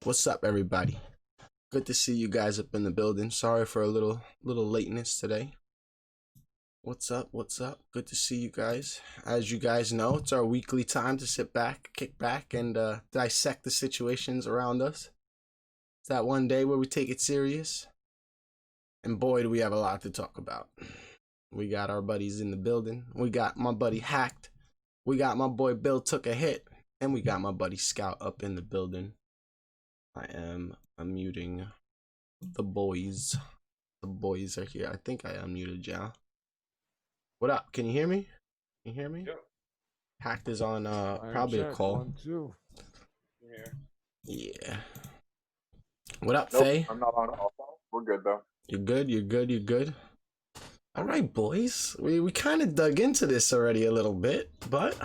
What's up, everybody? Good to see you guys up in the building. Sorry for a little lateness today. What's up? What's up? Good to see you guys. As you guys know, it's our weekly time to sit back, kick back, and dissect the situations around us. It's that one day where we take it serious. And boy, do we have a lot to talk about. We got our buddies in the building. We got my buddy Hacked. We got my boy Bill Took a Hit. And we got my buddy Scout up in the building. I am unmuting the boys. The boys are here. I think I unmuted y'all. What up? Can you hear me? Can you hear me? Yep. Hacked is on probably a call. 1, 2. Yeah. What up, Nope, Faye? I'm not on call. We're good though. You good? You good? You good? All right, boys. We kind of dug into this already a little bit, but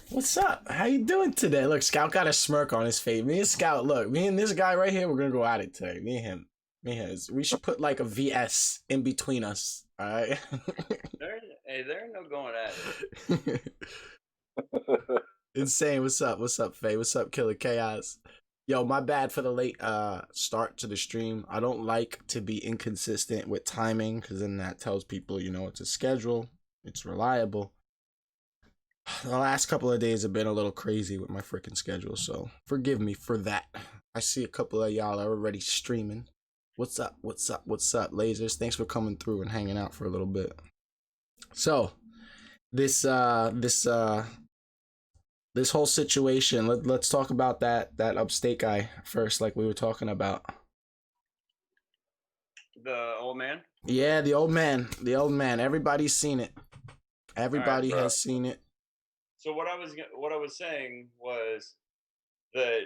what's up? How you doing today? Look, Scout got a smirk on his face. Me and Scout, look, me and this guy right here, we're gonna go at it today. Me and him. We should put like a VS in between us. All right. There ain't no going at it. Insane. What's up? What's up, Faye? What's up, Killer Chaos? Yo, my bad for the late start to the stream. I don't like to be inconsistent with timing because then that tells people, you know, it's a schedule, it's reliable. The last couple of days have been a little crazy with my freaking schedule, so forgive me for that. I see a couple of y'all are already streaming. What's up? What's up? What's up, lasers? Thanks for coming through and hanging out for a little bit. So, this whole situation, let's talk about that upstate guy first, like we were talking about. The old man? Yeah, the old man. Everybody's seen it. Everybody has seen it. So what I was saying was that,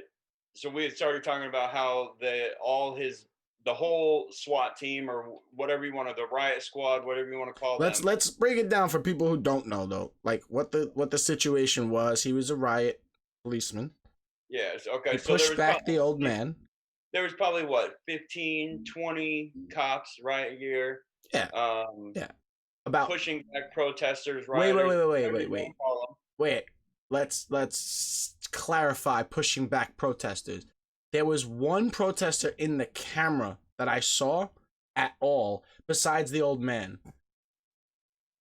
so we had started talking about how the whole SWAT team, or whatever you want to, the riot squad, whatever you want to call them. Let's break it down for people who don't know though, like what the situation was. He was a riot policeman. Yes. Okay. He pushed back the old man. There was probably what, 15, 20 cops riot gear. Yeah. Yeah. About pushing back protesters. Wait. Let's clarify pushing back protesters. There was one protester in the camera that I saw at all, besides the old man.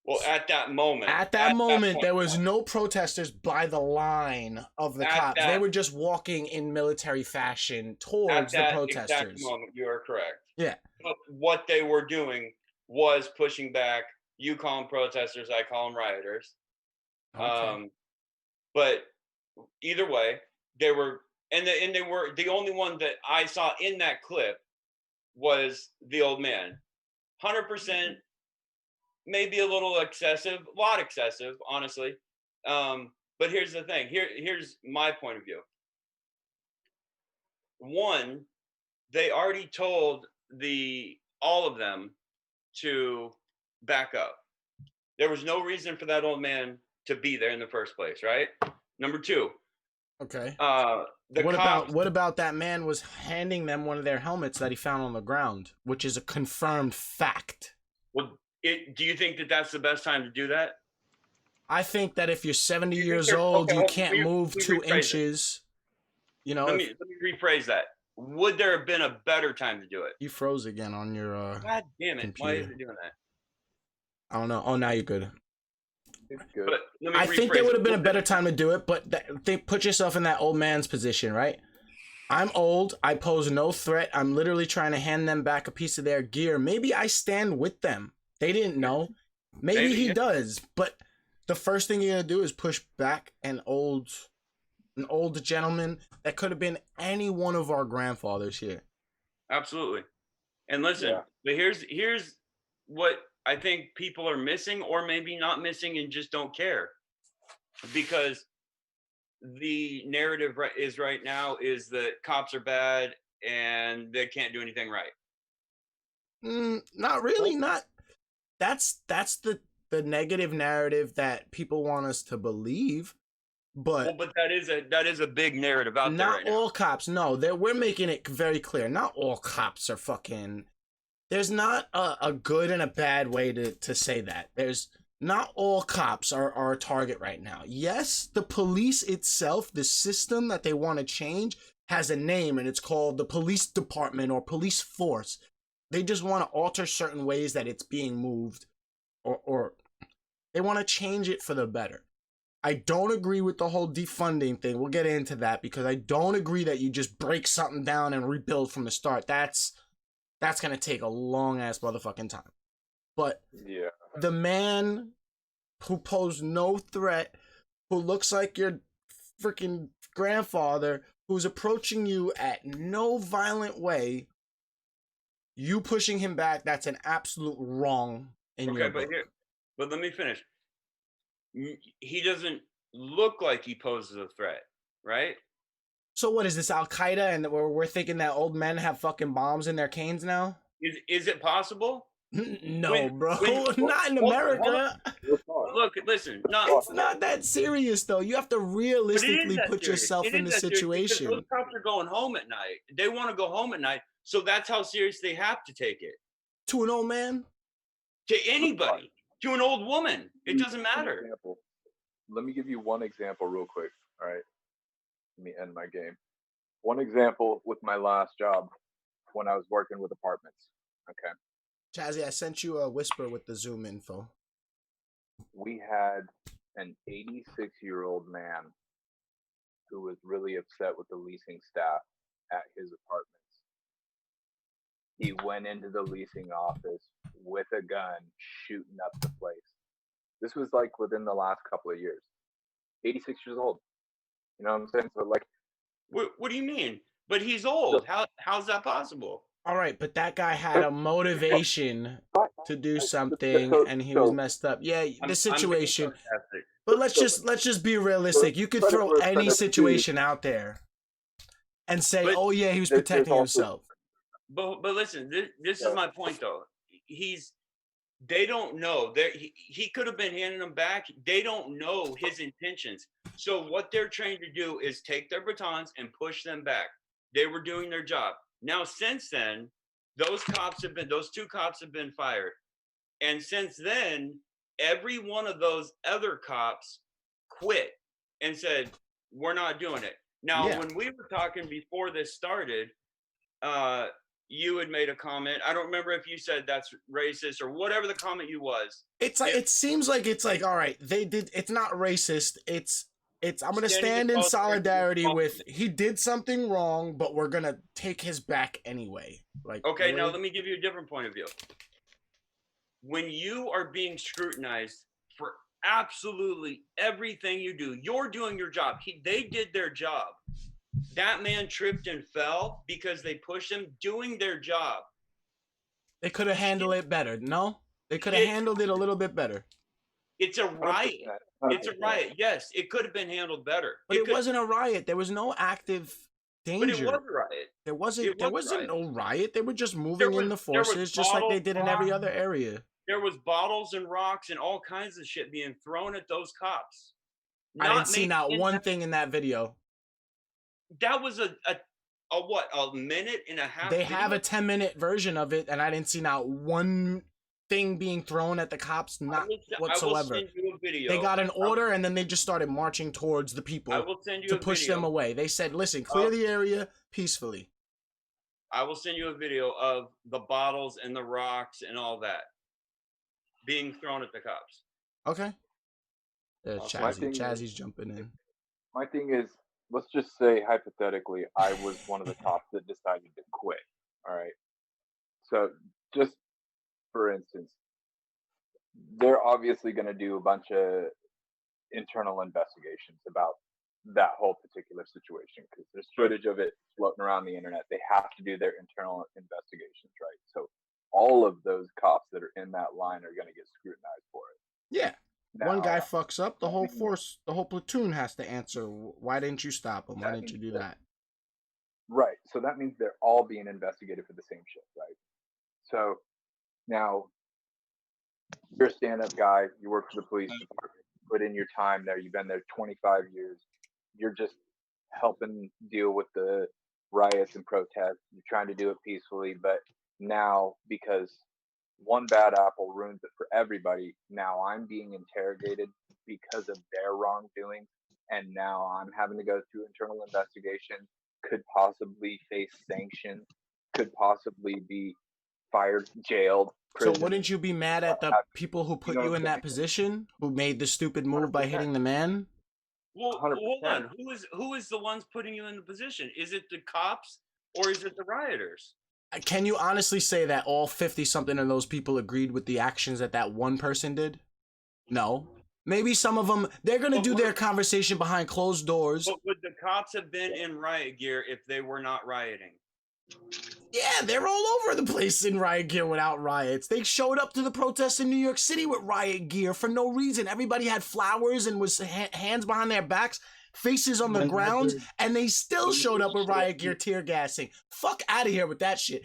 Well, at that moment. At that moment, there was no protesters by the line of the cops. They were just walking in military fashion towards the protesters. At that exact moment, you are correct. Yeah. But what they were doing was pushing back. You call them protesters, I call them rioters. Okay. But either way, they were, and they were, the only one that I saw in that clip was the old man. 100%, maybe a little excessive, a lot excessive, honestly. But here's the thing. Here's my point of view. One, they already told all of them to back up. There was no reason for that old man to be there in the first place, right? Number two. Okay. What about that man was handing them one of their helmets that he found on the ground, which is a confirmed fact. Well, do you think that that's the best time to do that? I think that if you're 70 years old, you can't move 2 inches. You know. Let me rephrase that. Would there have been a better time to do it? You froze again on your God damn it! computer. Why is it doing that? I don't know. Oh, now you're good. It's good. But I think there would have been a better time to do it, but put yourself in that old man's position, right? I'm old. I pose no threat. I'm literally trying to hand them back a piece of their gear. Maybe I stand with them. They didn't know. Maybe he does. But the first thing you're gonna do is push back an old gentleman that could have been any one of our grandfathers here. Absolutely. And listen, but here's what I think people are missing, or maybe not missing and just don't care. Because the narrative right now is that cops are bad and they can't do anything right. Not really. That's the negative narrative that people want us to believe. But that is a big narrative out there right now. Not all cops. No, we're making it very clear. Not all cops are fucking. There's not a good and a bad way to say that. There's not all cops are a target right now. Yes, the police itself, the system that they want to change, has a name and it's called the police department or police force. They just want to alter certain ways that it's being moved, or they want to change it for the better. I don't agree with the whole defunding thing. We'll get into that because I don't agree that you just break something down and rebuild from the start. That's gonna take a long ass motherfucking time. But Yeah. the man who posed no threat, who looks like your freaking grandfather, who's approaching you at no violent way, you pushing him back, that's an absolute wrong in your book. But let me finish. He doesn't look like he poses a threat, right? So what is this, Al Qaeda, and we're thinking that old men have fucking bombs in their canes now? Is it possible? No, bro. Not in America. Look, listen. It's not that serious, though. You have to realistically put yourself in the situation. Those cops are going home at night. They want to go home at night, so that's how serious they have to take it. To an old man? To anybody. To an old woman. It doesn't matter. Let me give you one example real quick. All right. Let me end my game. One example with my last job when I was working with apartments. Okay. Chazzy, I sent you a whisper with the Zoom info. We had an 86-year-old man who was really upset with the leasing staff at his apartments. He went into the leasing office with a gun, shooting up the place. This was like within the last couple of years. 86 years old. You know what I'm saying? So like, what do you mean? But he's old. How's that possible? All right, but that guy had a motivation to do something, and he was messed up. Yeah, the situation. But let's just be realistic. You could throw any situation out there and say, "Oh yeah, he was protecting himself." But listen, this is my point though. They don't know. He could have been handing them back. They don't know his intentions. So what they're trying to do is take their batons and push them back. They were doing their job. Now, since then, those two cops have been fired. And since then, every one of those other cops quit and said, we're not doing it. Now, when we were talking before this started, you had made a comment. I don't remember if you said that's racist or whatever the comment you was. It's like, it seems like it's like, all right, it's not racist. It's I'm going to stand in solidarity with, he did something wrong, but we're going to take his back anyway. Like, okay, really? Now let me give you a different point of view. When you are being scrutinized for absolutely everything you do, you're doing your job. They did their job. That man tripped and fell because they pushed him doing their job. They could have handled it better. No? They could have handled it a little bit better. It's a riot. 100%. It's a riot. Yes, it could have been handled better. But it wasn't a riot. There was no active danger. But it was a riot. There wasn't no riot. They were just moving in the forces just like they did in every other area. There was bottles and rocks and all kinds of shit being thrown at those cops. I didn't see not one thing in that video. That was a minute and a half. They have a 10-minute version of it, and I didn't see not one thing being thrown at the cops, not whatsoever. I will send you a video. They got an order, and then they just started marching towards the people to push them away. They said, listen, clear the area peacefully. I will send you a video of the bottles and the rocks and all that being thrown at the cops. Okay. Chazzy's jumping in. My thing is, let's just say, hypothetically, I was one of the cops that decided to quit. All right. So just for instance, they're obviously going to do a bunch of internal investigations about that whole particular situation because there's footage of it floating around the internet. They have to do their internal investigations, right? So all of those cops that are in that line are going to get scrutinized for it. Yeah. Now, one guy fucks up, the whole force, the whole platoon has to answer. Why didn't you stop him? Why didn't you do that? Right. So that means they're all being investigated for the same shit, right? So now you're a stand-up guy. You work for the police department. You put in your time there. You've been there 25 years. You're just helping deal with the riots and protests. You're trying to do it peacefully, but now because one bad apple ruins it for everybody. Now I'm being interrogated because of their wrongdoing, and now I'm having to go through internal investigation could possibly face sanctions, could possibly be fired, jailed, So prison. wouldn't you be mad at the people who put know you what in I'm that saying? position, who made the stupid move by 100%. hitting the man? Well, 100%. hold on. Who is the ones putting you in the position? Is it the cops or is it the rioters? Can you honestly say that all 50-something of those people agreed with the actions that that one person did? No. Maybe some of them, they're going to do their conversation behind closed doors. But would the cops have been in riot gear if they were not rioting? Yeah, they're all over the place in riot gear without riots. They showed up to the protests in New York City with riot gear for no reason. Everybody had flowers and was hands behind their backs, faces on the ground, and they still showed up with riot gear tear gassing. Fuck out of here with that shit.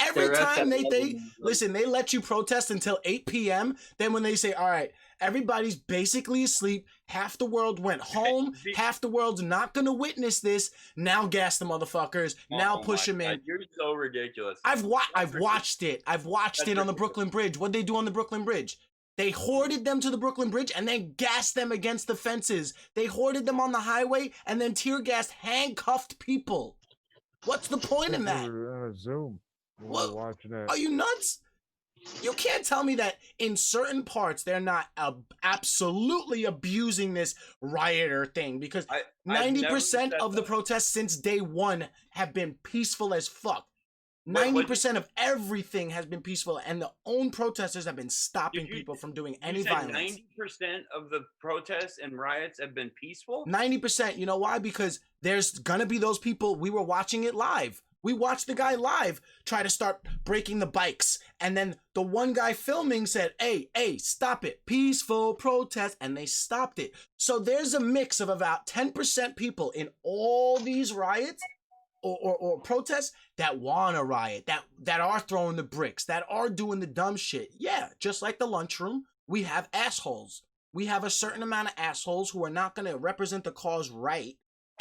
Every time they listen, they let you protest until 8 p.m. Then when they say, all right, everybody's basically asleep, half the world went home, half the world's not gonna witness this, now gas the motherfuckers, now push them in. You're so ridiculous. I've watched it. I've watched it on the Brooklyn Bridge. What'd they do on the Brooklyn Bridge? They hoarded them to the Brooklyn Bridge and then gassed them against the fences. They hoarded them on the highway and then tear gassed handcuffed people. What's the point in that? On a Zoom. What? Watching that. Are you nuts? You can't tell me that in certain parts they're not absolutely abusing this rioter thing, because 90% of the protests since day one have been peaceful as fuck. 90% of everything has been peaceful, and the own protesters have been stopping people from doing any violence. 90% of the protests and riots have been peaceful? 90%. You know why? Because there's gonna be those people. We were watching it live. We watched the guy live try to start breaking the bikes. And then the one guy filming said, hey, stop it. Peaceful protest. And they stopped it. So there's a mix of about 10% people in all these riots or protests that want to riot, that are throwing the bricks, that are doing the dumb shit. Yeah, just like the lunchroom, we have assholes. We have a certain amount of assholes who are not going to represent the cause right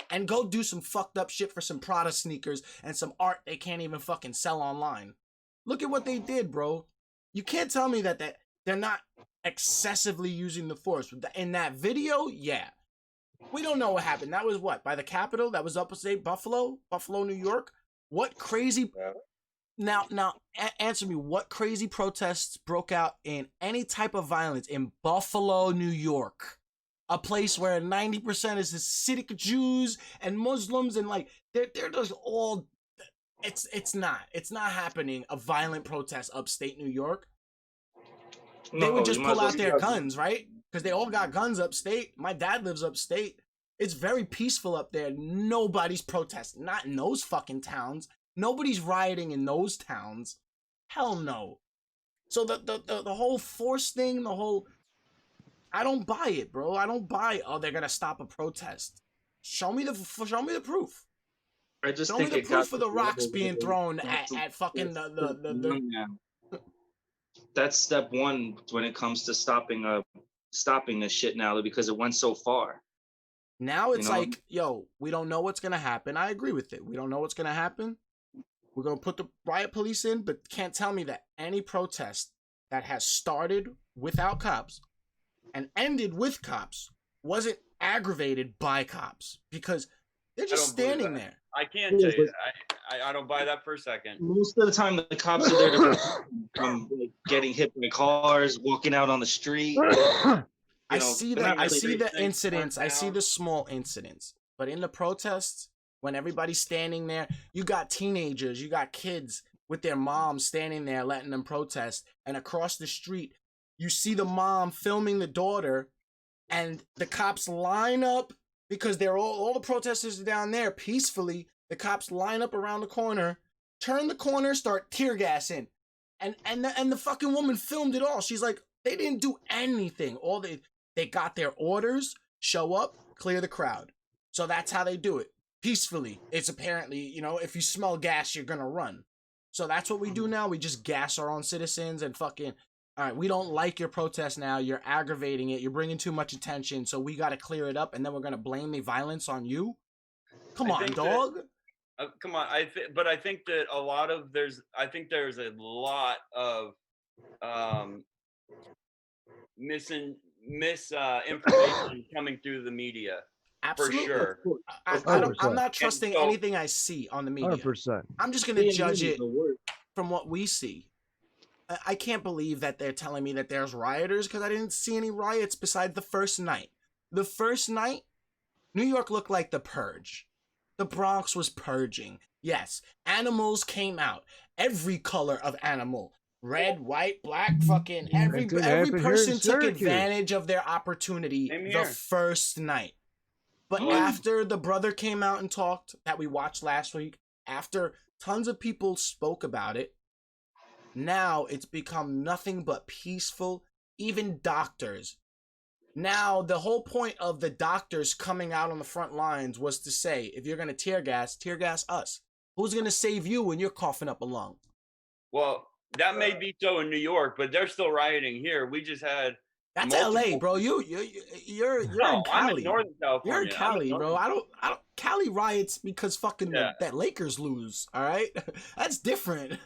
and go do some fucked up shit for some Prada sneakers and some art they can't even fucking sell online. Look at what they did, bro. You can't tell me that they're not excessively using the force. In that video, yeah. We don't know what happened. That was what? By the Capitol? That was upstate Buffalo, New York? What crazy... Now, answer me, what crazy protests broke out in any type of violence in Buffalo, New York? A place where 90% is Hasidic Jews and Muslims, and like they're just all. It's not happening. A violent protest upstate New York. They would just pull out their guns, right? Because they all got guns upstate. My dad lives upstate. It's very peaceful up there. Nobody's protesting. Not in those fucking towns. Nobody's rioting in those towns. Hell no. So the whole force thing, the whole. I don't buy it, bro. I don't buy. Oh, they're gonna stop a protest. Show me the proof. I just show think me the proof of the rocks being thrown at fucking the. That's step one when it comes to stopping this shit now, because it went so far. Now it's like, yo, we don't know what's gonna happen. I agree with it. We don't know what's gonna happen. We're gonna put the riot police in, but can't tell me that any protest that has started without cops and ended with cops wasn't aggravated by cops, because they're just standing there. I can't tell you that. I don't buy that for a second. Most of the time, the cops are there to like, getting hit by cars, walking out on the street. I see the incidents. I see the small incidents. But in the protests, when everybody's standing there, you got teenagers, you got kids with their moms standing there letting them protest. And across the street, you see the mom filming the daughter, and the cops line up because they're all the protesters are down there peacefully. The cops line up around the corner, turn the corner, start tear gassing, and the fucking woman filmed it all. She's like, they didn't do anything. All they got their orders, show up, clear the crowd. So that's how they do it, peacefully. It's apparently, if you smell gas, you're gonna run. So that's what we do now. We just gas our own citizens and fucking. All right, we don't like your protest now. You're aggravating it. You're bringing too much attention. So we got to clear it up, and then we're going to blame the violence on you? Come on, dog. Come on. But I think that there's a lot of misinformation coming through the media. Absolutely. sure. I'm not 100%. trusting so- anything I see on the media. 100%. I'm just gonna judge it from what we see. I can't believe that they're telling me that there's rioters because I didn't see any riots besides the first night. The first night, New York looked like the purge. The Bronx was purging. Yes, animals came out. Every color of animal. Red, white, black, fucking every That didn't happen here person in took Syracuse. advantage of their opportunity Same the here. first night. But Oh. after the brother came out and talked that we watched last week, after tons of people spoke about it, now it's become nothing but peaceful, even doctors. Now, the whole point of the doctors coming out on the front lines was to say, if you're going to tear gas us. Who's going to save you when you're coughing up a lung? Well, that may be so in New York, but they're still rioting here. We just had That's multiple- LA, bro. You're no, in I'm Cali. in Northern California. You're in I'm Cali, bro. Northern- I don't. Cali riots because fucking Yeah. that Lakers lose. All right, that's different.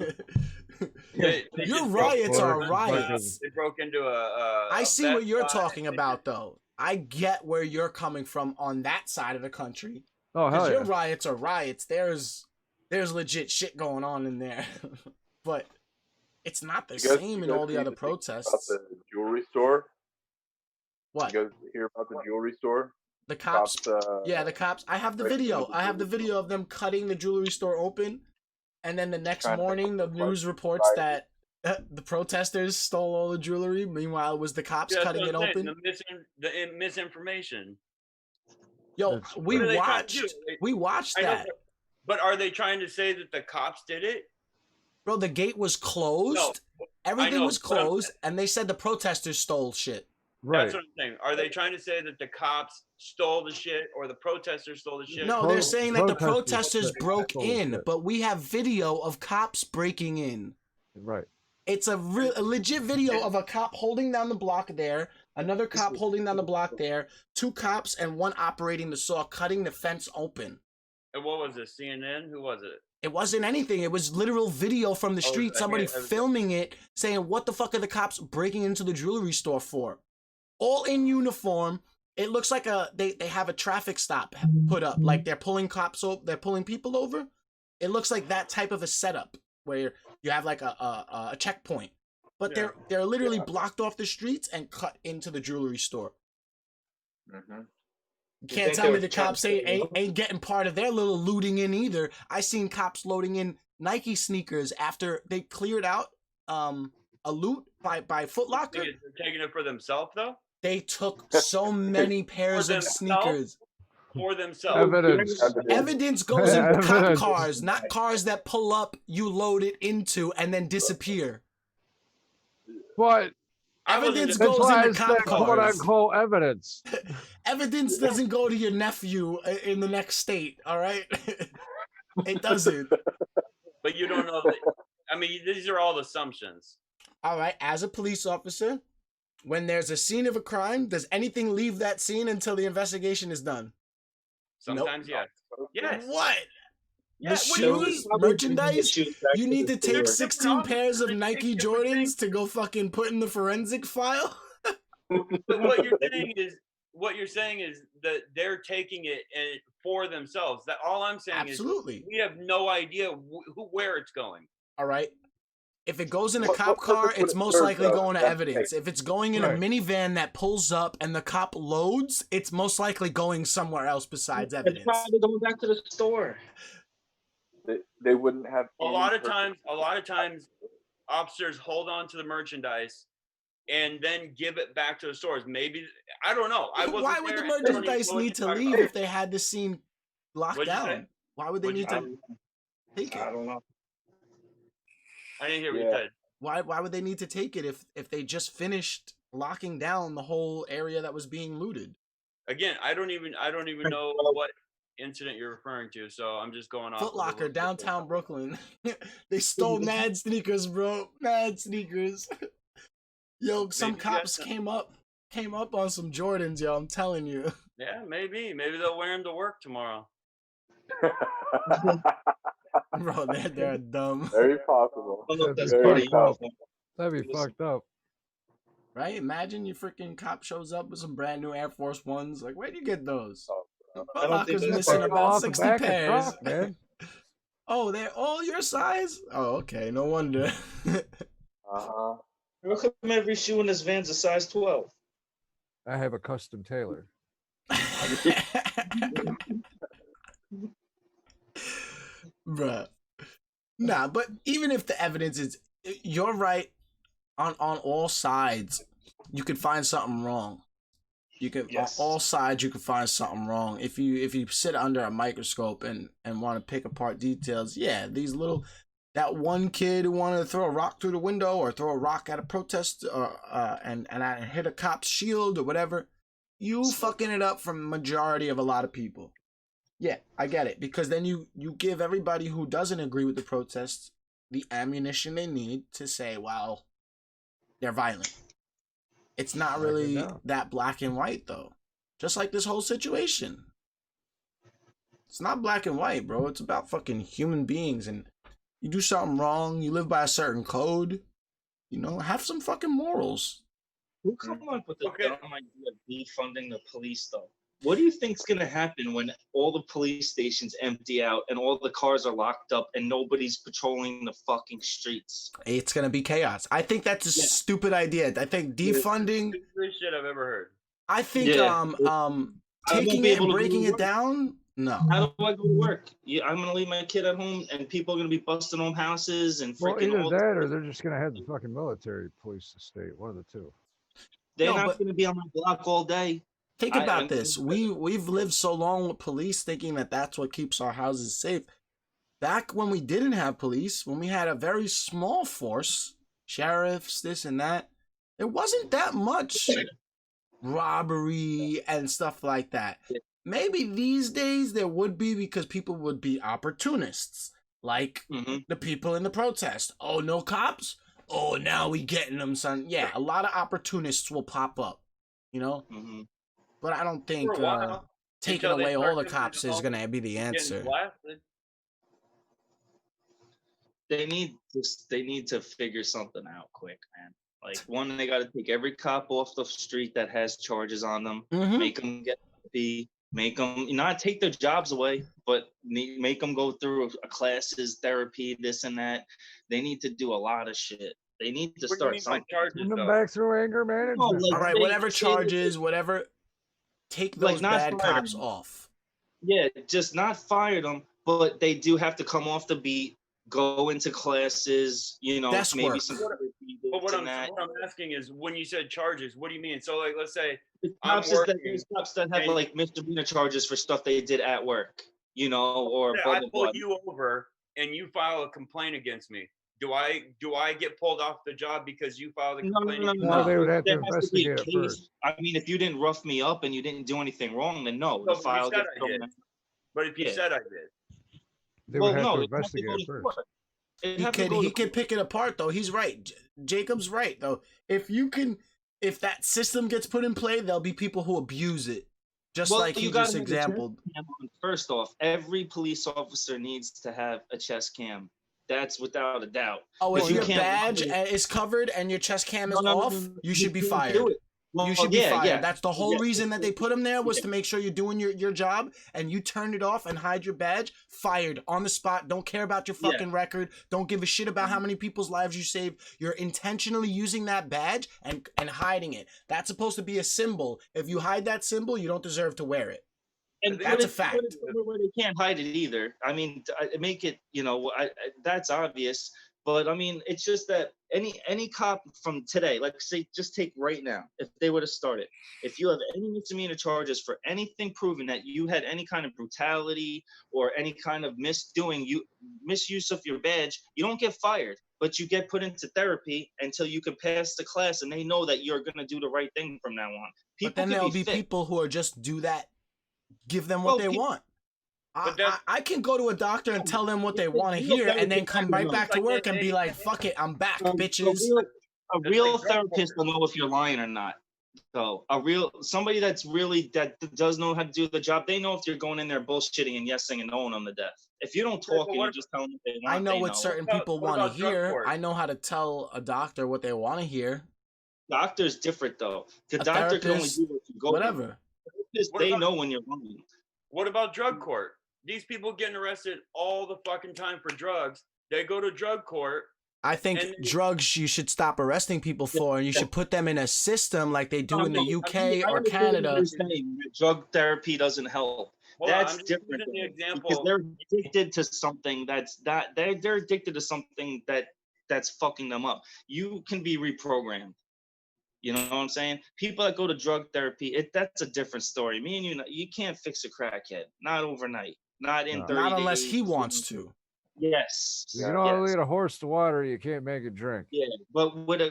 They Your just riots broke- are riots. They broke into a I see what Best you're Buy. talking about, though. I get where you're coming from on that side of the country. Oh, hell Because yeah. your riots are riots. There's legit shit going on in there. But it's not the same in all the other About protests. the jewelry store. What? You guys hear about the jewelry store? The cops. Cops, Yeah, the cops. I have the breaking video. into the I have the jewelry video of them cutting the jewelry store open. And then the next Trying to morning, the like, news reports riot. that the protesters stole all the jewelry. Meanwhile, it was the cops Yeah, that's cutting what it I'm saying, open. The misinformation. Yo, That's- we What are they trying to watched. do? We watched I know, that. but are they trying to say that the cops did it? Bro, the gate was closed. No, Everything know, was but I'm- closed, and they said the protesters stole shit. Right. That's what I'm saying. Are they trying to say that the cops stole the shit or the protesters stole the shit? No, Pro- they're saying that the protesters protesters broke stole in, shit. but we have video of cops breaking in. Right. It's a legit video of a cop holding down the block there, another cop holding down the block there, two cops and one operating the saw cutting the fence open. And what was it? CNN? Who was it? It wasn't anything. It was literal video from the Oh, street, okay, somebody okay. filming it, saying, what the fuck are the cops breaking into the jewelry store for? All in uniform. It looks like they have a traffic stop put up, like they're pulling cops over, they're pulling people over. It looks like that type of a setup where you have like a checkpoint, but Yeah. they're literally blocked off the streets and cut into the jewelry store. Mhm. You You can't think tell they me were the trying cops to- ain't getting part of their little looting in either. I seen cops loading in Nike sneakers after they cleared out a loot by Foot Locker. They're taking it for themselves, though? They took so many pairs of themselves? sneakers. For themselves. Evidence. Evidence goes in cop Evidence. cars, not cars that pull up, you load it into, and then disappear. But I wasn't Evidence just- that's goes why I into cop said quote cars. unquote evidence. Evidence doesn't go to your nephew in the next state, all right? It doesn't. But you don't know. I mean, these are all assumptions. All right, as a police officer, when there's a scene of a crime, does anything leave that scene until the investigation is done? Sometimes, yes. Yes. What? Yeah, The what do you mean? shoes, merchandise? You need to take 16 pairs of Nike Jordans to go fucking put in the forensic file? But what you're saying is that they're taking it and for themselves. That all I'm saying Absolutely. is we have no idea where it's going. All right. If it goes in a What cop purpose car, would it's it most serve, likely though? going to That's evidence. If it's going in a Right. minivan that pulls up and the cop loads, it's most likely going somewhere else besides It's evidence. probably going back to the store. They wouldn't have A any lot of purpose. times, officers hold on to the merchandise and then give it back to the stores. Maybe I don't know. I wasn't Why would there, the and I don't even merchandise know what need to you're talking leave about. if they had the scene locked What'd you say? down? Why would they What'd you need to take I it? don't know. I didn't hear what you Yeah. said. Why would they need to take it if they just finished locking down the whole area that was being looted? Again, I don't even know what incident you're referring to. So I'm just going off. Foot of the Locker, words that downtown Brooklyn. They stole mad sneakers, bro. Mad sneakers. Yo, some Maybe cops that's came up on some Jordans, yo. I'm telling you. Yeah, maybe they'll wear them to work tomorrow. Bro, they're dumb. Very possible. I don't know if that's Very part of tough. you. That'd be fucked up. Right? Imagine your freaking cop shows up with some brand new Air Force Ones. Like, where'd you get those? I don't think Parker's that's missing Fucking about off the 60 back of pairs. truck, man. Oh, they're all your size? Oh, okay. No wonder. Uh-huh. How come every shoe in this van's a size 12? I have a custom tailor. Bruh. Nah, but even if the evidence is, you're right on all sides, you could find something wrong. You can Yes. on all sides you can find something wrong. If you sit under a microscope and want to pick apart details, yeah, these little, that one kid who wanted to throw a rock through the window or throw a rock at a protest and hit a cop's shield or whatever, you fucking it up from majority of a lot of people. Yeah, I get it, because then you give everybody who doesn't agree with the protests the ammunition they need to say, well, they're violent. It's not Knock it really down. that black and white, though. Just like this whole situation. It's not black and white, bro. It's about fucking human beings. And you do something wrong, you live by a certain code, have some fucking morals. Who come up with the Okay. dumb idea of defunding the police, though? What do you think's gonna happen when all the police stations empty out and all the cars are locked up and nobody's patrolling the fucking streets? It's gonna be chaos. I think that's a Yeah. stupid idea. I think defunding, Stupidest shit I've ever heard. I think Yeah. I taking won't be it able and to breaking do it work. down, no. How do I go to work? Yeah, I'm gonna leave my kid at home, and people are gonna be busting home houses and Well, freaking either all. that or they're just gonna have the fucking military police the state. One of the two. They're No, not but- gonna be on my block all day. Think I- about I- this. We've lived so long with police thinking that that's what keeps our houses safe. Back when we didn't have police, when we had a very small force, sheriffs, this and that, there wasn't that much robbery and stuff like that. Maybe these days there would be, because people would be opportunists, like Mhm. the people in the protest. Oh, no cops? Oh, now we getting them, son. Yeah, a lot of opportunists will pop up, Mhm. But I don't think For a while, taking until they away all start the getting cops is involved gonna be the getting answer. blasted. They need to figure something out quick, man. Like, one, they got to take every cop off the street that has charges on them, Mhm. make them get therapy, make them not take their jobs away, but make them go through a classes, therapy, this and that. They need to do a lot of shit. They need to What do you start mean by something. charges, Send them though? back through anger management. like- All right, they- whatever say- charges, whatever, take Like, those not bad fire cops them. off. Yeah, just not fire them, but they do have to come off the beat, go into classes, Desk maybe work. some But what this I'm, and that. what I'm asking is, when you said charges, what do you mean? So, like, let's say, There's I'm cops, is that, working, there's cops that have and- like misdemeanor charges for stuff they did at work, or yeah, blah, I blah, pull blah. you over and you file a complaint against me. Do I get pulled off the job because you filed a No, complaint? no, against No, me? they would have to There has to be a investigate it case. first. I mean, if you didn't rough me up and you didn't do anything wrong, then no. No, The but you file said gets I thrown did. out. But if you Yeah. said I did, They Well, would have no, to it'd have to investigate go it to first. court. It'd He have to could go he to could court. pick it apart though. He's right. Jacob's right though. If that system gets put in play, there'll be people who abuse it. Just Well, like he you gotta just have a chest exampled. cam on. First off, every police officer needs to have a chest cam. That's without a doubt. Oh, if But you your can't badge lie. is covered and your chest cam is No, no, no, off, no, you should be can't fired. do it. Well, You should be yeah, fired. yeah. That's the whole Yeah. reason that they put him there, was Yeah. to make sure you're doing your job, and you turned it off and hide your badge. Fired on the spot. Don't care about your Yeah. fucking record. Don't give a shit about how many people's lives you saved. You're intentionally using that badge and hiding it. That's supposed to be a symbol. If you hide that symbol, you don't deserve to wear it. And That's a put it fact. somewhere where they can't hide it either. I mean, make it, that's obvious. But I mean, it's just that any cop from today, like say, just take right now, if they would have started, if you have any misdemeanor charges for anything proven that you had any kind of brutality or any kind of misuse of your badge, you don't get fired, but you get put into therapy until you can pass the class, and they know that you're gonna do the right thing from now on. But then can there'll be fixed. people who are just do that, give them what Well, they want. But that- I can go to a doctor and tell them what they want to you hear, gotta and then get come back right to back to like work that and be day. like, "Fuck it, I'm back, A bitches." real That's like drug therapist will court. know if you're lying or not. So somebody that does know how to do the job, they know if you're going in there bullshitting and yesing and owing them to death. If you don't Yeah, talk but and you what just tell them what they want, I know they what certain What about- people what want to about drug hear. court? I know how to tell a doctor what they want to hear. Doctor's different though. The A doctor can only therapist, do what you go. Whatever. Therapist, What they about- know when you're lying. What about drug court? These people getting arrested all the fucking time for drugs. They go to drug court. I think And- drugs you should stop arresting people for, and you should put them in a system like they do in the I UK or understand what Canada. you're saying. Drug therapy doesn't help. Hold on, That's I'm just different using the because example. they're addicted to something they're addicted to something that's fucking them up. You can be reprogrammed. You know what I'm saying? People that go to drug therapy, that's a different story. Me and you can't fix a crackhead. Not overnight. Not in No. 30 Not unless days. he wants to. Yes. You can only yes. lead a horse to water. You can't make it drink. Yeah, but when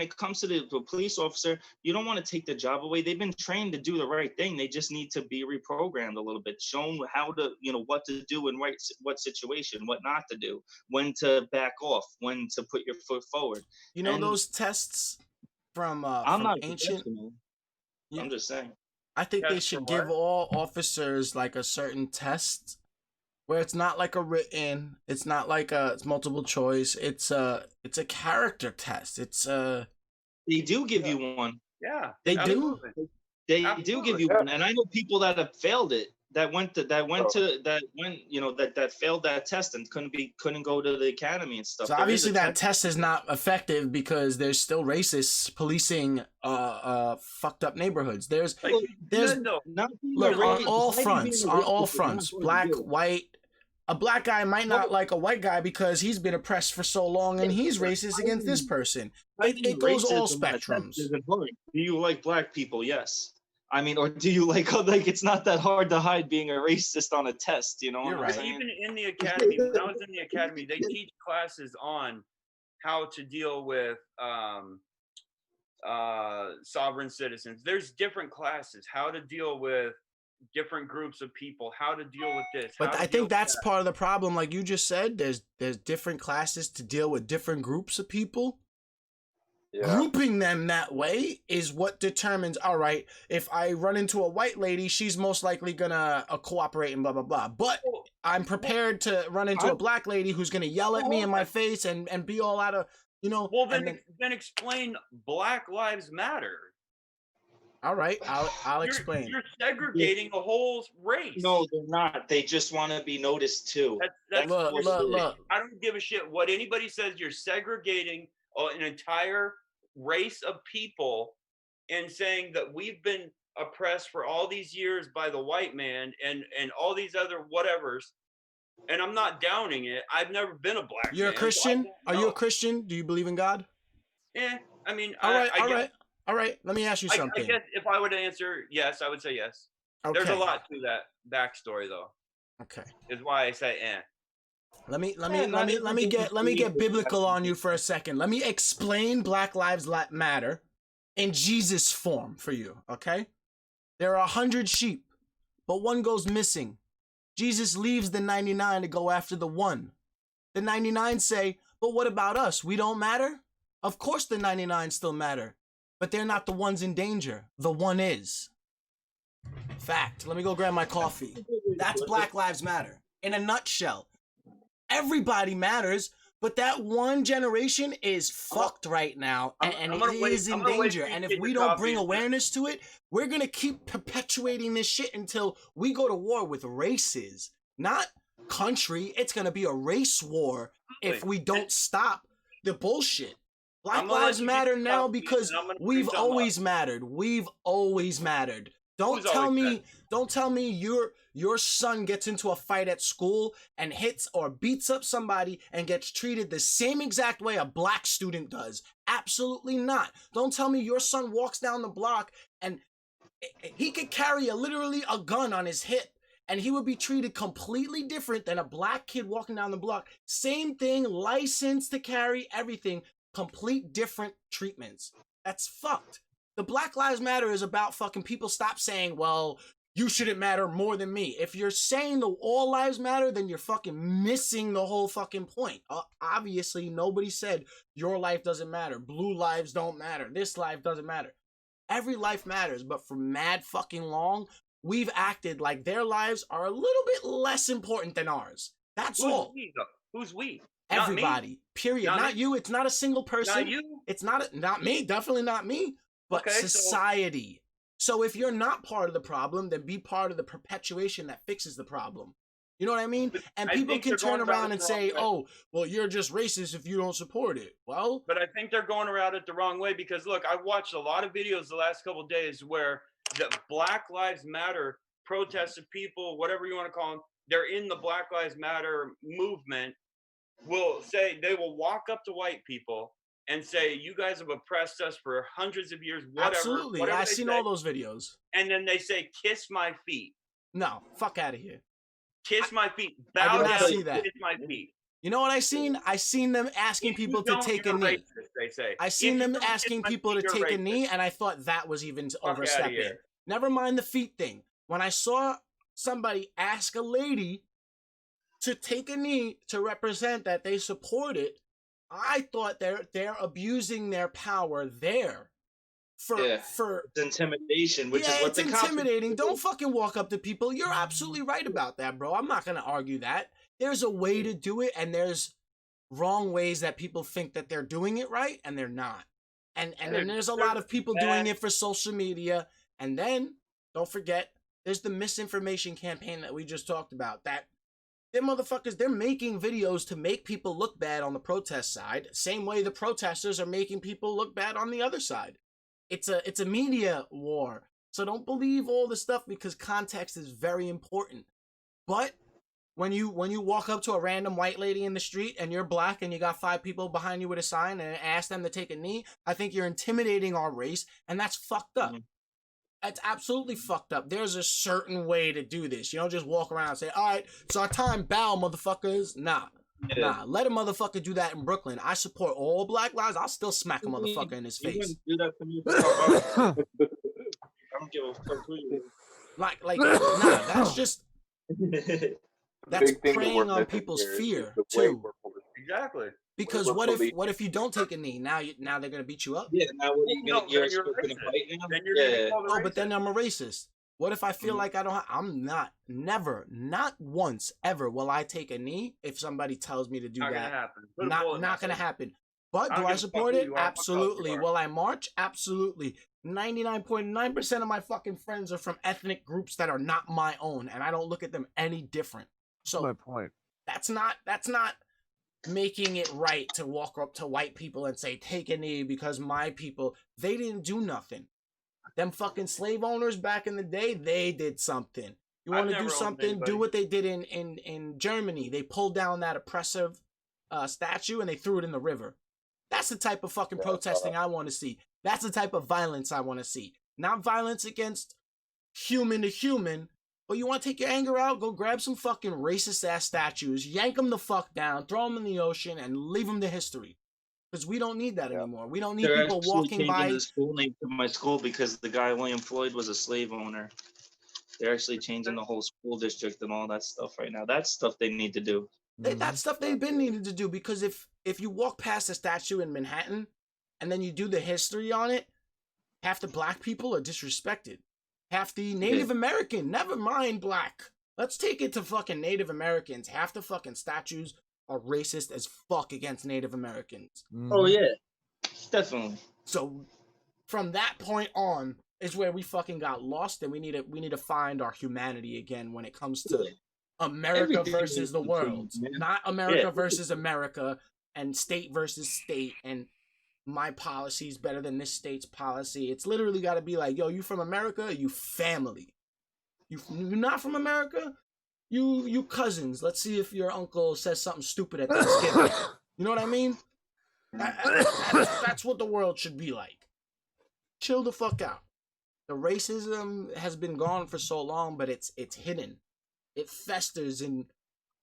it comes to the police officer, you don't want to take the job away. They've been trained to do the right thing. They just need to be reprogrammed a little bit, shown how to, what to do in what situation, what not to do, when to back off, when to put your foot forward. You know And- those tests from I'm not ancient. Yeah. I'm just saying. I think they Test for should give what? all officers like a certain test where it's not like a written, it's not like it's multiple choice. It's a character test. They do give you one. Yeah, They do? absolutely. They do Absolutely, give you yeah. one, and I know people that have failed it. That failed that test and couldn't go to the academy and stuff. So There is obviously a that test is not effective because there's still racists policing fucked up neighborhoods. There's Like, there's no, Not being look a on racist- all not even fronts, being a on racist all is not fronts, what black, you do. white. A black guy might not like a white guy because he's been oppressed for so long and he's racist against this person. It goes all Racism, that spectrums. isn't hard. Do you like black people? Yes. I mean, or do you like it's not that hard to hide being a racist on a test, you know You're what right. I'm saying? even in the academy, when I was in the academy, they teach classes on how to deal with sovereign citizens. There's different classes, how to deal with different groups of people, how to deal with this. But how to I deal think with that's that. part of the problem. Like you just said, there's different classes to deal with different groups of people. Yeah. Grouping them that way is what determines, all right, if I run into a white lady, she's most likely gonna cooperate and blah blah blah. But I'm prepared to run into a black lady who's gonna yell at me in my face and be all out of, Well, and then explain Black Lives Matter. all right, I'll You're- explain. You're segregating a whole race. No, they're not. They just want to be noticed too. That's Look, bullshit. look. I don't give a shit what anybody says. You're segregating an entire race of people and saying that we've been oppressed for all these years by the white man and all these other whatevers. And I'm not downing it. I've never been a black You're a man, so I Christian? don't Are you a know. Christian? Do you believe in God? I mean, All right, I all guess, right, all right. Let me ask you I something. guess if I would answer yes, I would say yes. Okay. There's a lot to that backstory, though. Okay. Is why I say eh. Let me not even get biblical on you for a second. Let me explain Black Lives Matter in Jesus form for you, okay? There are 100 sheep, but one goes missing. Jesus leaves the 99 to go after the one. The 99 say, but what about us? We don't matter? Of course the 99 still matter, but they're not the ones in danger. The one is. Fact. Let me go grab my coffee. That's Black Lives Matter. In a nutshell. Everybody matters, but that one generation is fucked right now, and I'm it gonna wait- is in I'm gonna wait danger. till you And if get we your don't coffee bring and- awareness to it, we're gonna keep perpetuating this shit until we go to war with races, not country. It's gonna be a race war if we don't stop the bullshit. Black I'm gonna let Lives you get matter your now coffee, because and I'm gonna we've bring something up. always mattered. We've always mattered. Don't Who's tell always me, mattered? don't tell me your son gets into a fight at school and hits or beats up somebody and gets treated the same exact way a black student does. Absolutely not. Don't tell me your son walks down the block and he could carry literally a gun on his hip and he would be treated completely different than a black kid walking down the block. Same thing, license to carry, everything, complete different treatments. That's fucked. The Black Lives Matter is about fucking people stop saying, well, you shouldn't matter more than me. If you're saying the all lives matter, then you're fucking missing the whole fucking point. Obviously, nobody said your life doesn't matter. Blue lives don't matter. This life doesn't matter. Every life matters, but for mad fucking long, we've acted like their lives are a little bit less important than ours. That's Who's all. we, though? Who's we? Not me. Everybody. Period. Not Not me. you. It's not a single person. Not you. It's not me. Definitely not me. But Okay, so- society. So if you're not part of the problem, then be part of the perpetuation that fixes the problem. You know what I mean? And I people think can they're turn going about around it and the wrong say, way. "Oh, well, you're just racist if you don't support it." Well, But I think they're going around it the wrong way because look, I watched a lot of videos the last couple of days where the Black Lives Matter protests of people, whatever you want to call them, they're in the Black Lives Matter movement, will say they will walk up to white people and say, "You guys have oppressed us for hundreds of years, whatever." absolutely. Whatever I've they seen say, all those videos. and then they say, "Kiss my feet, No, fuck out of here. kiss my feet, I bow did not down, see that. kiss my feet." You know what I seen? I seen them asking If you people to don't, take a you're knee. racist, they say. I If seen you them don't kiss asking my people to feet, you're take a racist. knee, and I thought that was even outta overstepping. here. Never mind the feet thing. When I saw somebody ask a lady to take a knee to represent that they support it, I thought they're abusing their power there. For It's intimidation, which yeah, is what it's the cops intimidating. Don't fucking walk up to people. You're absolutely right about that, bro. I'm not gonna argue that. There's a way to do it, and there's wrong ways that people think that they're doing it right, and they're not. And then there's a lot of people doing it for social media. And then don't forget, there's the misinformation campaign that we just talked about. That them motherfuckers, they're making videos to make people look bad on the protest side, same way the protesters are making people look bad on the other side. It's a media war. So don't believe all the stuff because context is very important. But when you walk up to a random white lady in the street and you're black and you got 5 people behind you with a sign and ask them to take a knee, I think you're intimidating our race, and that's fucked up. That's absolutely fucked up. There's a certain way to do this. You don't just walk around and say, "All right, it's our time, bow, motherfuckers." Nah. Nah, let a motherfucker do that in Brooklyn. I support all Black lives. I'll still smack a motherfucker in his You face. wouldn't do that to me. I don't give a fuck who you Like, nah, that's just The that's big thing that preying we're on missing people's here is fear the way too. we're policing. Exactly. Because we're what if you don't take a knee? Now they're gonna beat you up. Yeah, now what are you No, gonna? You're then you're expecting to racist. fight now? Then you're gonna be Yeah. called a Oh, but then racist. I'm a racist. What if I feel like I don't? I'm not. Never, not once, ever will I take a knee if somebody tells me to do Not gonna that. happen. Put a bullet in Not my gonna face. happen. But I don't do I give a fuck support who it? you are, what color you Absolutely. are. Will I march? Absolutely. 99.9% of my fucking friends are from ethnic groups that are not my own, and I don't look at them any different. That's my So point. that's not making it right to walk up to white people and say take a knee because my people, they didn't do nothing. Them fucking slave owners back in the day, they did something. You I've want to never do owned something? anybody. Do what they did in Germany. They pulled down that oppressive statue and they threw it in the river. That's the type of fucking protesting I want to see. That's the type of violence I want to see. Not violence against human to human, but you want to take your anger out? Go grab some fucking racist ass statues, yank them the fuck down, throw them in the ocean, and leave them to history. Because we don't need that anymore. We don't need They're people actually walking changing by. the school name to my school because the guy William Floyd was a slave owner. They're actually changing the whole school district and all that stuff right now. That's stuff they need to do. That's stuff they've been needing to do, because if you walk past a statue in Manhattan and then you do the history on it, half the black people are disrespected. Half the Native American, never mind black. Let's take it to fucking Native Americans. Half the fucking statues are racist as fuck against Native Americans. Oh yeah, definitely. So from that point on is where we fucking got lost, and we need to find our humanity again when it comes to America Everything versus needs the to world. change, man. Not America Yeah. versus America and state versus state and my policy is better than this state's policy. It's literally got to be like, yo, you from America? You family. You're not from America? You cousins. Let's see if your uncle says something stupid at Thanksgiving. You know what I mean? That's what the world should be like. Chill the fuck out. The racism has been gone for so long, but it's hidden. It festers in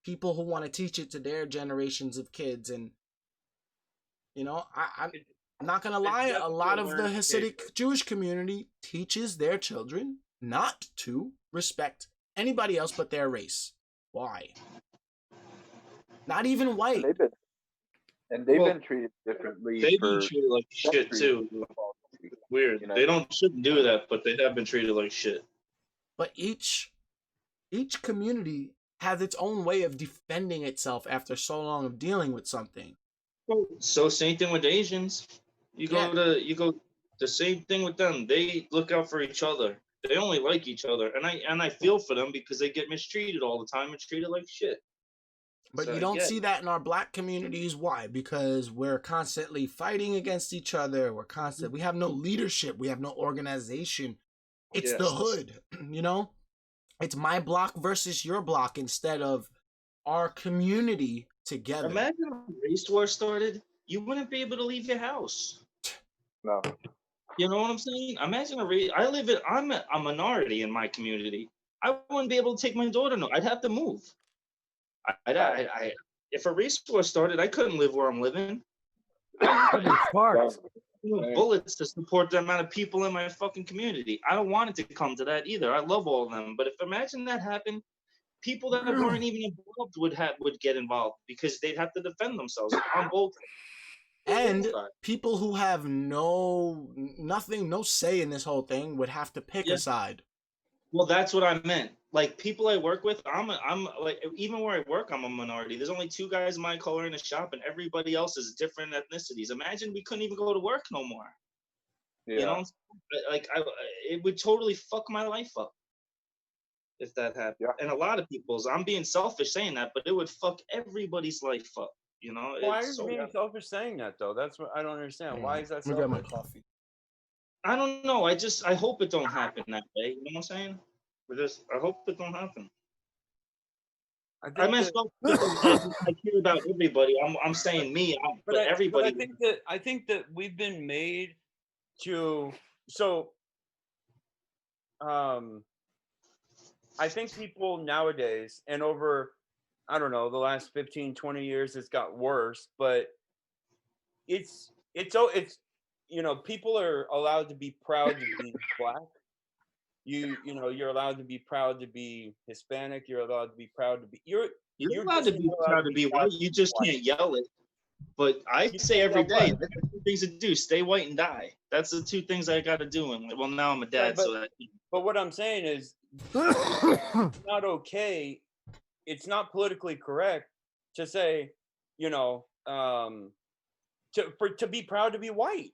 people who want to teach it to their generations of kids, and you know, I'm not gonna lie. A lot of the Hasidic Jewish community teaches their children not to respect anybody else but their race. Why? Not even white. And they've Well, been treated differently. They've for been treated like shit centuries. too. Weird. You know? They shouldn't do that, but they have been treated like shit. But each community has its own way of defending itself after so long of dealing with something. So same thing with Asians. You go The same thing with them. They look out for each other. They only like each other, and I feel for them because they get mistreated all the time and treated like shit. But So you I don't get see it. that in our black communities. Why? Because we're constantly fighting against each other. We have no leadership. We have no organization. It's the Yes. hood, you know? It's my block versus your block instead of our community together. Imagine if a race war started, you wouldn't be able to leave your house. No. You know what I'm saying? Imagine a race. I'm a minority in my community. I wouldn't be able to take my daughter. No, I'd have to move. If a race war started, I couldn't live where I'm living. That'd be fucked. Right. Bullets to support the amount of people in my fucking community. I don't want it to come to that either. I love all of them, but if imagine that happened, people that weren't even involved would get involved because they'd have to defend themselves on both. And sides. people who have no say in this whole thing would have to pick Yeah. a side. Well, that's what I meant. Like people I work with, I'm like even where I work, I'm a minority. There's only 2 guys my color in the shop, and everybody else is different ethnicities. Imagine we couldn't even go to work no more. Yeah. You know, it would totally fuck my life up if that happened. Yeah. And a lot of people's. I'm being selfish saying that, but it would fuck everybody's life up. You know, Why it's are you so, being selfish saying that though? That's what I don't understand. Why is that Let me grab my selfish? coffee. I don't know. I hope it don't happen that way. You know what I'm saying? I hope it don't happen. I think I mean, that- I care about everybody. I'm saying me, but everybody. But I think that we've been made to I think people nowadays and over I don't know the last 15 20 years it's got worse, but it's you know, people are allowed to be proud to be black. You know, you're allowed to be proud to be Hispanic, you're allowed to be proud to be You're allowed just to be allowed proud to be white. You just can't yell it. But I You say can't every yell day, what? that's the 2 things to do: stay white and die. That's the 2 things I got to do. And well, now I'm a dad, but- so that But what I'm saying is it's not okay. It's not politically correct to say, you know, to be proud to be white.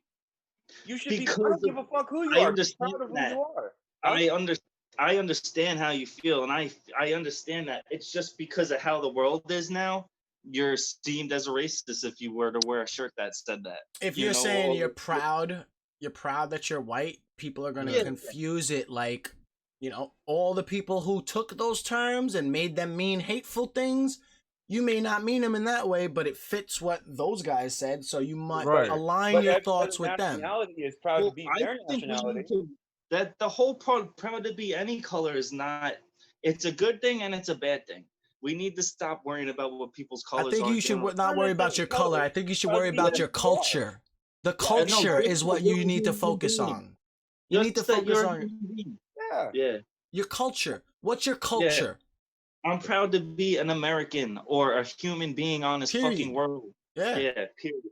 You should be. I Because don't give a fuck who you I are. Be understand proud of who that. you are. Huh? I understand how you feel, and I understand that. It's just because of how the world is now. You're deemed as a racist if you were to wear a shirt that said that. If You you're know, saying all you're the- proud that you're white, people are going to Yeah. confuse it like, you know, all the people who took those terms and made them mean hateful things, you may not mean them in that way, but it fits what those guys said, so you might Right. align But your every thoughts other with them. nationality is proud to Well, be I their think we nationality. need to, that the whole part proud to be any color is not. It's a good thing and it's a bad thing. We need to stop worrying about what people's colors I think are. you should Generally. not worry about your color. I think you should worry about your culture. The Yeah, no, culture just is what you're you a need to human focus being. on. You need to Just that focus you're a on human being. Yeah. Yeah, your culture. What's your culture? I'm proud to be an American or a human being on this Period. fucking world. Yeah. Yeah, period.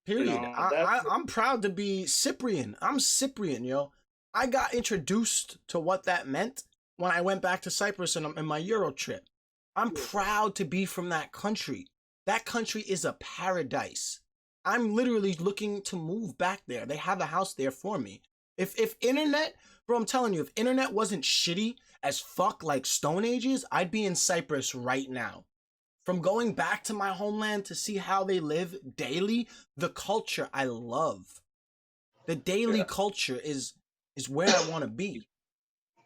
Period. know, I'm proud to be Cyprian. I'm Cyprian, yo. I got introduced to what that meant when I went back to Cyprus in my Euro trip. I'm proud to be from that country. That country is a paradise. I'm literally looking to move back there. They have a house there for me. If internet, bro, I'm telling you, if internet wasn't shitty as fuck like Stone Ages, I'd be in Cyprus right now. From going back to my homeland to see how they live daily, the culture I love. The daily culture is where I want to be.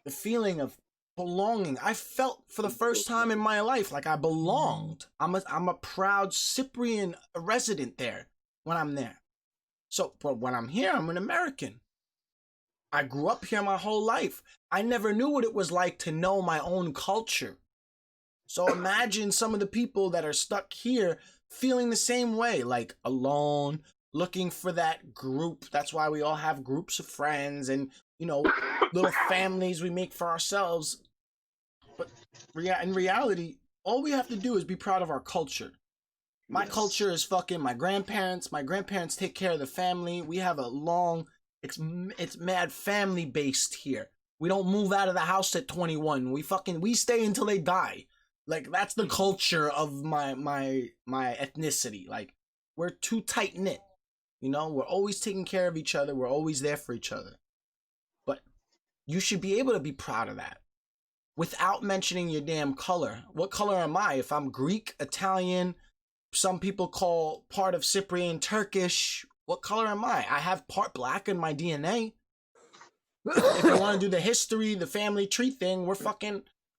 The feeling of belonging. I felt for the first time in my life like I belonged. I'm a proud Cyprian resident there when I'm there. So, but when I'm here, I'm an American. I grew up here my whole life. I never knew what it was like to know my own culture. So imagine some of the people that are stuck here feeling the same way, like alone, looking for that group. That's why we all have groups of friends and, you know, little families we make for ourselves. But in reality, all we have to do is be proud of our culture. My culture is fucking my grandparents. My grandparents take care of the family. We have a long, it's mad family based here. We don't move out of the house at 21. We stay until they die. Like, that's the culture of my ethnicity. Like, we're too tight knit. You know, we're always taking care of each other. We're always there for each other. But you should be able to be proud of that without mentioning your damn color. What color am I? If I'm Greek, Italian, some people call part of Cyprian Turkish, what color am I? I have part black in my DNA. If you want to do the history, the family tree thing,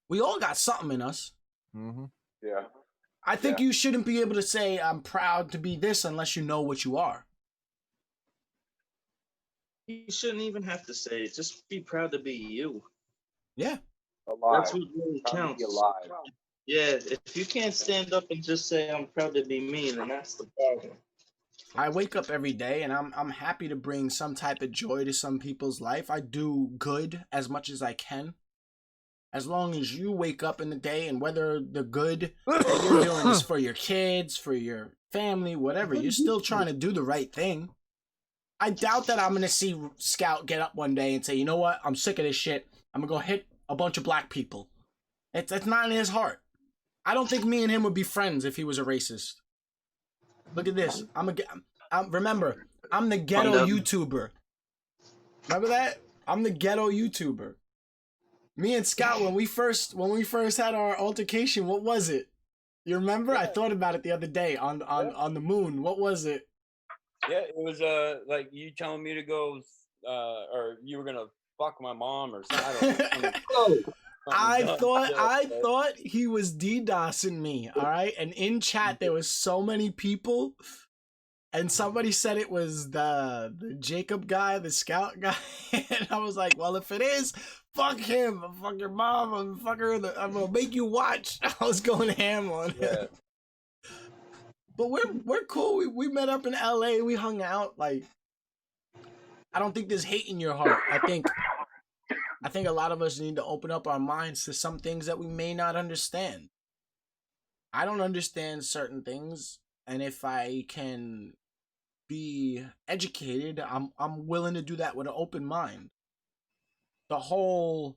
we all got something in us. Mm-hmm. Yeah. I think you shouldn't be able to say, I'm proud to be this unless you know what you are. You shouldn't even have to say it. Just be proud to be you. Yeah. Alive. That's what really Proud to counts. be alive. Yeah, if you can't stand up and just say I'm proud to be me, then that's the problem. I wake up every day and I'm happy to bring some type of joy to some people's life. I do good as much as I can. As long as you wake up in the day, and whether the good that you're doing is for your kids, for your family, whatever, you're still trying to do the right thing. I doubt that I'm going to see Scout get up one day and say, you know what, I'm sick of this shit. I'm going to go hit a bunch of black people. It's not in his heart. I don't think me and him would be friends if he was a racist. Look at this. Remember, I'm the ghetto YouTuber. Remember that? I'm the ghetto YouTuber. Me and Scott, when we first had our altercation, what was it? You remember? Yeah. I thought about it the other day on the moon. What was it? Yeah, it was like you telling me to go, or you were gonna fuck my mom or something. I don't know. I thought he was DDoSing me. All right, and in chat there was so many people, and somebody said it was the Jacob guy, the Scout guy, and I was like, well, if it is, fuck him, I'll fuck your mom, I'll fuck her. I'm gonna make you watch. I was going ham on it. Yeah. But we're cool. We met up in LA. We hung out. Like, I don't think there's hate in your heart. I think a lot of us need to open up our minds to some things that we may not understand. I don't understand certain things, and if I can be educated, I'm willing to do that with an open mind. The whole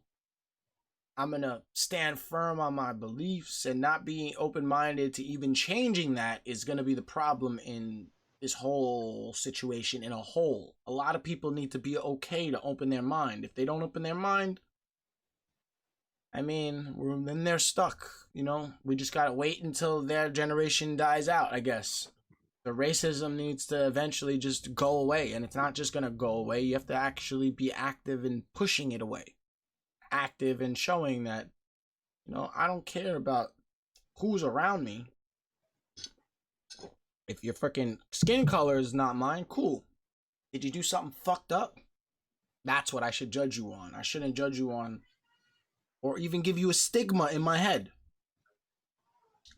I'm gonna stand firm on my beliefs and not being open-minded to even changing that is gonna be the problem in this whole situation in a whole. A lot of people need to be okay to open their mind. If they don't open their mind, I mean, then they're stuck, you know? We just gotta wait until their generation dies out, I guess. The racism needs to eventually just go away, and it's not just gonna go away. You have to actually be active in pushing it away. Active in showing that, you know, I don't care about who's around me. If your freaking skin color is not mine, cool. Did you do something fucked up? That's what I should judge you on. I shouldn't judge you on, or even give you a stigma in my head.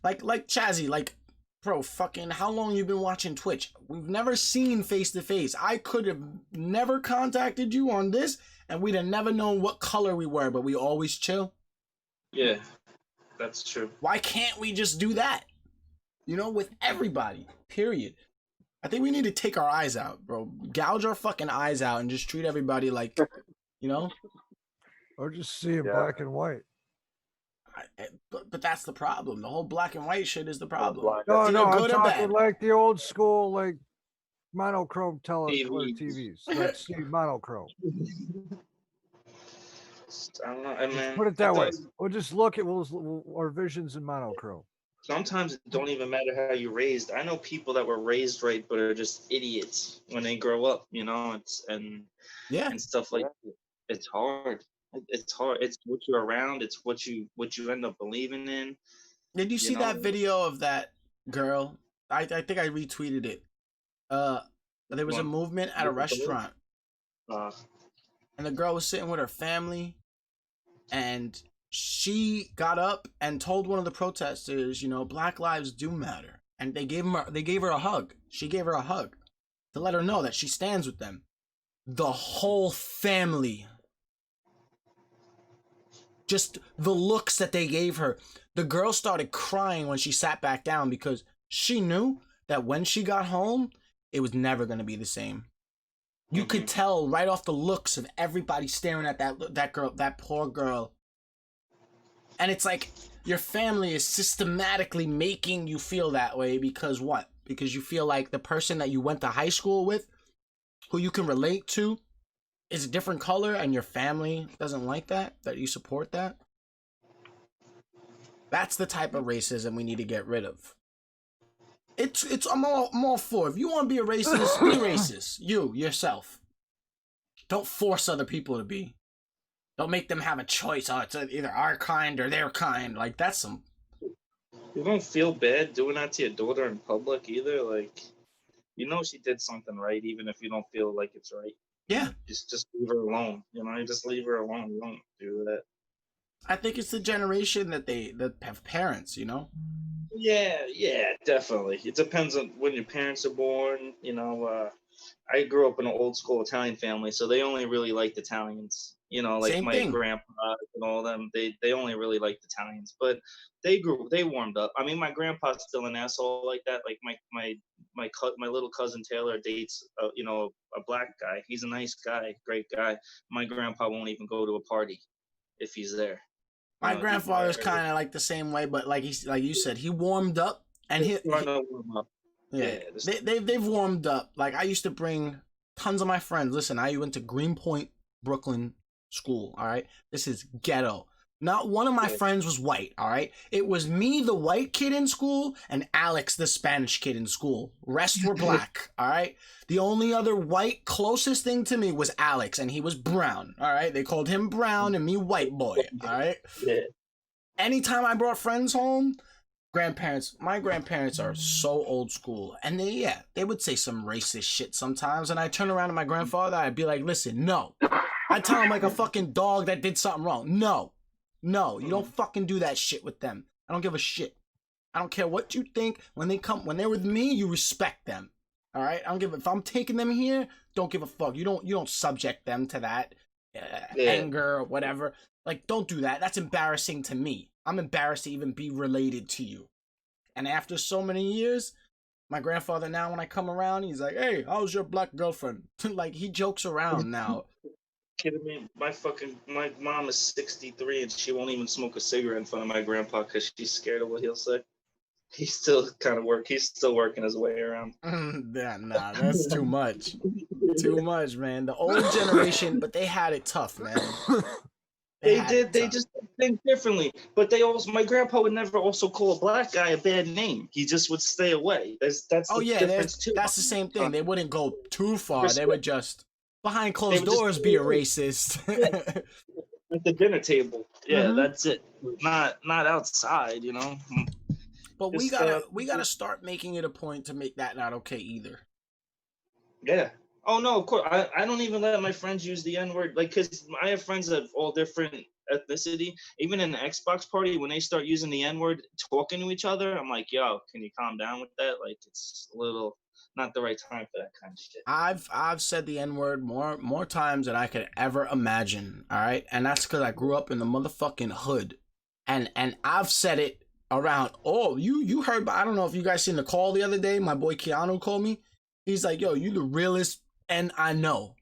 Like Chazzy, like, bro, fucking, how long you been watching Twitch? We've never seen face to face. I could have never contacted you on this, and we'd have never known what color we were, but we always chill. Yeah, that's true. Why can't we just do that? You know, with everybody, period. I think we need to take our eyes out, bro. Gouge our fucking eyes out and just treat everybody like, you know? Or just see it black and white. But that's the problem. The whole black and white shit is the problem. No, I'm talking like the old school, like, monochrome TVs. Let's see monochrome. I don't know. I mean, put it that way. We'll just look at our visions in monochrome. Sometimes it don't even matter how you're raised. I know people that were raised right, but are just idiots when they grow up. You know, and stuff like that. It's hard. It's hard. It's what you're around. It's what you end up believing in. Did you see that video of that girl? I think I retweeted it. There was a movement at a restaurant, and the girl was sitting with her family, and she got up and told one of the protesters, you know, Black Lives do matter, and they gave her a hug. She gave her a hug to let her know that she stands with them. The whole family, just the looks that they gave her. The girl started crying when she sat back down because she knew that when she got home, it was never going to be the same. You could tell right off the looks of everybody staring at that girl, that poor girl. And it's like your family is systematically making you feel that way because what? because you feel like the person that you went to high school with, who you can relate to, is a different color, and your family doesn't like that you support that. That's the type of racism we need to get rid of. I'm all for. If you want to be a racist, be racist. Yourself. Don't force other people to be. Don't make them have a choice. Oh, it's either our kind or their kind. Like, that's some. You don't feel bad doing that to your daughter in public either. Like, she did something right, even if you don't feel like it's right. Yeah. Just leave her alone. You just leave her alone. You don't do that. I think it's the generation that have parents, Yeah, definitely. It depends on when your parents are born. I grew up in an old school Italian family, so they only really liked Italians. Like Same my thing. grandpa and all them, they only really liked Italians. But they warmed up. I mean, my grandpa's still an asshole like that. Like my little cousin Taylor dates, a black guy. He's a nice guy, great guy. My grandpa won't even go to a party if he's there. My grandfather's kind of like the same way, but like you said, he warmed up, and they've warmed up. Like, I used to bring tons of my friends. Listen, I went to Greenpoint, Brooklyn school. All right, this is ghetto. Not one of my friends was white. All right, it was me, the white kid in school, and Alex, the Spanish kid in school. Rest were black. All right, the only other white closest thing to me was Alex, and he was brown. All right, they called him Brown and me White Boy. All right. Yeah. Anytime I brought friends home, my grandparents are so old school, and they would say some racist shit sometimes, and I'd turn around to my grandfather, I'd be like, listen, no. I'd tell him like a fucking dog that did something wrong. No, you don't fucking do that shit with them. I don't give a shit. I don't care what you think. When they're with me, you respect them. All right? If I'm taking them here, don't give a fuck. You don't subject them to that anger or whatever. Like, don't do that. That's embarrassing to me. I'm embarrassed to even be related to you. And after so many years, my grandfather now, when I come around, he's like, hey, how's your black girlfriend? Like, he jokes around now. Kidding me? My mom is 63 and she won't even smoke a cigarette in front of my grandpa because she's scared of what he'll say. He's still working his way around. Nah, that's too much. Too much, man. The old generation, but they had it tough, man. They just think differently. But my grandpa would never also call a black guy a bad name. He just would stay away. That's the difference too. That's the same thing. They wouldn't go too far. They would just behind closed doors be a racist. At the dinner table. Yeah, that's it. Not outside, But we gotta start making it a point to make that not okay either. Yeah. Oh no, of course. I don't even let my friends use the N-word, like, because I have friends of all different ethnicity. Even in the Xbox party, when they start using the N-word, talking to each other, I'm like, yo, can you calm down with that? Like, it's a little not the right time for that kind of shit. I've said the N-word more times than I could ever imagine. All right, and that's because I grew up in the motherfucking hood, and I've said it around. Oh, you heard? I don't know if you guys seen the call the other day. My boy Keanu called me. He's like, yo, you the realest. And I know,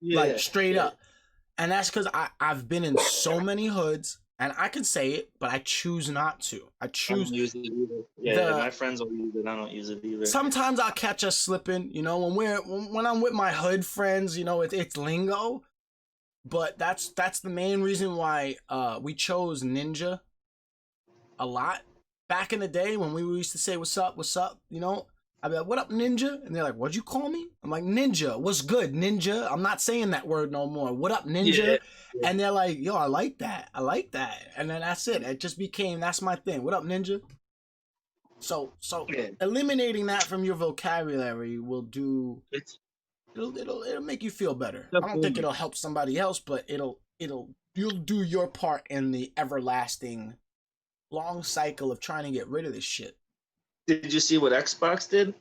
like, straight up. And that's because I've been in so many hoods, and I could say it, but I choose not to. I choose. I don't use it either. Yeah, my friends will use it. I don't use it either. Sometimes I'll catch us slipping, when I'm with my hood friends, it's lingo. But that's the main reason why we chose Ninja a lot. Back in the day when we used to say, what's up, I'd be like, what up, Ninja? And they're like, what'd you call me? I'm like, Ninja, what's good, Ninja? I'm not saying that word no more. What up, Ninja? Yeah. And they're like, yo, I like that. And then that's it. It just became, that's my thing. What up, Ninja? So eliminating that from your vocabulary will do, it'll make you feel better. I don't think it'll help somebody else, but you'll do your part in the everlasting long cycle of trying to get rid of this shit. Did you see what Xbox did?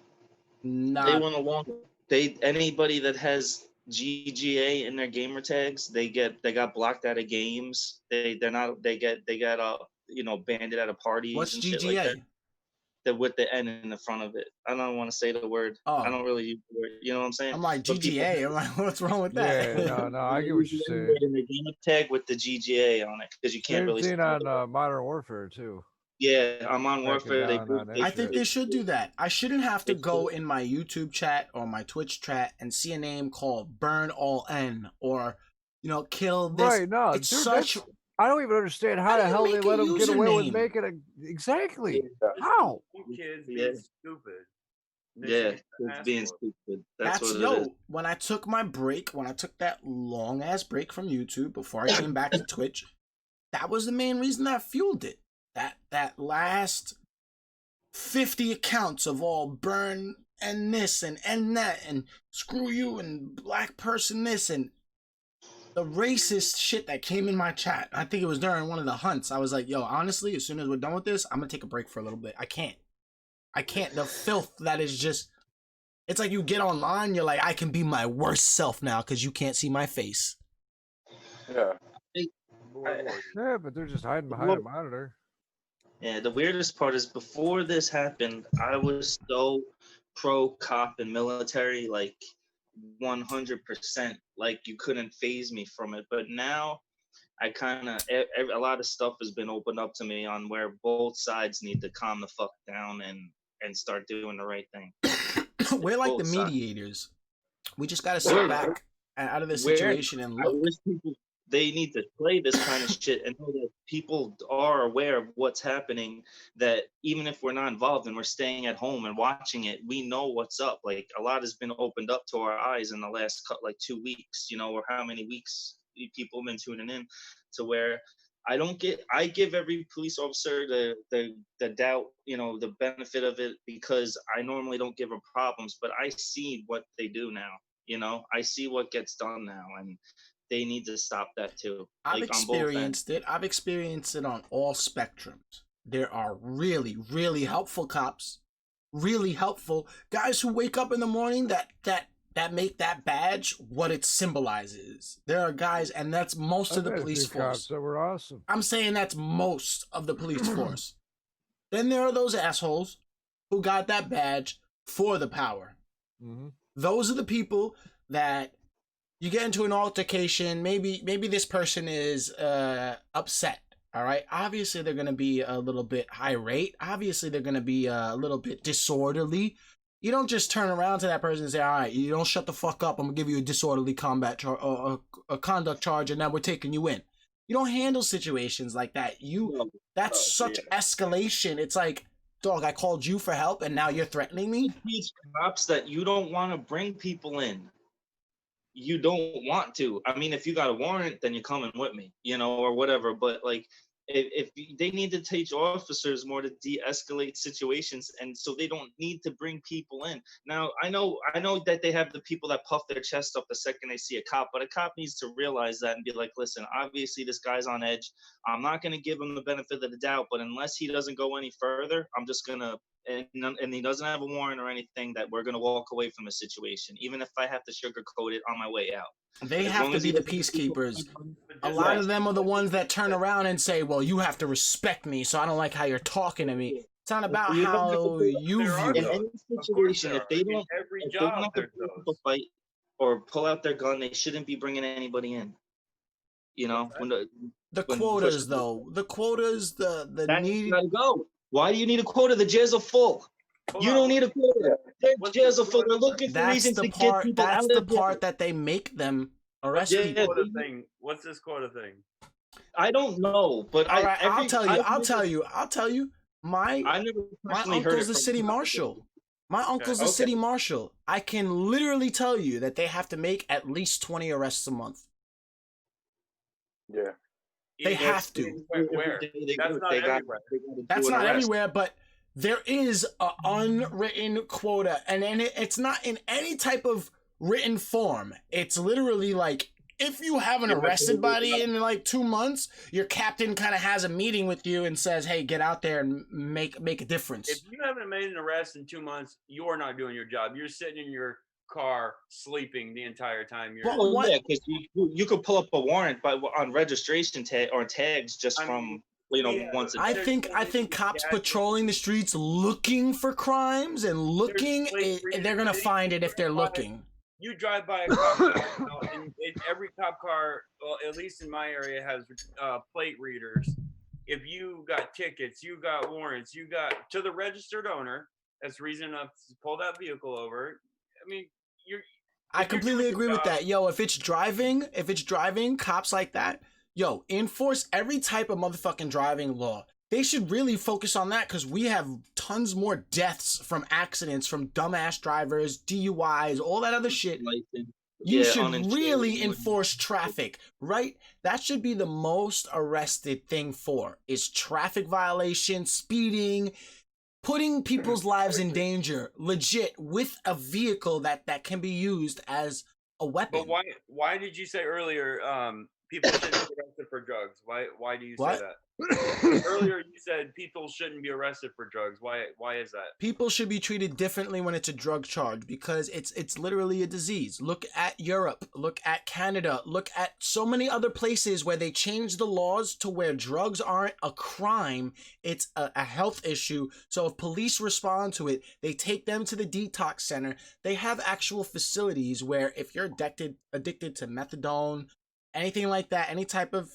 No. They went along. Anybody that has GGA in their gamer tags, they got blocked out of games. They got banned out of parties. What's and GGA? Shit like that. With the N in the front of it. I don't want to say the word. Oh. I don't really use the word. You know what I'm saying? I'm like, GGA. I'm like, what's wrong with that? Yeah, no, I get what you're saying. In the gamer tag with the GGA on it because you can't really. Same thing on Modern Warfare too. Yeah, I'm on Back it warfare. They down boot- on that they- I think shit. they should do that. I shouldn't have to They go should. in my YouTube chat or my Twitch chat and see a name called Burn All N or, kill this. Right, no, It's dude, such. I don't even understand How how do the you hell they make a let them get away with username? making a exactly. Yeah. How? Some kids Yeah. being stupid. They Yeah, should get it's being ass whooped. stupid. That's what it is. Yo, when I took my break, when I took that long ass break from YouTube before I came back to Twitch, that was the main reason that fueled it. That last 50 accounts of all burn and this and that and screw you and black person this and the racist shit that came in my chat. I think it was during one of the hunts. I was like, yo, honestly, as soon as we're done with this, I'm gonna take a break for a little bit. I can't. The filth that is just, it's like you get online, you're like, I can be my worst self now because you can't see my face. Yeah. Yeah, but they're just hiding behind a monitor. Yeah, the weirdest part is before this happened, I was so pro cop and military, like 100%. Like you couldn't phase me from it. But now I kind of, a lot of stuff has been opened up to me on where both sides need to calm the fuck down and start doing the right thing. We're like the Both sides. mediators. We just gotta sit back out of this situation and I look. wish people they need to play this kind of shit and know that people are aware of what's happening. That even if we're not involved and we're staying at home and watching it, we know what's up. Like a lot has been opened up to our eyes in the last 2 weeks, or how many weeks people have been tuning in to where I give every police officer the doubt, the benefit of it because I normally don't give them problems, but I see what they do now. I see what gets done now and they need to stop that too. I've Like on both ends. experienced it. I've experienced it on all spectrums. There are really, really helpful cops, really helpful guys who wake up in the morning that make that badge what it symbolizes. There are guys, and that's most of the I've had a police few cops force. that were awesome. I'm saying that's most of the police force. Then there are those assholes who got that badge for the power. Mm-hmm. Those are the people that you get into an altercation. Maybe this person is upset. All right. Obviously, they're gonna be a little bit irate. Obviously, they're gonna be a little bit disorderly. You don't just turn around to that person and say, "All right, you don't shut the fuck up. I'm gonna give you a disorderly combat charge or a conduct charge, and now we're taking you in." You don't handle situations like that. That's such escalation. It's like, dog, I called you for help, and now you're threatening me. Teach cops that you don't want to bring people in. You don't want to. I mean, if you got a warrant, then you're coming with me, or whatever. But like, if they need to teach officers more to de-escalate situations, and so they don't need to bring people in. Now, I know that they have the people that puff their chest up the second they see a cop, but a cop needs to realize that and be like, listen, obviously this guy's on edge. I'm not going to give him the benefit of the doubt, but unless he doesn't go any further, I'm just going to, and he doesn't have a warrant or anything, that we're going to walk away from the situation, even if I have to sugarcoat it on my way out. They As have long to as be he the doesn't- peacekeepers. A Just lot like- of them are the ones that turn around and say, well, you have to respect me, so I don't like how you're talking to me. It's not about You don't have how to- you There are view In it. those. any Of course situation, there if are. they In don't, every if they don't job, have to there's pick up a those. fight or pull out their gun, they shouldn't be bringing anybody in. When The when you quotas, push- though. The quotas, the that's need. gotta go. Why do you need a quota? The jails are full. Hold You on. don't need a quota. Their What's jails the are full. They're quota? looking for That's reasons the to get part. people That's out the of jail. part that they make them arrest Yeah, people. Quota thing. What's this quota thing? I don't know, but All right, I'll every- tell you. I've I'll never- tell you. I'll tell you. My I never my personally heard uncle's it the from city cops. marshal. My uncle's the Okay. city marshal. I can literally tell you that they have to make at least 20 arrests a month. Yeah. They Even have if- to. Where? That's not everywhere. That's not everywhere, but there is an unwritten quota, and then it's not in any type of written form. It's literally like, if you haven't Yeah, but arrested they- somebody in like 2 months, your captain kind of has a meeting with you and says, "Hey, get out there and make a difference." If you haven't made an arrest in 2 months, you're not doing your job. You're sitting in your car sleeping the entire time. You're. Well, Well, what- yeah, because you could pull up a warrant on registration tag or tags just I from mean, yeah, once a I day. think cops patrolling the streets looking for crimes and looking, There's they're gonna find it if they're looking. You drive by a cop car, and every cop car, well, at least in my area, has plate readers. if you got tickets, you got warrants, you got to the registered owner, that's reason enough to pull that vehicle over. I mean, you're. I if you're completely doing agree your with job- that. Yo, if it's driving, cops like that, yo, enforce every type of motherfucking driving law. They should really focus on that because we have tons more deaths from accidents, from dumbass drivers, DUIs, all that other shit. You Yeah, should uninsured really and- enforce traffic, right? That should be the most arrested thing for is traffic violation, speeding, putting people's lives in danger, legit, with a vehicle that can be used as a weapon. But why did you say earlier people shouldn't be arrested for drugs? Why do you What? say that? Earlier you said people shouldn't be arrested for drugs. Why is that? People should be treated differently when it's a drug charge because it's literally a disease. Look at Europe, look at Canada, look at so many other places where they changed the laws to where drugs aren't a crime, it's a health issue. So if police respond to it, they take them to the detox center. They have actual facilities where if you're addicted to methadone, anything like that, any type of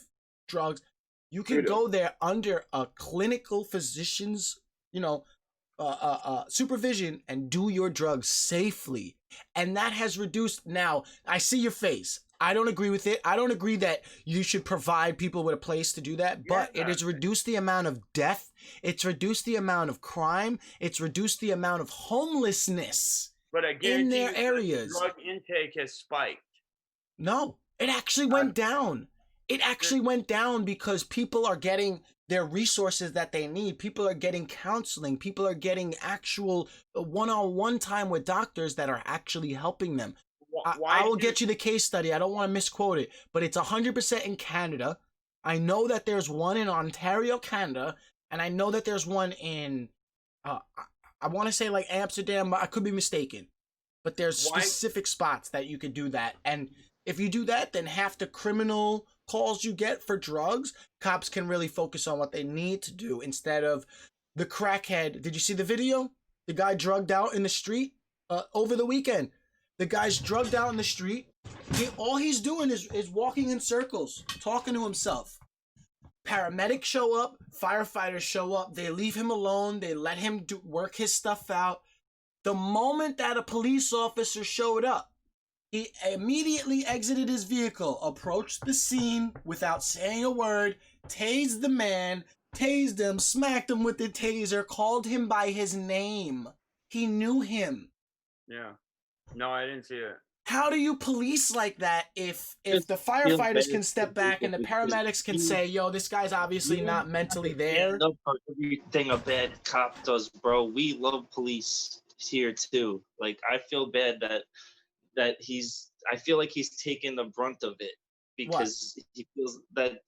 drugs, you can go there under a clinical physician's, supervision and do your drugs safely. And that has reduced. Now, I see your face. I don't agree with it. I don't agree that you should provide people with a place to do that, but it has reduced the amount of death. It's reduced the amount of crime. It's reduced the amount of homelessness But I guarantee in their you areas. drug intake has spiked. No, it actually went down. It actually went down because people are getting their resources that they need. People are getting counseling. People are getting actual one-on-one time with doctors that are actually helping them. I will get you the case study. I don't want to misquote it, but it's 100% in Canada. I know that there's one in Ontario, Canada, and I know that there's one in, I want to say like Amsterdam, but I could be mistaken. But there's specific spots that you could do that. And if you do that, then half the criminal calls you get for drugs, cops can really focus on what they need to do instead of the crackhead. Did you see the video? The guy drugged out in the street over the weekend. The guy's drugged out in the street. All he's doing is walking in circles, talking to himself. Paramedics show up, firefighters show up. They leave him alone. They let him work his stuff out. The moment that a police officer showed up, he immediately exited his vehicle, approached the scene without saying a word, tased the man, tased him, smacked him with the taser, called him by his name. He knew him. Yeah. No, I didn't see it. How do you police like that if the firefighters can step back and the paramedics can say, yo, this guy's obviously not mentally there? Everything a bad cop does, bro. We love police here too. Like, I feel bad that I feel like he's taking the brunt of it because he feels that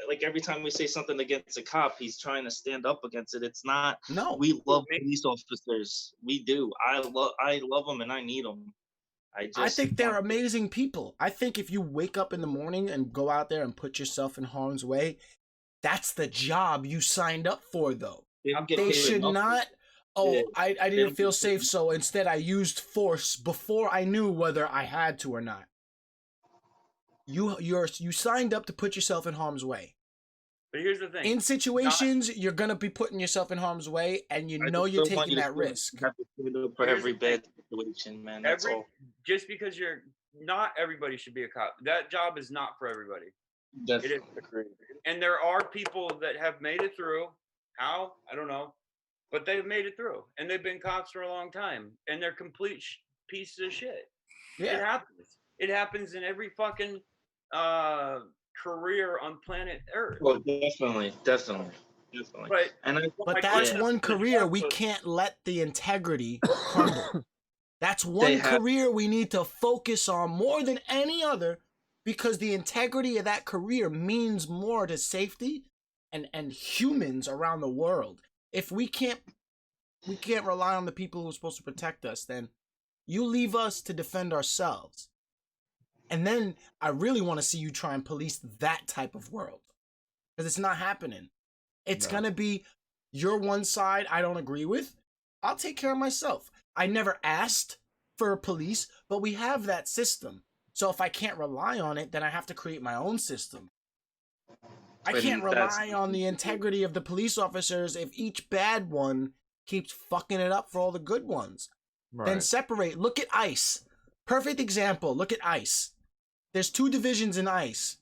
like every time we say something against a cop, he's trying to stand up against it. It's not. No. We love police officers. We do. I love them and I need them. I think they're amazing people. I think if you wake up in the morning and go out there and put yourself in harm's way, that's the job you signed up for, though. They should not. Oh, I didn't feel safe, so instead I used force before I knew whether I had to or not. You signed up to put yourself in harm's way. But here's the thing. In situations, you're gonna be putting yourself in harm's way, and you're taking that risk. You have to stand up for every bad situation, man. That's all. Just because not everybody should be a cop. That job is not for everybody. Definitely. It is. And there are people that have made it through. How? I don't know. But they've made it through, and they've been cops for a long time, and they're complete pieces of shit. Yeah. It happens. It happens in every fucking career on planet Earth. Well, definitely. But that's one career we can't let the integrity crumble. That's one career we need to focus on more than any other, because the integrity of that career means more to safety and humans around the world. If we can't rely on the people who are supposed to protect us, then you leave us to defend ourselves. And then I really want to see you try and police that type of world, because it's not happening. It's going to be your one side I don't agree with. I'll take care of myself. I never asked for police, but we have that system. So if I can't rely on it, then I have to create my own system. I can't And that's- rely on the integrity of the police officers if each bad one keeps fucking it up for all the good ones. Then Right. separate. Look at ICE. Perfect example. Look at ICE. There's 2 divisions in ICE.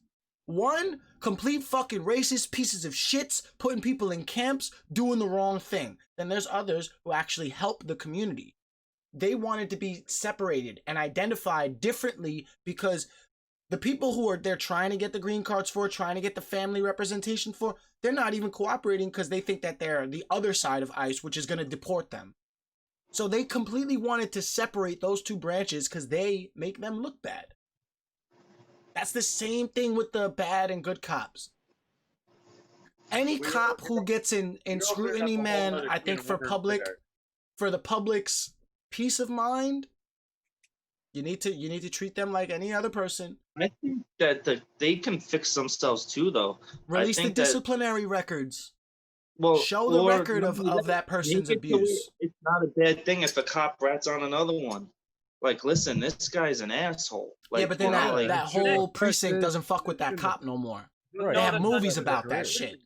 One, complete fucking racist pieces of shits, putting people in camps, doing the wrong thing. Then there's others who actually help the community. They wanted to be separated and identified differently because the people who are they're trying to get the green cards for, trying to get the family representation for, they're not even cooperating because they think that they're the other side of ICE, which is going to deport them. So they completely wanted to separate those 2 branches because they make them look bad. That's the same thing with the bad and good cops. Any We cop opened who up- gets in We opened scrutiny, up a whole man, nother I think can of for worms there. the public's peace of mind, you need to treat them like any other person. I think that they can fix themselves too, though. Release the think that- disciplinary records. Well, Show the or record of maybe that person's make it so abuse. It's not a bad thing if a cop rats on another one. Like, listen, this guy's an asshole. Like, Yeah, but then you know, that, like, that whole precinct is- doesn't fuck with that cop no more. Right. They have that's movies not- about that Listen, shit.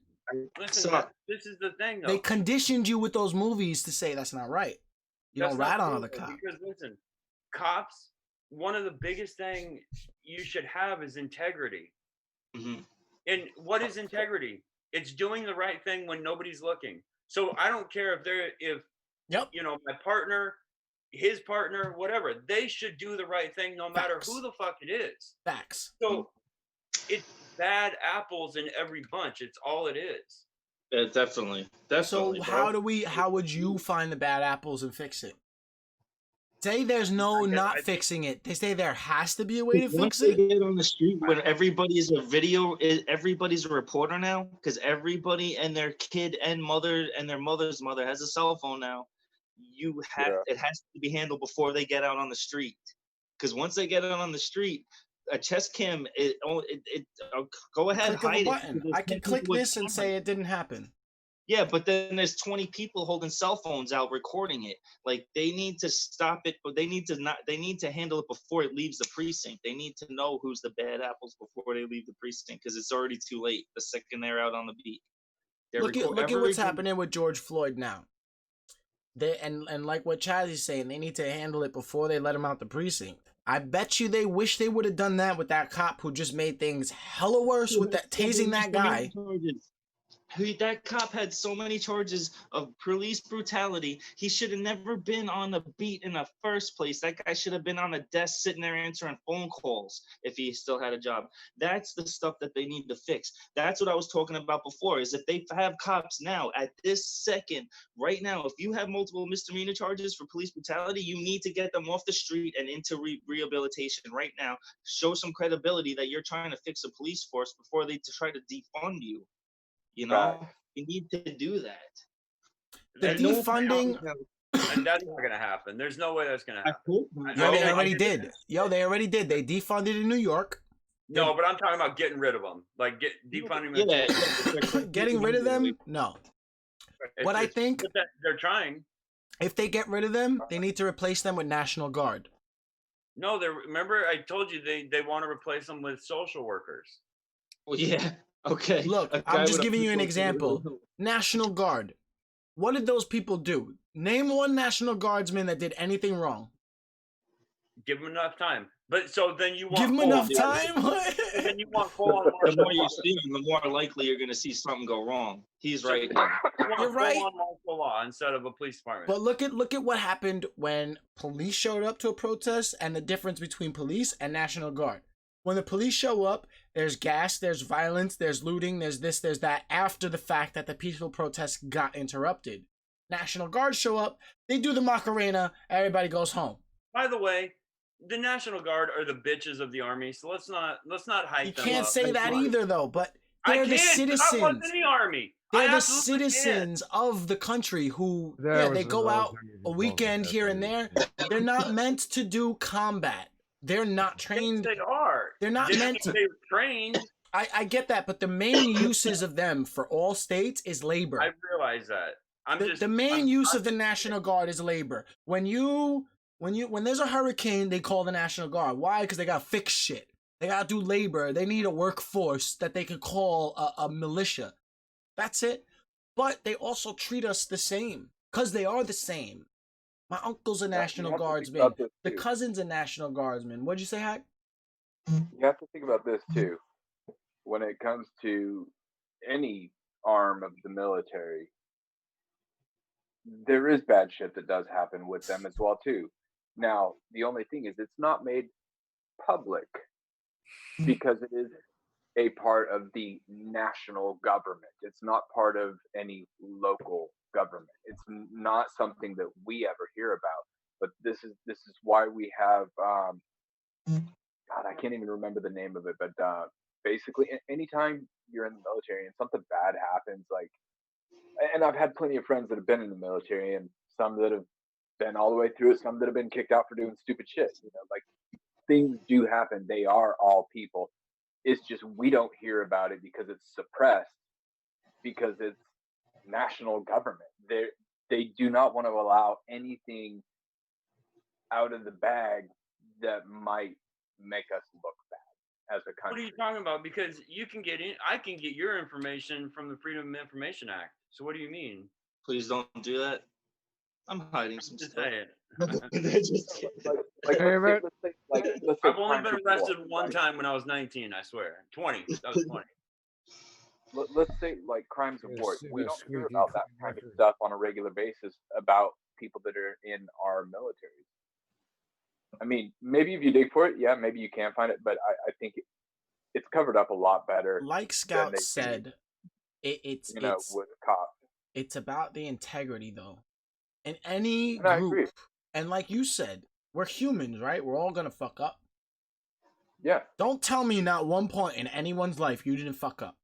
Listen, So- this is the thing, though. They conditioned you with those movies to say that's not right. You That's don't not rat on true, other though, cops. Because listen, cops, one of the biggest thing you should have is integrity. mhm. And what is integrity? It's doing the right thing when nobody's looking. So I don't care if Yep. you know, my partner, his partner, whatever, they should do the right thing no matter Facts. who the fuck it is. Facts. So it's bad apples in every bunch. It's all it is. Yeah, definitely. So Definitely. how would you find the bad apples and fix it? Say there's no I guess- not I think- fixing it. They say there has to be a way to Once fix they it. get on the street when everybody's everybody's a reporter now, because everybody and their kid and their mother's mother has a cell phone now. It has to be handled before they get out on the street. Because once they get out on the street, a chest cam, go ahead, Click of a hide button. it. I can click this and say it didn't happen. Yeah, but then there's 20 people holding cell phones out recording it. Like, they need to stop it, but they need to handle it before it leaves the precinct. They need to know who's the bad apples before they leave the precinct, because it's already too late the second they're out on the beat. Look at what's happening with George Floyd now. They and like what Chazzy's saying, they need to handle it before they let him out the precinct. I bet you they wish they would have done that with that cop who just made things hella worse with that tasing that guy. That cop had so many charges of police brutality. He should have never been on the beat in the first place. That guy should have been on a desk sitting there answering phone calls if he still had a job. That's the stuff that they need to fix. That's what I was talking about before, is if they have cops now at this second, right now, if you have multiple misdemeanor charges for police brutality, you need to get them off the street and into rehabilitation right now. Show some credibility that you're trying to fix a police force before they try to defund you. You know, Facts. you need to do that. The And no defunding, And that's not gonna happen. There's no way that's gonna I happen. hope not. yo, they I already did- did. Yo, they already did. They defunded in New York. No, but I'm talking about getting rid of them. Like defunding them. Yeah, Getting rid of them? No. What I think, they're trying. if they get rid of them, they need to replace them with National Guard. No, they remember I told you they want to replace them with social workers. Well, yeah. Okay. Look, A guy I'm just with a giving you an pistol- example. National Guard. What did those people do? Name one National Guardsman that did anything wrong. Give them enough time. But so then you want Give them full- enough time? Then you want full on The martial more you law. see him, the more likely you're going to see something go wrong. He's right. You want You're right. full on martial law instead of a police department. But look at what happened when police showed up to a protest and the difference between police and National Guard. When the police show up, there's gas, there's violence, there's looting, there's this, there's that, after the fact that the peaceful protest got interrupted. National Guard show up, they do the Macarena, everybody goes home. By the way, the National Guard are the bitches of the army, so let's not hype You them can't up. say Come that on. either though, but I they're the can't, 'cause I citizens. wasn't in the army. I They're the absolutely can't. citizens of the country who, There yeah, was they go those out who a weekend here and there. They're not meant to do combat. They're not Yes, trained. they are. They're not Just meant because to. They were trained. I get that, but the main uses of them for all states is labor. I realize that. The main use of the National Guard is labor. When there's a hurricane, they call the National Guard. Why? Because they gotta fix shit. They gotta do labor. They need a workforce that they could call a militia. That's it. But they also treat us the same because they are the same. My uncle's a National Guardsman. The cousin's a National Guardsman. What'd you say, Hack? You have to think about this too. When it comes to any arm of the military, there is bad shit that does happen with them as well too. Now, the only thing is it's not made public because it is a part of the national government. It's not part of any local government. It's not something that we ever hear about. But this is why we have God, I can't even remember the name of it, but basically anytime you're in the military and something bad happens, like, and I've had plenty of friends that have been in the military and some that have been all the way through it, some that have been kicked out for doing stupid shit. You know, like things do happen. They are all people. It's just we don't hear about it because it's suppressed, because it's national government. They do not want to allow anything out of the bag that might make us look bad as a country. What are you talking about? Because you can get in. I can get your information from the Freedom of Information Act. So what do you mean? Please don't do that. I'm hiding some Just stuff. say it. Just kidding. Like, Favorite? let's say I've only crimes been of war, arrested one right? time when I was 19. I swear, 20. That was 20. Let's say like crimes of Yes, war. it We is don't hear squeaky about that clean kind of record. stuff on a regular basis about people that are in our military. I mean, maybe if you dig for it, yeah, maybe you can find it, but I think it's covered up a lot better. Like Scout said, it's with cops. it's about the integrity though. In any And I agree. group, and like you said, we're humans, right? We're all gonna fuck up. Yeah. Don't tell me not one point in anyone's life you didn't fuck up.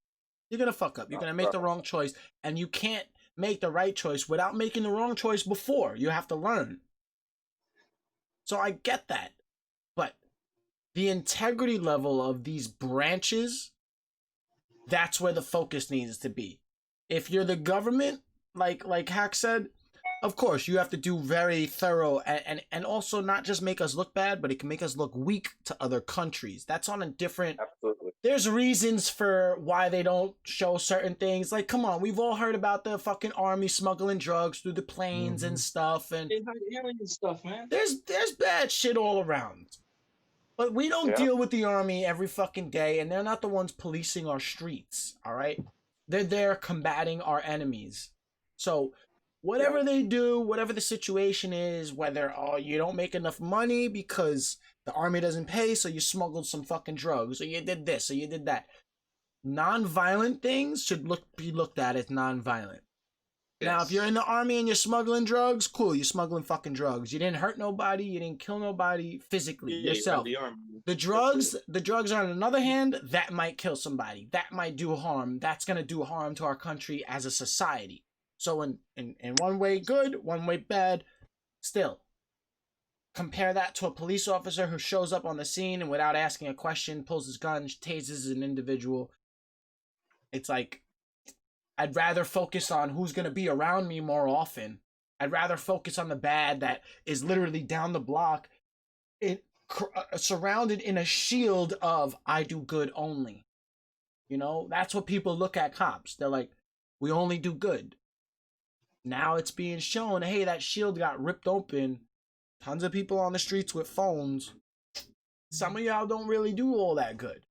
You're gonna fuck up. You're No, gonna make the bro. wrong choice, and you can't make the right choice without making the wrong choice before. You have to learn. So I get that. But the integrity level of these branches, that's where the focus needs to be. If you're the government, like Hack said, of course you have to do very thorough and also not just make us look bad, but it can make us look weak to other countries. That's on a different. Absolutely. There's reasons for why they don't show certain things. Like, come on, we've all heard about the fucking army smuggling drugs through the planes and stuff, and They hide alien stuff, man. there's bad shit all around. But we don't Yeah. deal with the army every fucking day, and they're not the ones policing our streets, all right? They're there combating our enemies. So whatever they do, whatever the situation is, whether you don't make enough money because the army doesn't pay, so you smuggled some fucking drugs, or you did this, or you did that. Non-violent things should be looked at as non-violent. Now, if you're in the army and you're smuggling drugs, cool, you're smuggling fucking drugs. You didn't hurt nobody, you didn't kill nobody physically, yourself. The drugs, on another hand, that might kill somebody. That might do harm. That's gonna do harm to our country as a society. So in one way good, one way bad, still. Compare that to a police officer who shows up on the scene and without asking a question, pulls his gun, tases an individual. It's like, I'd rather focus on who's going to be around me more often. I'd rather focus on the bad that is literally down the block, surrounded in a shield of I do good only. You know, that's what people look at cops. They're like, we only do good. Now it's being shown, hey, that shield got ripped open. Tons of people on the streets with phones. Some of y'all don't really do all that good.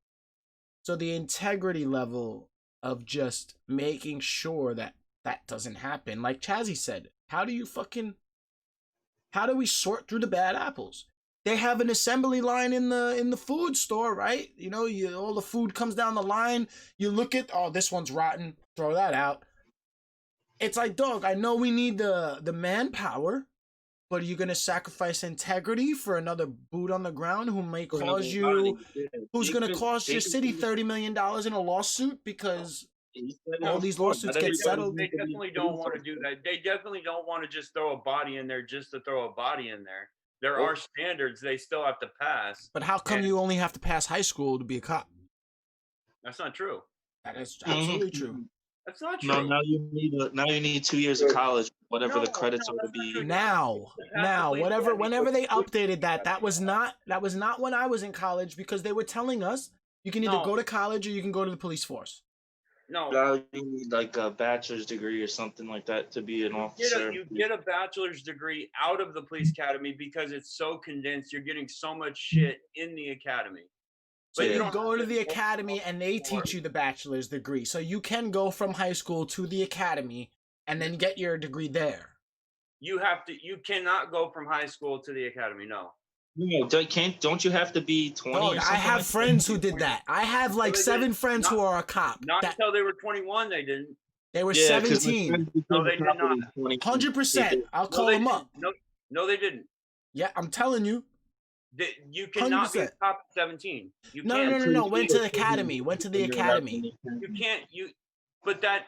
So the integrity level of just making sure that that doesn't happen. Like Chazzy said, how do we sort through the bad apples? They have an assembly line in the food store, right? You know, all the food comes down the line. You look at, oh, this one's rotten. Throw that out. It's like, dog, I know we need the manpower, but are you going to sacrifice integrity for another boot on the ground who may cause you, who's going to cost your city $30 million in a lawsuit because all these lawsuits get settled? They definitely don't want to do that. They definitely don't want to just throw a body in there just to throw a body in there. There are standards they still have to pass. But how come you only have to pass high school to be a cop? That's not true. That is absolutely true. That's not No, true. now you need 2 years of college, whatever No, the credits no, are to that's not be. true. Now, Police whatever, academy whenever they was- updated that was not when I was in college because they were telling us you can either No. go to college or you can go to the police force. No, Now you need like a bachelor's degree or something like that to be an officer. you get a bachelor's degree out of the police academy because it's so condensed. You're getting so much shit in the academy. So But you don't go have to the go academy and they for- teach you the bachelor's degree. So you can go from high school to the academy and then get your degree there. You cannot go from high school to the academy. No. No, don't you have to be 20 Dog, or I something have like friends that? who did that. I have like they 7 did. friends who are a cop. Not That until they were 21, they didn't. they were Yeah, 'cause my 17. friend became No, a they did cop when not. he was 20. 100%. I'll No, call they them didn't. up. No, they didn't. Yeah, I'm telling you. You cannot be a 100%. cop at 17. You No, can't. no. Went to the academy. Went to the academy. You can't. But that.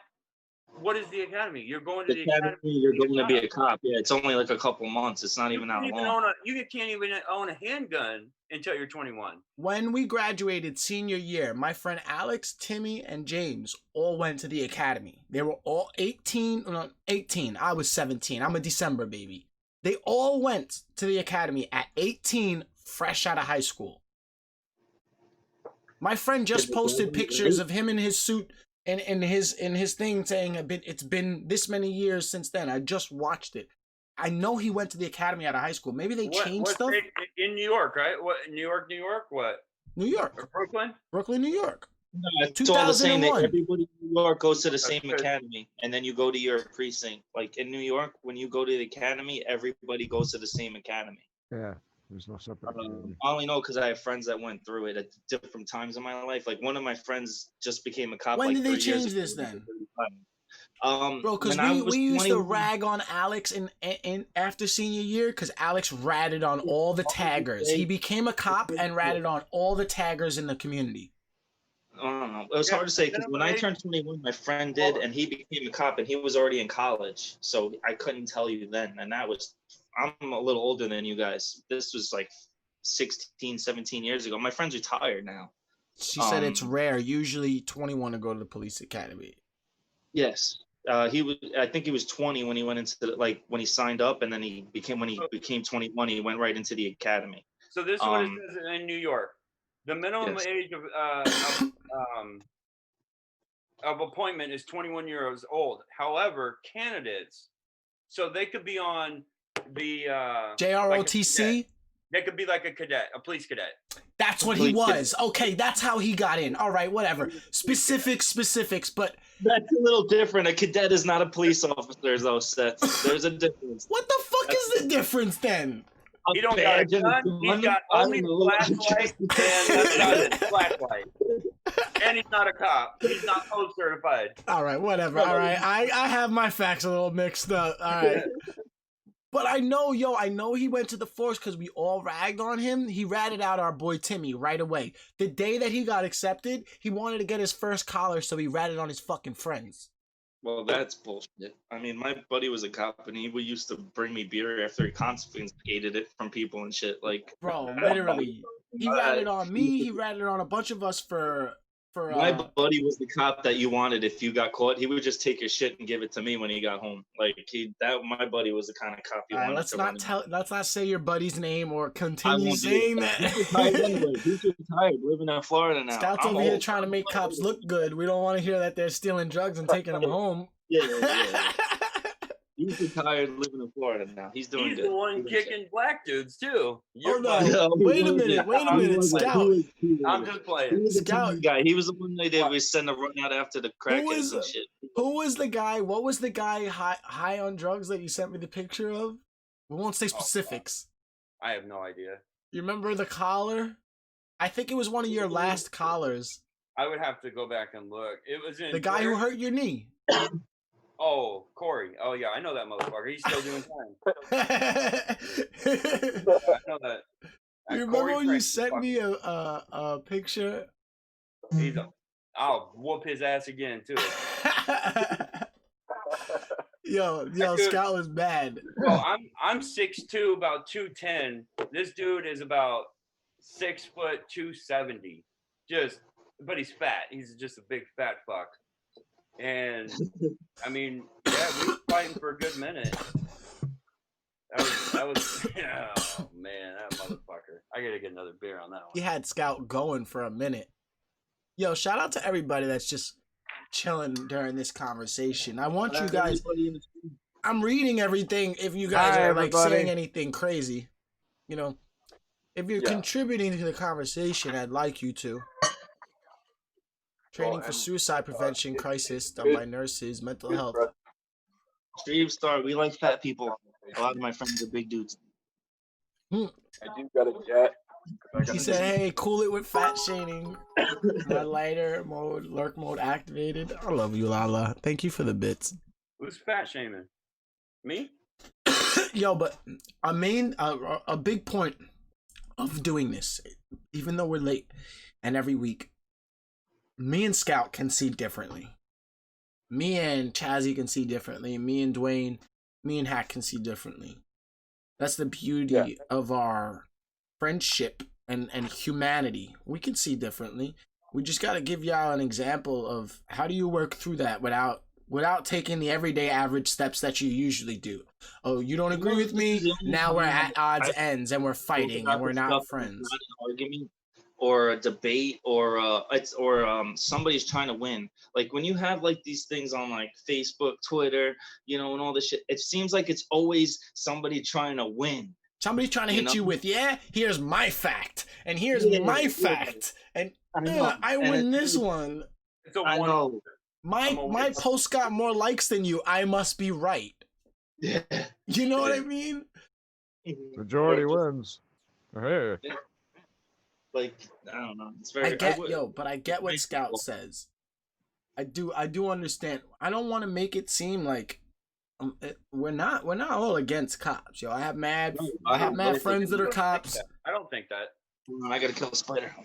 What is the academy? You're going to The the academy, academy. you're going to be a cop. Yeah, it's only like a couple months. It's not even that long. You can't even own a handgun until you're 21. When we graduated senior year, my friend Alex, Timmy, and James all went to the academy. They were all 18. I was 17. I'm a December baby. They all went to the academy at 18, fresh out of high school. My friend just posted pictures of him in his suit and in his thing saying it's been this many years since then. I just watched it. I know he went to the academy out of high school. Maybe they changed What stuff. state? In New York, right? What? New York? What? New York, Or Brooklyn? Brooklyn, New York. No, it's all the same. 2001. Everybody in New York goes to the same good. academy, and then you go to your precinct. Like in New York, when you go to the academy, everybody goes to the same academy. Yeah, there's no separate. academy. I only know because I have friends that went through it at different times in my life. Like one of my friends just became a cop. When like did they 3 years change ago. this then? Bro, Bro, because we used to rag on Alex in after senior year because Alex ratted on all the taggers. He became a cop and ratted on all the taggers in the community. I don't know. It was hard to say because when I turned 21, my friend did, and he became a cop, and he was already in college. So I couldn't tell you then. And that was, I'm a little older than you guys. This was like 16, 17 years ago. My friend's retired now. She said it's rare, usually 21 to go to the police academy. Yes. I think he was 20 when he went into when he signed up, and then when he became 21, he went right into the academy. So this is what it says in New York. The minimum Yes. age of appointment is 21 years old. However, candidates, so they could be on the JROTC? they could be like a cadet, a police cadet. That's what he Police cadet. was. Okay, that's how he got in. All right, whatever. Specifics, but That's a little different. A cadet is not a police officer, though, Seth. There's a difference. what the fuck is the difference then? He don't got a gun. He's got only flashlight and flashlight. And he's not a cop. He's not post certified. All right, whatever. All right, I have my facts a little mixed up. All right. But I know he went to the force because we all ragged on him. He ratted out our boy Timmy right away. The day that he got accepted, he wanted to get his first collar, so he ratted on his fucking friends. Well, that's bullshit. I mean, my buddy was a cop, and he used to bring me beer after he confiscated it from people and shit. Like, Bro, literally. He ratted on me. He ratted on a bunch of us for my buddy was the cop that you wanted if you got caught. He would just take your shit and give it to me when he got home. Like my buddy was the kind of cop you wanted. Let's not say your buddy's name or I continue won't do saying it. that. He's retired anyway. He's retired, living in Florida now. Scouts I'm over here old. trying to make cops look good. We don't want to hear that they're stealing drugs and taking them home. Yeah. He's retired, living in Florida now. He's doing He's good. the one kicking black dudes too. Hold on. Yeah, Wait a minute, Scout. I'm just He playing. was a Scout. TV guy. He was the one that we send a run out after the crackheads and shit. Who was the guy? What was the guy high on drugs that you sent me the picture of? We won't say specifics. I have no idea. You remember the collar? I think it was one of your last collars. I would have to go back and look. It was in The guy who hurt your knee. Oh, Corey. Oh yeah, I know that motherfucker. He's still doing time. You I know that. remember Corey when you Frank, sent fuck, me a picture? I'll whoop his ass again too. Yo, Dude. Scout was bad. Well, I'm 6'2", about 210. This dude is about 6 foot 270. But he's fat. He's just a big fat fuck. And I mean, yeah, we were fighting for a good minute. That was oh man, that motherfucker. I gotta get another beer on that He one. had Scout going for a minute. Yo, shout out to everybody that's just chilling during this conversation. I want you guys. Everybody in the street. I'm reading everything. If you guys Hi, are like saying everybody. anything crazy, you know, if you're Yeah. contributing to the conversation, I'd like you to. Training for and, suicide prevention it- crisis it's done good- by nurses, mental good health. for us Stream star, we like fat people. to- A lot of my friends are big dudes. I do got a jet. 'cause I He gotta said, "Hey, cool it with fat shaming. My lighter mode, lurk mode activated. I love you, Lala. Thank you for the bits." Who's fat shaming? Me? Yo, but a big point of doing this, even though we're late, and every week, me and Scout can see differently. Me and Chazzy can see differently. Me and Dwayne, me and Hack can see differently. That's the beauty Yeah. of our friendship and humanity. We can see differently. We just got to give y'all an example of how do you work through that without taking the everyday average steps that you usually do. Oh, you don't agree with me? Now we're at odds ends and we're fighting and we're not friends. Not an argument or a debate or somebody's trying to win. Like when you have like these things on like Facebook, Twitter, and all this shit, it seems like it's always somebody trying to win. Somebody's trying to You hit know? you with, yeah, here's my fact, and here's Yeah, my yeah. fact, and I know, yeah, I and win it's- this one. It's a I one. know. My I'm a my win. post got more likes than you. I must be right. Yeah. You know what I mean? Majority Just, wins. Hey. like, I don't know. It's I very. get would- but I get what makes Scout people- says. I do understand. I don't want to make it seem like we're not all against cops. Yo, I have mad No, I have don't mad think friends that are I don't think cops. that. I don't think that. I gotta kill a spider.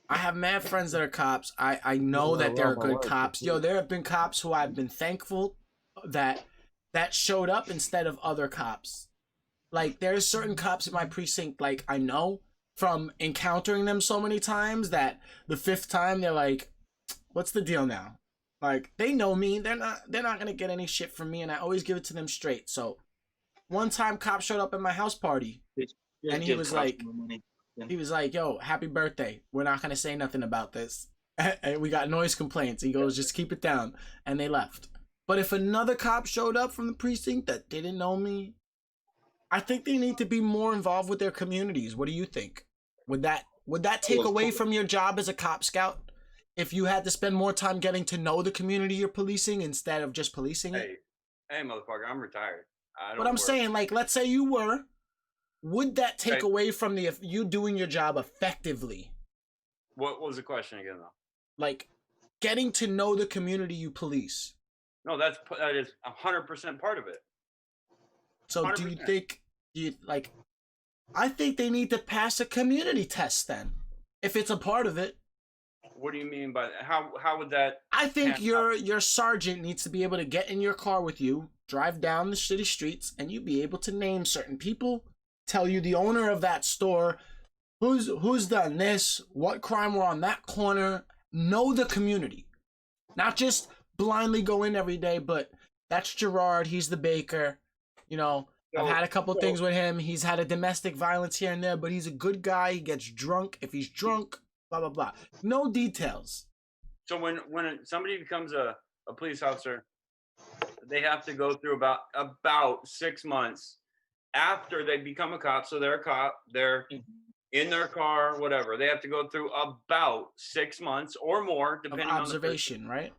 I have mad friends that are cops. I know Yeah, that there are love my good wife, cops. too. Yo, there have been cops who I've been thankful that showed up instead of other cops. Like there's certain cops in my precinct, like I know from encountering them so many times that the fifth time they're like, "What's the deal now?" Like they know me. They're not gonna get any shit from me, and I always give it to them straight. So one time, cop showed up at my house party. And he Give was cops like- more money. He was like, "Yo, happy birthday. We're not gonna say nothing about this." And we got noise complaints. He goes, "Just keep it down." And they left. But if another cop showed up from the precinct that didn't know me, I think they need to be more involved with their communities. What do you think? Would that take of away course. from your job as a cop scout if you had to spend more time getting to know the community you're policing instead of just policing it? Hey, motherfucker, I'm retired. I don't But I'm work. saying, like, let's say you were. Would that take Okay. away from you doing your job effectively? What was the question again, though? Like, getting to know the community you police. No, that is 100% part of it. So do you 100%. think I think they need to pass a community test then, if it's a part of it. What do you mean by that? How would that? I think Yeah. your sergeant needs to be able to get in your car with you, drive down the city streets, and you be able to name certain people, tell you the owner of that store, who's done this, what crime were on that corner, know the community. Not just blindly go in every day, but that's Gerard, he's the baker. You know, I've had a couple things with him. He's had a domestic violence here and there, but he's a good guy. He gets drunk. If he's drunk, blah, blah, blah. No details. So when somebody becomes a police officer, they have to go through about 6 months after they become a cop. So they're a cop. They're in their car, whatever. They have to go through about 6 months or more, Of depending on the observation, right?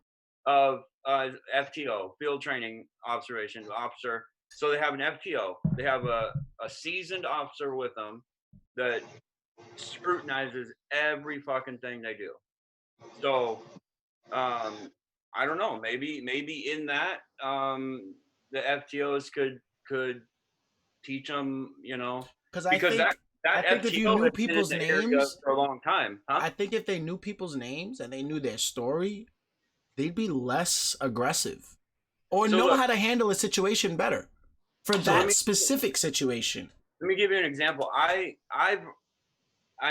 of FTO, field training observation officer. So they have an FTO. They have a seasoned officer with them that scrutinizes every fucking thing they do. So I don't know. Maybe in that the FTOs could teach them. Because I Because think that I think FTO if you knew has been in people's the area names- for a long time, huh? I think if they knew people's names and they knew their story, they'd be less aggressive or So know look- how to handle a situation better for let that me- specific situation. Let me give you an example. I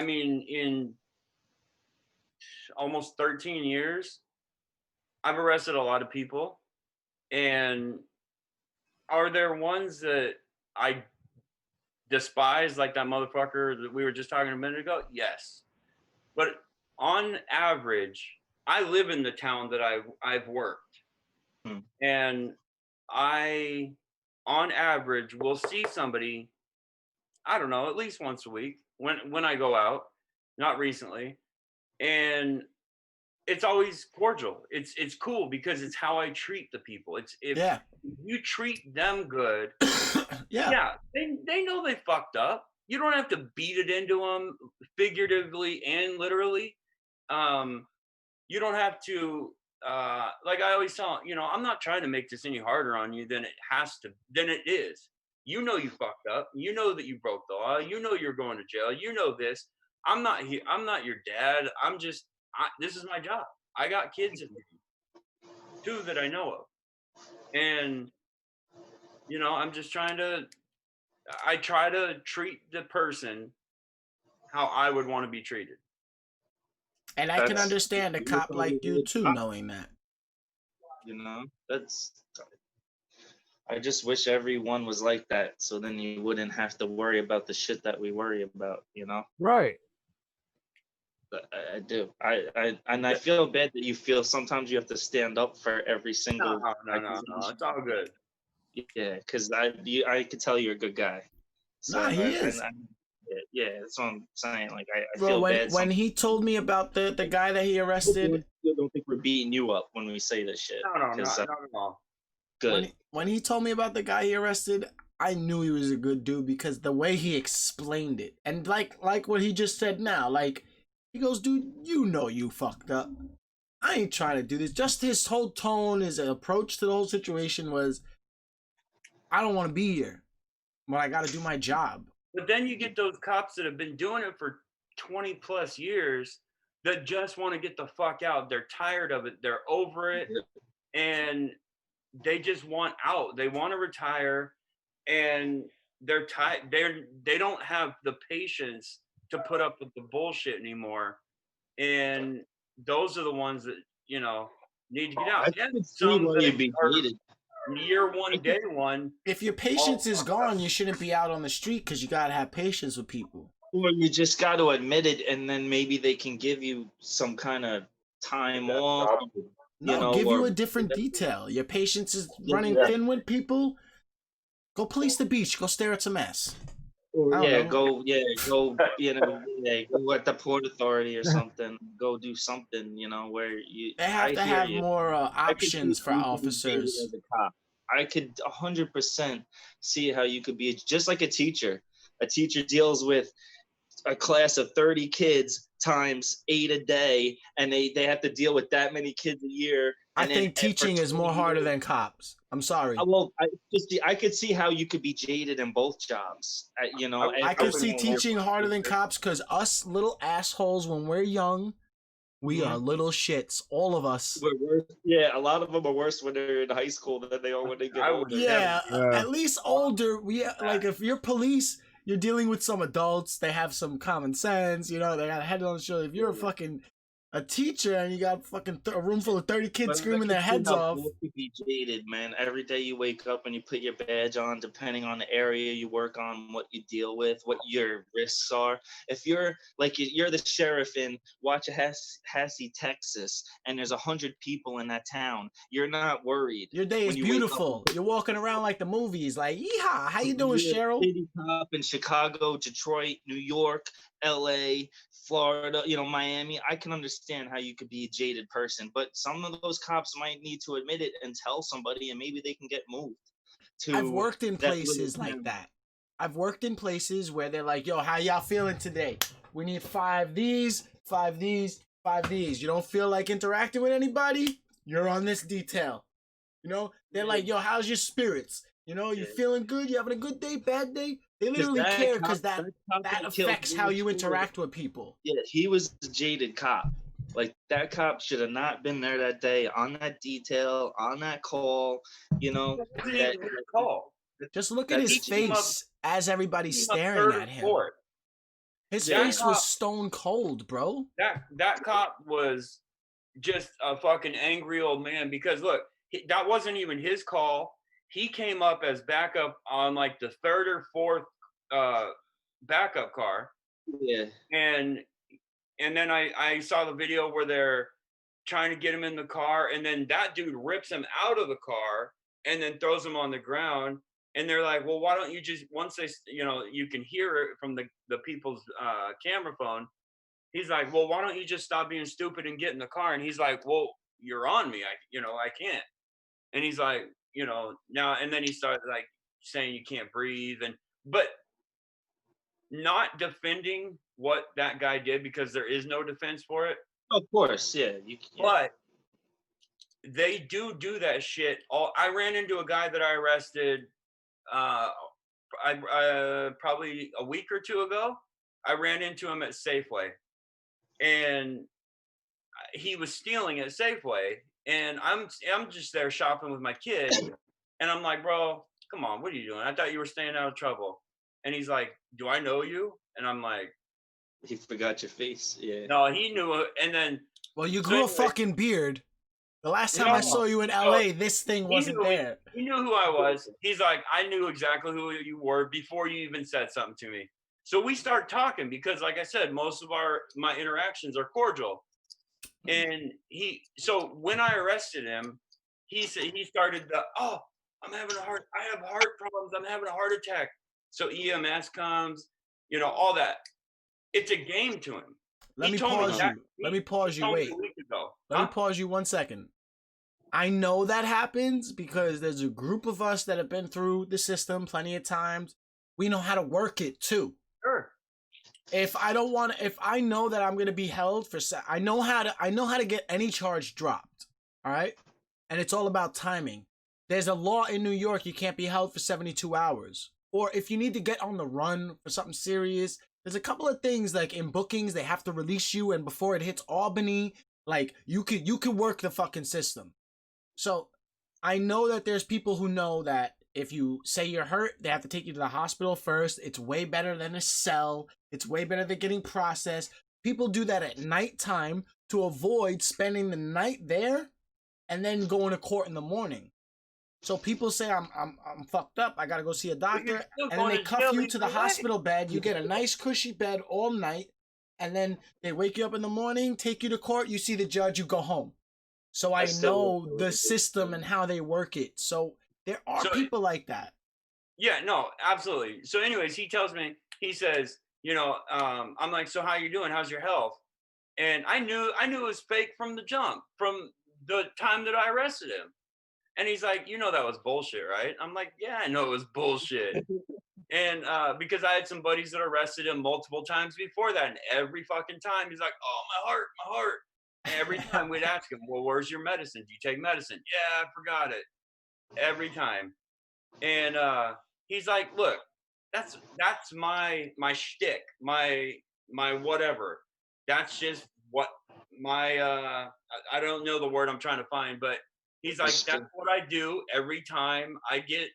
mean, in almost 13 years, I've arrested a lot of people, and are there ones that I despise, like that motherfucker that we were just talking a minute ago? Yes, but on average, I live in the town that I've worked, and I, on average, will see somebody, I don't know, at least once a week when I go out, not recently, and it's always cordial. It's cool because it's how I treat the people. It's if Yeah. you treat them good, Yeah. yeah, they know they fucked up. You don't have to beat it into them figuratively and literally. You don't have to like I always tell, I'm not trying to make this any harder on you than it is. You know you fucked up. You know that you broke the law. You know you're going to jail. You know this. I'm not here. I'm not your dad. This is my job. I got kids in me, 2 that I know of. And I'm just I try to treat the person how I would want to be treated. And I can understand a cop like you too, knowing that. I just wish everyone was like that, so then you wouldn't have to worry about the shit that we worry about, Right. But I do. I feel bad that you feel sometimes you have to stand up for every single. No. It's all good. Yeah, because I could tell you're a good guy. Nah, he is. Yeah, that's what I'm saying. Like I Bro, feel bad. when he told me about the guy that he arrested, I don't think we're beating you up when we say this shit. No, not at all. Good. When he told me about the guy he arrested, I knew he was a good dude because the way he explained it, and like what he just said now, like he goes, dude, you fucked up. I ain't trying to do this. Just his whole tone, his approach to the whole situation was, I don't want to be here, but I got to do my job. But then you get those cops that have been doing it for 20 plus years that just want to get the fuck out. They're tired of it. They're over it. And they just want out. They want to retire, and they're tired. They don't have the patience to put up with the bullshit anymore. And those are the ones that, need to get out. Yeah, some that year one, day one. If your patience is gone, you shouldn't be out on the street because you got to have patience with people. Or you just got to admit it, and then maybe they can give you some kind of time off. Give you a different detail. Your patience is running thin with people. Go police the beach. Go stare at some ass. Go at the Port Authority or something. Go do something, where you. They have to have more options for officers. As a cop. I could 100% see how you could be just like a teacher. A teacher deals with a class of 30 kids times 8 a day, and they have to deal with that many kids a year. I think teaching is more harder than cops. I'm sorry. I could see how you could be jaded in both jobs. I could see teaching harder than cops because us little assholes, when we're young, we are little shits. All of us. We're worse. Yeah, a lot of them are worse when they're in high school than they are when they get older. Yeah, at least older. Like if you're police, you're dealing with some adults. They have some common sense. They got a head on the shoulder. If you're a teacher and you got a room full of 30 kids screaming their heads off. You could be jaded, man. Every day you wake up and you put your badge on, depending on the area you work on, what you deal with, what your risks are. If you're the sheriff in Waxahachie, Texas, and there's 100 people in that town, you're not worried. Your day is beautiful. You're walking around like the movies, like, yeehaw, how you doing, Cheryl? City cop in Chicago, Detroit, New York, LA, Florida, Miami. I can understand how you could be a jaded person, but some of those cops might need to admit it and tell somebody, and maybe they can get moved. I've worked in places like that. I've worked in places where they're like, yo, how y'all feeling today? We need 5 these, 5 these, 5 these. You don't feel like interacting with anybody? You're on this detail. They're like, yo, how's your spirits? You feeling good? You having a good day, bad day? They literally care because that affects how you interact with people. Yeah, he was a jaded cop. Like, that cop should have not been there that day on that detail, on that call, call. Just look at his face as everybody's staring at him. His face was stone cold, bro. That cop was just a fucking angry old man because look, that wasn't even his call. He came up as backup on like the third or fourth backup car, Yeah. and then I saw the video where they're trying to get him in the car, and then that dude rips him out of the car and then throws him on the ground. And they're like, well, why don't you just, once they, you can hear it from the people's camera phone. He's like, well, why don't you just stop being stupid and get in the car? And he's like, well, you're on me. I can't. And he's like, now, and then he started like saying you can't breathe. But not defending what that guy did because there is no defense for it. Of course, yeah. But they do that shit. I ran into a guy that I arrested probably a week or two ago. I ran into him at Safeway, and he was stealing at Safeway, and I'm just there shopping with my kid, and I'm like, bro, come on, what are you doing? I thought you were staying out of trouble. And he's like, do I know you? And I'm like, he forgot your face. Yeah. no, he knew it. And then, well, you grew a fucking beard. The last time I saw you in LA, this thing wasn't there. He knew who I was. He's like, I knew exactly who you were before you even said something to me. So we start talking because, like I said, most of my interactions are cordial. And so when I arrested him, he started I have heart problems. I'm having a heart attack. So EMS comes, all that. It's a game to him. Let me pause you. Wait. Let me pause you 1 second. I know that happens because there's a group of us that have been through the system plenty of times. We know how to work it too. Sure. If I know that I'm going to be held for, I know how to get any charge dropped. All right. And it's all about timing. There's a law in New York. You can't be held for 72 hours. Or if you need to get on the run for something serious, there's a couple of things like in bookings, they have to release you. And before it hits Albany, like you could work the fucking system. So I know that there's people who know that if you say you're hurt, they have to take you to the hospital first. It's way better than a cell. It's way better than getting processed. People do that at nighttime to avoid spending the night there and then going to court in the morning. So people say I'm fucked up. I gotta go see a doctor, and then they cuff you to the hospital bed. You get a nice cushy bed all night, and then they wake you up in the morning, take you to court. You see the judge. You go home. So I know the system and how they work it. So there are people like that. Yeah, no, absolutely. So anyways, he tells me, he says, I'm like, so how you doing? How's your health? And I knew it was fake from the jump, from the time that I arrested him. And he's like, that was bullshit, right? I'm like, yeah, I know it was bullshit. And because I had some buddies that arrested him multiple times before that. And every fucking time he's like, oh, my heart. And every time we'd ask him, well, where's your medicine? Do you take medicine? Yeah, I forgot it. Every time. And he's like, look, that's my shtick, my whatever. That's just what my I don't know the word I'm trying to find, but he's like, that's what I do every time I get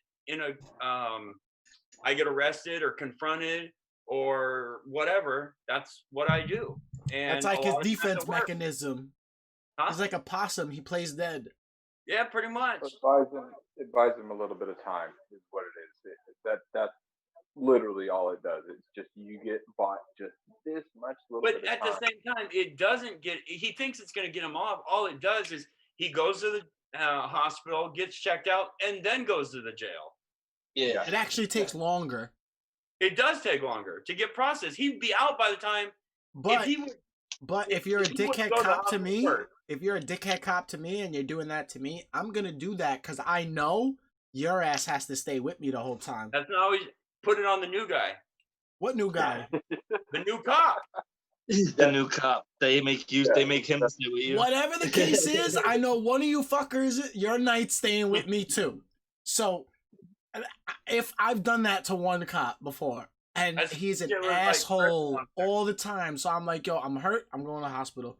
I get arrested or confronted or whatever. That's what I do. And that's like his defense mechanism. Huh? He's like a possum. He plays dead. Yeah, pretty much. Advise him a little bit of time is what it is. That's literally all it does. It's just you get bought just this much little bit of time. But at the same time, it doesn't get. He thinks it's going to get him off. All it does is he goes to the hospital, gets checked out, and then goes to the jail. Yeah, it actually takes longer. It does take longer to get processed. He'd be out by the time. But if you're a dickhead cop to me, if you're a dickhead cop to me and you're doing that to me, I'm gonna do that because I know your ass has to stay with me the whole time. That's not always put it on the new guy. What new guy? The new cop. The new cop. They make him stay with you. Whatever the case is, I know one of you fuckers, your night's staying with me too. So if I've done that to one cop before, and he's an asshole all the time, so I'm like, yo, I'm hurt, I'm going to the hospital.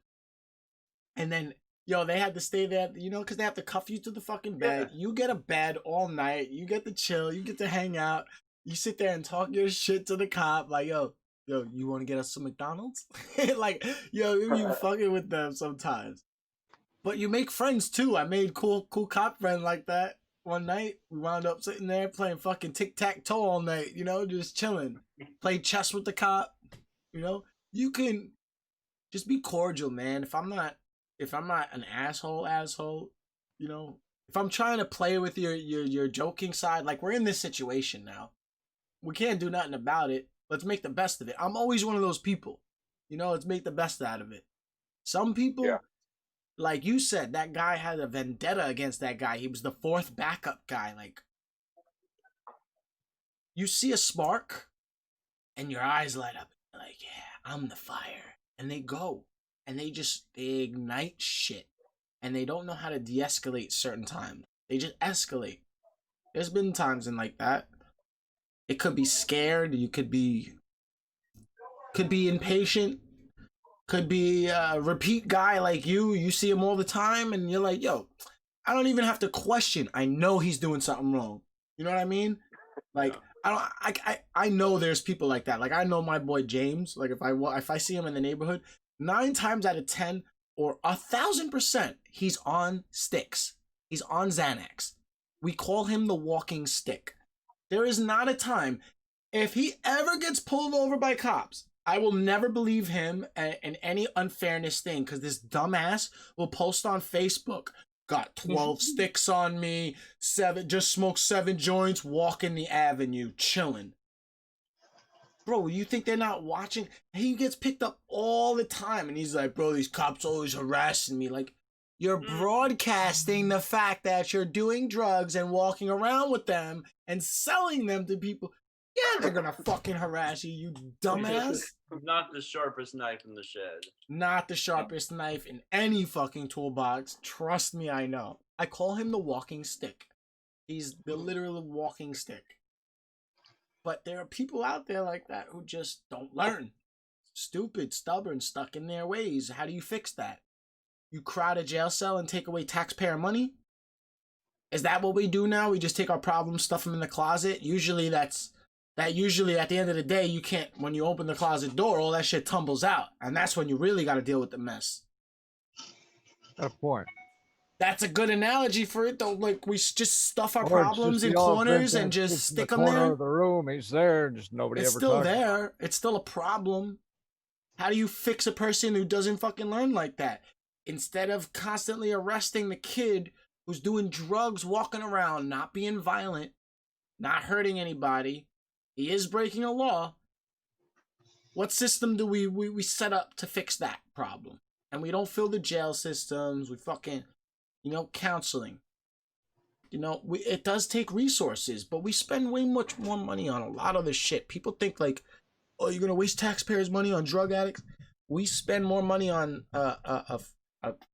And then, yo, they had to stay there, because they have to cuff you to the fucking bed. Yeah. You get a bed all night, you get to chill, you get to hang out, you sit there and talk your shit to the cop, like, yo, you want to get us some McDonald's? Like, yo, you fucking with them sometimes. But you make friends too. I made cool cop friend like that. One night we wound up sitting there playing fucking tic-tac-toe all night, you know, just chilling. Play chess with the cop, you know. You can just be cordial, man. If I'm not an asshole, you know, if I'm trying to play with your joking side, like we're in this situation now. We can't do nothing about it. Let's make the best of it. I'm always one of those people. You know, let's make the best out of it. Some people, Yeah. like you said, that guy had a vendetta against that guy. He was the fourth backup guy. Like, you see a spark and your eyes light up. You're like, yeah, I'm the fire. And they go. And they ignite shit. And they don't know how to de-escalate certain times. They just escalate. There's been times in like that. It could be scared. You could be impatient. Could be a repeat guy like you. You see him all the time, and you're like, "Yo, I don't even have to question. I know he's doing something wrong." You know what I mean? Like, I know there's people like that. Like, I know my boy James. Like, if I see him in the neighborhood, 9 times out of 10 or 1,000%, he's on sticks. He's on Xanax. We call him the walking stick. There is not a time, if he ever gets pulled over by cops, I will never believe him in any unfairness thing, because this dumbass will post on Facebook, got 12 sticks on me, just smoked 7 joints, walking the avenue, chilling. Bro, you think they're not watching? He gets picked up all the time, and he's like, bro, these cops always harassing me. Like, you're broadcasting the fact that you're doing drugs and walking around with them and selling them to people. Yeah, they're gonna fucking harass you, you dumbass. Not the sharpest knife in the shed. Not the sharpest knife in any fucking toolbox. Trust me, I know. I call him the walking stick. He's the literal walking stick. But there are people out there like that who just don't learn. Stupid, stubborn, stuck in their ways. How do you fix that? You crowd a jail cell and take away taxpayer money? Is that what we do now? We just take our problems, stuff them in the closet? Usually usually at the end of the day, you can't, when you open the closet door, all that shit tumbles out. And that's when you really got to deal with the mess. Good point. That's a good analogy for it, though. Like, we just stuff our Or it's problems just in the old corners Vincent and just sits in stick the them corner there. of the room. He's there, just nobody It's ever still talks about it. there. It's still a problem. How do you fix a person who doesn't fucking learn like that? Instead of constantly arresting the kid who's doing drugs, walking around, not being violent, not hurting anybody, he is breaking a law. What system do we set up to fix that problem? And we don't fill the jail systems. We fucking, counseling. It does take resources, but we spend way much more money on a lot of this shit. People think like, oh, you're gonna waste taxpayers' money on drug addicts. We spend more money on a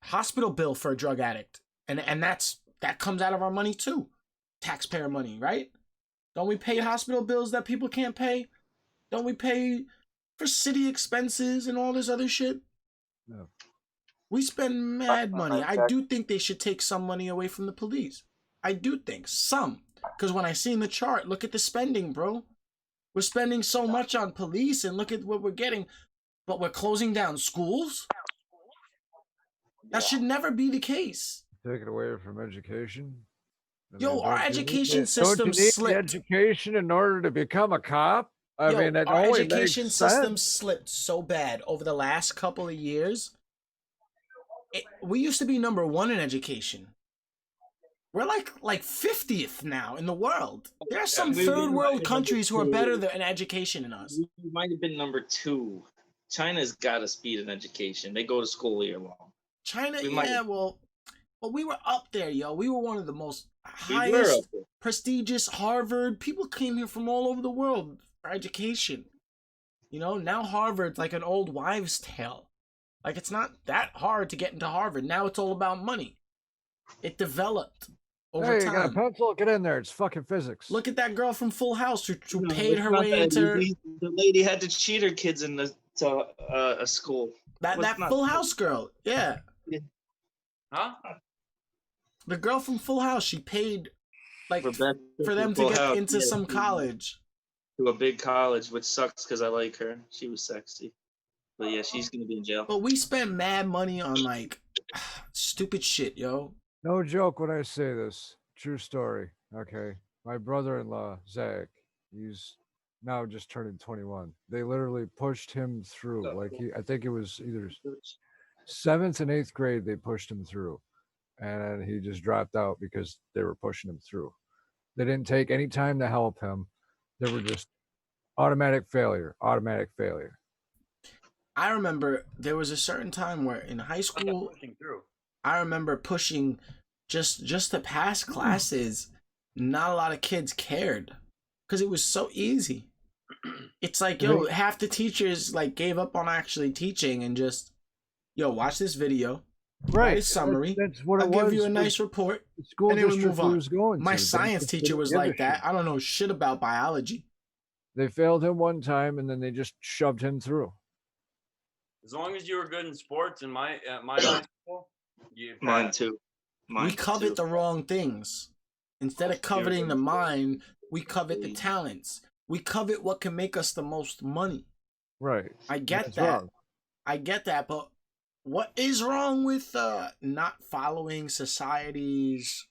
hospital bill for a drug addict, and that comes out of our money too, taxpayer money, right? Don't we pay hospital bills that people can't pay? Don't we pay for city expenses and all this other shit? No. We spend mad money. I do think they should take some money away from the police. I do think some, because when I seen the chart, look at the spending, bro. We're spending so much on police, and look at what we're getting, but we're closing down schools? That should never be the case. Take it away from education. I Yo, mean, our don't you need education the- system don't you need slipped. education in order to become a cop? I Yo, mean, it our only education makes system sense. slipped so bad over the last couple of years. We used to be number 1 in education. We're like 50th now in the world. There are some we third might world have been countries who are number better 2. in education than us. We might have been number 2. China's got us beat in education. They go to school all year long. China, We might- yeah, well, we were up there, yo. We were one of the most We were highest up there. prestigious Harvard. People came here from all over the world for education. Now Harvard's like an old wives' tale. Like, it's not that hard to get into Harvard. Now it's all about money. It developed over Hey, you got a time. pencil? Get in there. It's fucking physics. Look at that girl from Full House who No, paid it's her not way that. into The lady had to cheat her kids into a school. that What's not- Full House girl. Yeah. Huh? The girl from Full House, she paid like Rebecca for them to Full get House, into yeah, some she- college. To a big college, which sucks because I like her. She was sexy. But yeah, she's gonna be in jail. But we spent mad money on like stupid shit, yo. No joke when I say this. True story. Okay. My brother-in-law, Zach, he's now just turning 21. They literally pushed him through. Like I think it was either 7th and 8th grade they pushed him through. And he just dropped out because they were pushing him through. They didn't take any time to help him. They were just automatic failure. I remember there was a certain time where in high school, I remember pushing just to pass classes. Not a lot of kids cared because it was so easy. It's like, yo, half the teachers like gave up on actually teaching and just, yo, watch this video, write a summary. That's what I'll it was. give you a nice report, The school and then we district move on. was going My to. They science just teacher didn't was give a like shit. that. I don't know shit about biology. They failed him one time and then they just shoved him through. As long as you were good in sports in my high school, you Mine passed. too. We covet the wrong things. Instead of coveting the mind, we covet the talents. We covet what can make us the most money. Right. I get That's that. wrong. I get that, but what is wrong with not following society's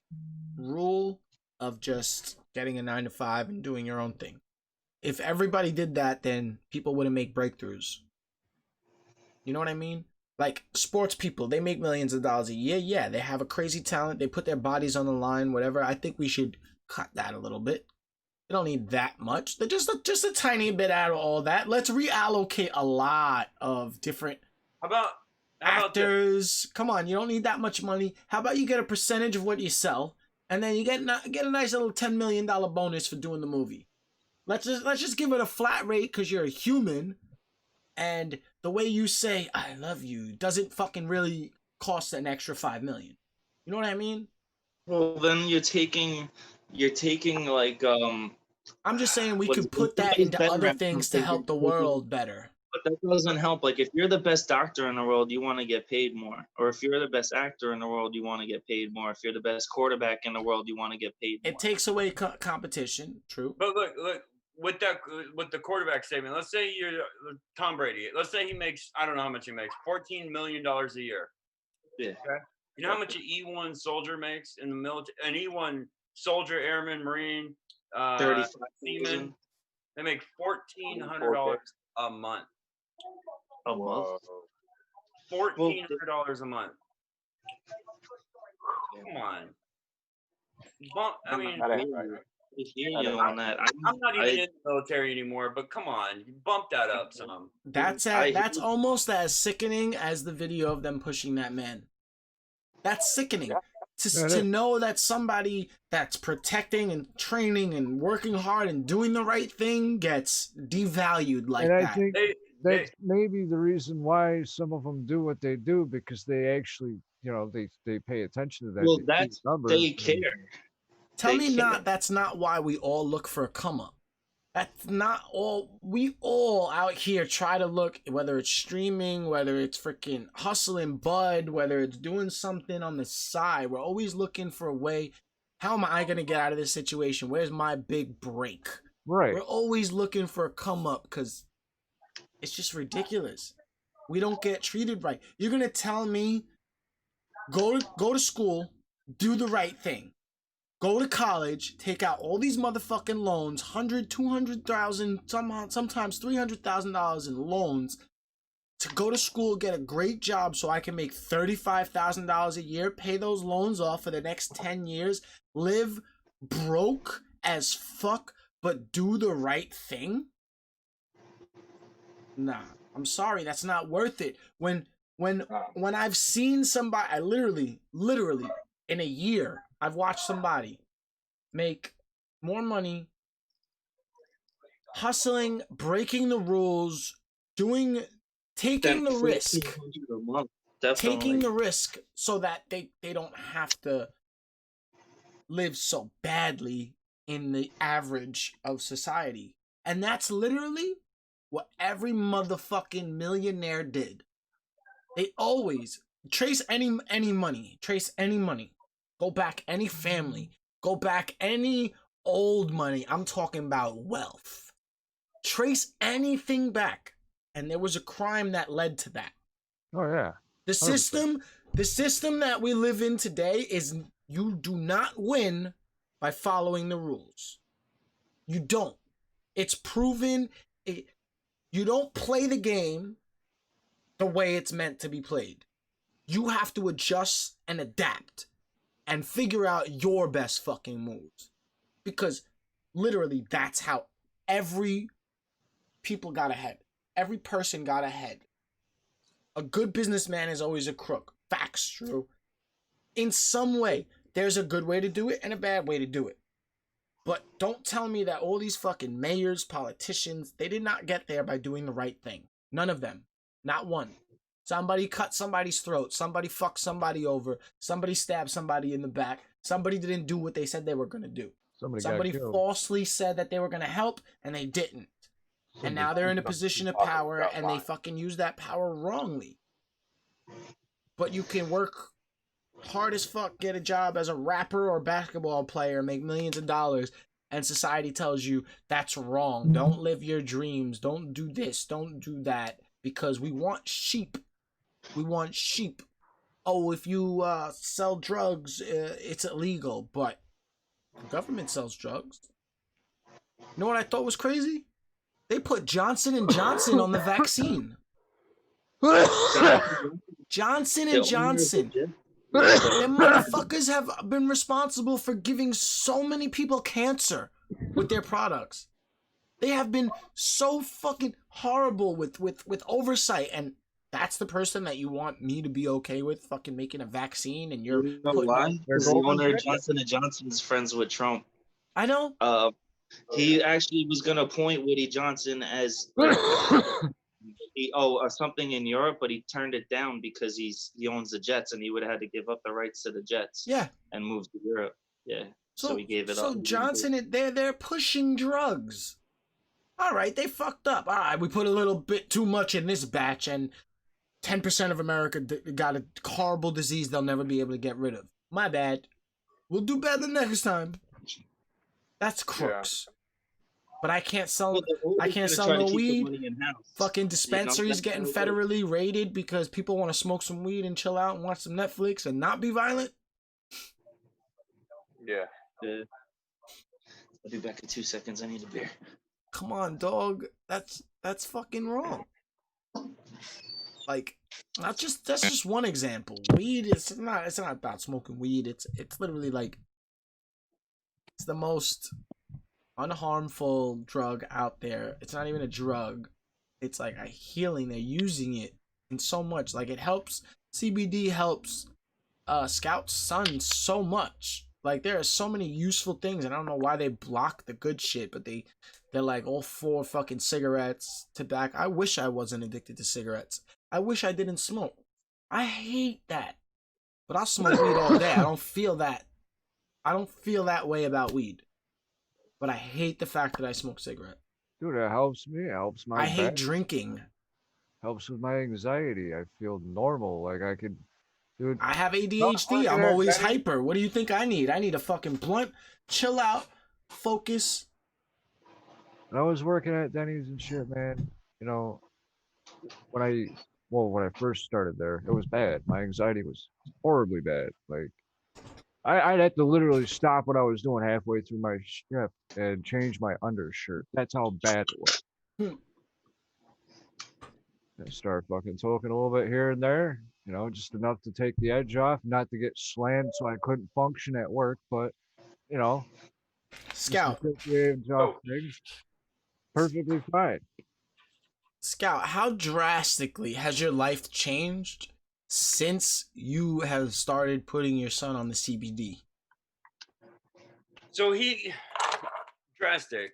rule of just getting a 9 to 5 and doing your own thing? If everybody did that, then people wouldn't make breakthroughs. You know what I mean? Like sports people, they make millions of dollars a year. Yeah, they have a crazy talent. They put their bodies on the line, whatever. I think we should cut that a little bit. They don't need that much. They're just a tiny bit out of all that. Let's reallocate a lot of different How about this? actors. Come on, you don't need that much money. How about you get a percentage of what you sell, and then you get a nice little $10 million bonus for doing the movie. Let's just give it a flat rate because you're a human, and the way you say "I love you" doesn't fucking really cost an extra $5 million. You know what I mean? Well, then you're taking like I'm just saying we What's- could put that somebody's into better other at things to something help the than- world better. But that doesn't help. Like if you're the best doctor in the world, you want to get paid more. Or if you're the best actor in the world, you want to get paid more. If you're the best quarterback in the world, you want to get paid more. It takes away competition. True. But look, with the quarterback statement, let's say you're Tom Brady. Let's say he makes, I don't know how much he makes, $14 million a year. Yeah. Okay. You know how much an E1 soldier makes in the military? An E1 soldier, airman, Marine, 35,000. seaman. They make $1,400 a month. a month. $1,400 a month. Come on. I mean, That ain't right. I hear you on that. I'm not even in the military anymore, but come on, you bump that up some. That's almost as sickening as the video of them pushing that man. That's sickening. To know that somebody that's protecting and training and working hard and doing the right thing gets devalued like And I that. think that's maybe the reason why some of them do what they do, because they actually, they pay attention to that. Well, see that's numbers they and- care. Tell me can't. not that's not why we all look for a come up. That's not all. We all out here try to look, whether it's streaming, whether it's freaking hustling bud, whether it's doing something on the side. We're always looking for a way. How am I going to get out of this situation? Where's my big break? Right. We're always looking for a come up because it's just ridiculous. We don't get treated right. You're going to tell me go to school, do the right thing. Go to college, take out all these motherfucking loans, 100, 200,000, sometimes $300,000 in loans to go to school, get a great job so I can make $35,000 a year, pay those loans off for the next 10 years, live broke as fuck, but do the right thing? Nah, I'm sorry, that's not worth it. When I've seen somebody, I literally in a year, I've watched somebody make more money hustling, breaking the rules, taking the risk. Taking the risk so that they don't have to live so badly in the average of society. And that's literally what every motherfucking millionaire did. They always trace any money. Go back any family. Go back any old money. I'm talking about wealth. Trace anything back. And there was a crime that led to that. Oh, yeah. The 100%. system The system that we live in today is you do not win by following the rules. You don't. It's proven. You don't play the game the way it's meant to be played. You have to adjust and adapt and figure out your best fucking moves. Because literally that's how every people got ahead. Every person got ahead. A good businessman is always a crook. Facts, true. In some way, there's a good way to do it and a bad way to do it. But don't tell me that all these fucking mayors, politicians, they did not get there by doing the right thing. None of them. Not one. Somebody cut somebody's throat. Somebody fucked somebody over. Somebody stabbed somebody in the back. Somebody didn't do what they said they were going to do. Somebody falsely said that they were going to help, and they didn't. And now they're in a position of power, and they fucking use that power wrongly. But you can work hard as fuck, get a job as a rapper or basketball player, make millions of dollars, and society tells you that's wrong. Don't live your dreams. Don't do this. Don't do that. Because we want sheep. We want sheep. Oh, if you sell drugs, it's illegal. But the government sells drugs. You know what I thought was crazy? They put Johnson & Johnson on the vaccine. Johnson & Johnson. Them motherfuckers have been responsible for giving so many people cancer with their products. They have been so fucking horrible with oversight, and that's the person that you want me to be okay with fucking making a vaccine, and you're You know why? Because the owner of Johnson & Johnson is friends with Trump. I know. He actually was gonna appoint Woody Johnson as something in Europe, but he turned it down because he owns the Jets, and he would have had to give up the rights to the Jets. Yeah. And move to Europe. Yeah. So he gave it up. So Johnson, they're pushing drugs. All right, they fucked up. All right, we put a little bit too much in this batch, and 10% of America got a horrible disease they'll never be able to get rid of. My bad. We'll do better next time. That's crooks. Yeah. But I can't sell. I can't sell no weed. Fucking dispensaries getting federally raided because people want to smoke some weed and chill out and watch some Netflix and not be violent. Yeah. I'll be back in 2 seconds. I need a beer. Come on, dog. That's fucking wrong. Like, that's just one example. Weed, it's not about smoking weed. It's literally like, it's the most unharmful drug out there. It's not even a drug. It's like a healing. They're using it in so much. Like, it helps. CBD helps Scout's son so much. Like, there are so many useful things, and I don't know why they block the good shit, but they're like all for fucking cigarettes, tobacco. I wish I wasn't addicted to cigarettes. I wish I didn't smoke. I hate that. But I'll smoke weed all day. I don't feel that. I don't feel that way about weed. But I hate the fact that I smoke cigarette. Dude, it helps me. It helps my I hate drinking. Helps with my anxiety. I feel normal. Like I could... Dude, I have ADHD. I'm always hyper. What do you think I need? I need a fucking blunt, chill out, focus. When I was working at Denny's and shit, man, you know, when I first started there, it was bad. My anxiety was horribly bad. Like, I'd have to literally stop what I was doing halfway through my shift and change my undershirt. That's how bad it was. I start fucking talking a little bit here and there. You know, just enough to take the edge off, not to get slammed so I couldn't function at work, but, you know. Scout. Things, perfectly fine. Scout, how drastically has your life changed since you have started putting your son on the CBD? So drastic.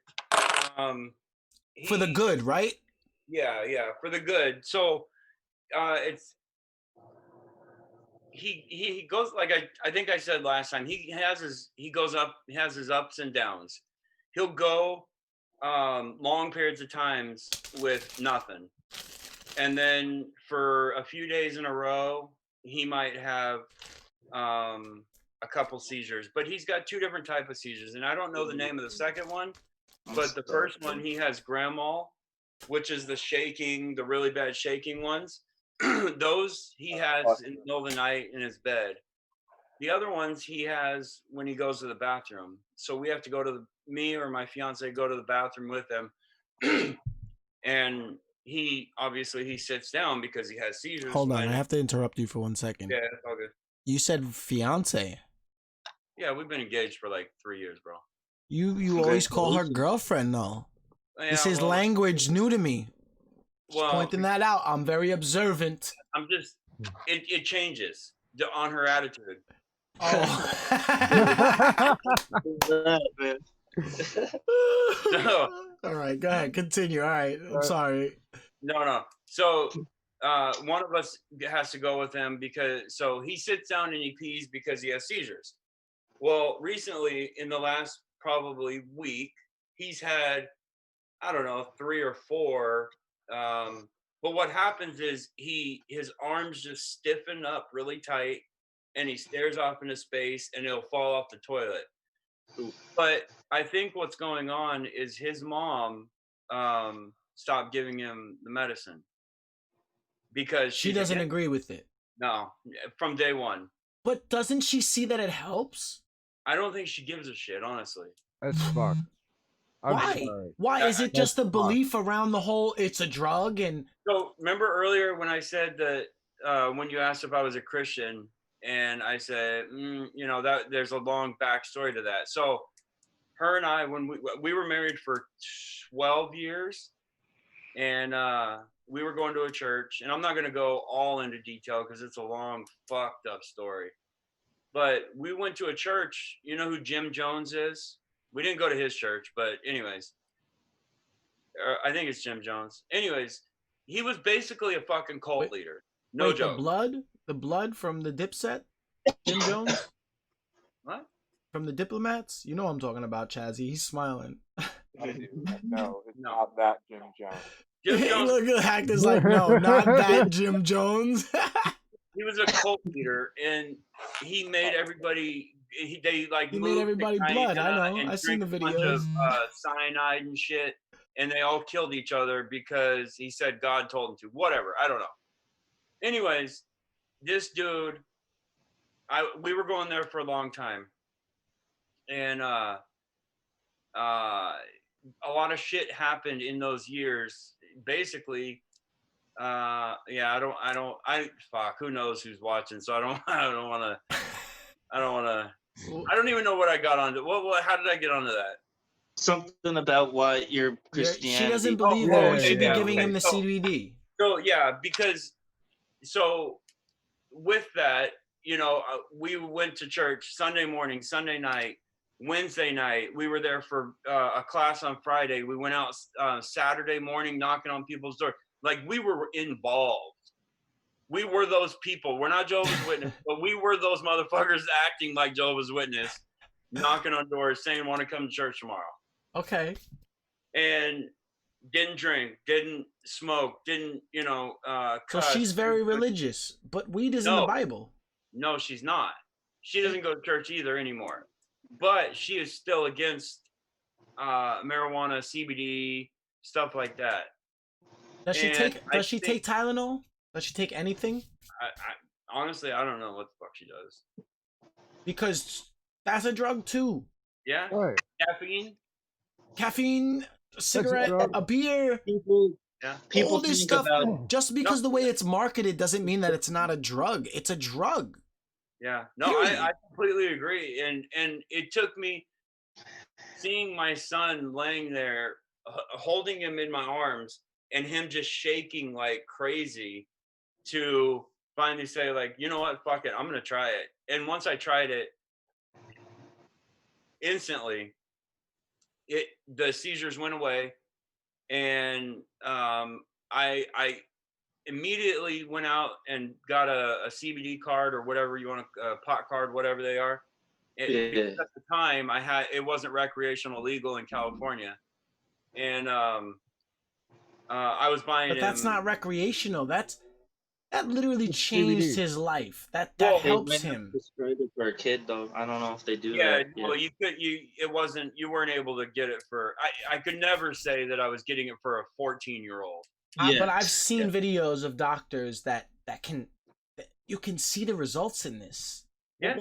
For the good, right? Yeah, for the good. So he goes, like I think I said last time, he has his ups and downs. He'll go long periods of times with nothing, and then for a few days in a row he might have a couple seizures, but he's got two different type of seizures, and I don't know the name of the second one, but the first one, he has grand mal, which is the really bad shaking ones. those he has in the middle of the night in his bed. The other ones he has when he goes to the bathroom. So we have to go to me or my fiance go to the bathroom with him. And he sits down because he has seizures. Hold on, I have to interrupt you for 1 second. Yeah, it's all good. You said fiance. Yeah, we've been engaged for like 3 years, bro. You always call her girlfriend though. Yeah, This is language new to me. Just Well, pointing that out. I'm very observant. I'm just it changes on her attitude. Oh. So, All right, go ahead. Continue. All right. I'm sorry. no. So one of us has to go with him because so he sits down and he pees because he has seizures. Well, recently in the last probably week, he's had, I don't know, 3 or 4. But what happens is his arms just stiffen up really tight and he stares off into space and he'll fall off the toilet. But I think what's going on is his mom stopped giving him the medicine because She doesn't agree with it. No, from day one. But doesn't she see that it helps? I don't think she gives a shit, honestly. That's fucked. I'm Why? sorry. Why is it just the That's belief around the whole it's a drug and So remember earlier when I said that when you asked if I was a Christian, and I said, that there's a long backstory to that. So her and I, when we were married for 12 years, and we were going to a church, and I'm not going to go all into detail because it's a long, fucked up story. But we went to a church. You know who Jim Jones is? We didn't go to his church, but anyways, I think it's Jim Jones. Anyways, he was basically a fucking cult leader. No joke. The blood from the Dipset, Jim Jones. What? From the Diplomats? You know what I'm talking about, Chazzy. He's smiling. No, it's not that Jim Jones. Jim Jones. Look at Hector's like, no, not that Jim Jones. He was a cult leader, and he made everybody. They like He moved made everybody to blood. I China know. and I seen the drank a bunch videos. of cyanide and shit, and they all killed each other because he said God told him to. Whatever, I don't know. Anyways, this dude, we were going there for a long time, and a lot of shit happened in those years. Basically, fuck, who knows who's watching? So I don't want to. I don't even know what I got onto. How did I get onto that? Something about why your Christianity. She doesn't believe that we should be giving him the CBD. So yeah, because with that, we went to church Sunday morning, Sunday night, Wednesday night. We were there for a class on Friday. We went out Saturday morning, knocking on people's doors. Like we were involved. We were those people. We're not Jehovah's Witness, but we were those motherfuckers acting like Jehovah's Witness, knocking on doors, saying, "Want to come to church tomorrow?" Okay. And didn't drink, didn't smoke, didn't, So cuss. she's very religious, but weed is in the Bible. No, she's not. She doesn't go to church either anymore. But she is still against marijuana, CBD, stuff like that. Does she take Tylenol? Does she take anything? I honestly, I don't know what the fuck she does. Because that's a drug too. Yeah? Right. Caffeine, a cigarette, drug. a beer. Yeah. All this think stuff. about- Just because the way it's marketed doesn't mean that it's not a drug. It's a drug. Yeah. No, Period. I completely agree. And it took me seeing my son laying there, holding him in my arms, and him just shaking like crazy to finally say, like, you know what, fuck it, I'm gonna try it. And once I tried it, instantly the seizures went away, and I immediately went out and got a CBD card or whatever you want, a pot card, whatever they are. Because at the time it wasn't recreational legal in California, and I was buying. But that's not recreational. That literally changed his life. That They helps might not him. prescribe it for a kid though. I don't know if they do Yeah, that. well, you weren't able to get it for. I could never say that I was getting it for a 14-year-old. But I've seen videos of doctors that that you can see the results in this. Yeah.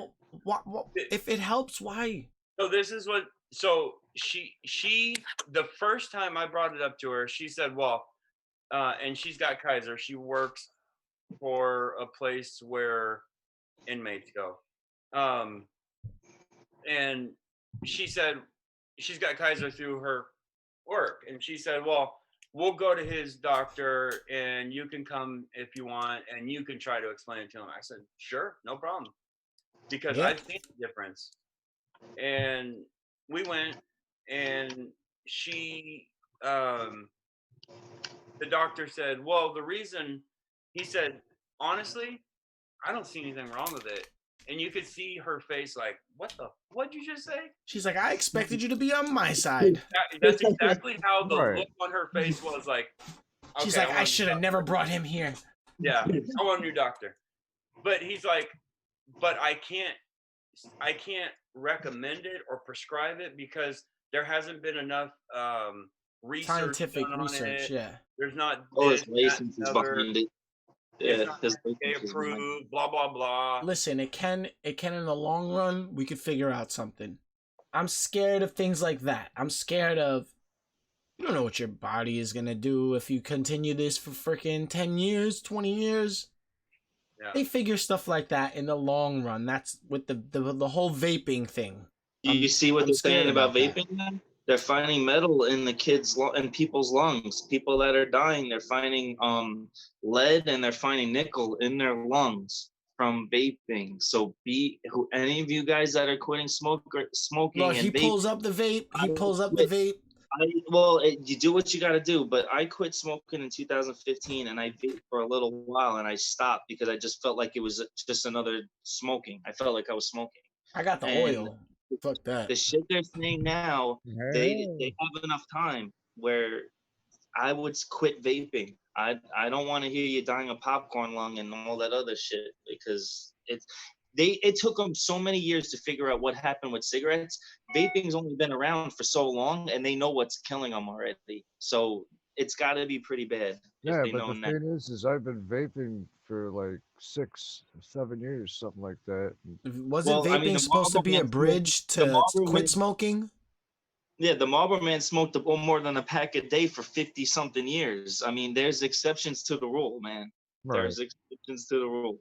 What, if it helps, why? So this is what. So she the first time I brought it up to her, she said, "Well," and she's got Kaiser. She works for a place where inmates go, and she said she's got Kaiser through her work, and she said, "Well, we'll go to his doctor, and you can come if you want, and you can try to explain it to him." I said, "Sure, no problem," because Yeah. I've seen the difference. And we went, and she, the doctor said, "Well, the reason," he said, "honestly, I don't see anything wrong with it." And you could see her face like, what'd you just say? She's like, I expected you to be on my side. That's exactly how the Right. look on her face was like. She's "Okay, like, I want a should have new never doctor." brought him here. Yeah, I want a new doctor. But he's like, but I can't recommend it or prescribe it because there hasn't been enough research Scientific done on research, it. yeah. There's not Oh, this, his that, license is another. behind it. It's Yeah, not his FDA license is behind it. approved. Blah blah blah. Listen, it can in the long run, we could figure out something. I'm scared of things like that. I'm scared of, you don't know what your body is gonna do if you continue this for freaking 10 years, 20 years. Yeah. They figure stuff like that in the long run. That's with the whole vaping thing. Do you see what I'm they're scared saying about about that. vaping now? They're finding metal in the in people's lungs. People that are dying, they're finding lead and they're finding nickel in their lungs from vaping. So any of you guys that are quitting smoking Look, and he vaping, pulls up the vape. He pulls up the vape. you do what you got to do. But I quit smoking in 2015 and I vaped for a little while and I stopped because I just felt like it was just another smoking. I felt like I was smoking. I got the And oil. Fuck that. The shit they're saying now, they have enough time where I would quit vaping. I don't want to hear you dying of popcorn lung and all that other shit because it took them so many years to figure out what happened with cigarettes. Vaping's only been around for so long and they know what's killing them already. So it's got to be pretty bad. Yeah, they but know the now. thing is I've been vaping for like 6, 7 years, something like that. Wasn't Well, I mean, vaping the supposed to Marlboro be a Man bridge the to Marlboro quit Man- smoking? Yeah, the Marlboro Man smoked more than a pack a day for 50-something years. I mean, there's exceptions to the rule, man. Right. There's exceptions to the rule.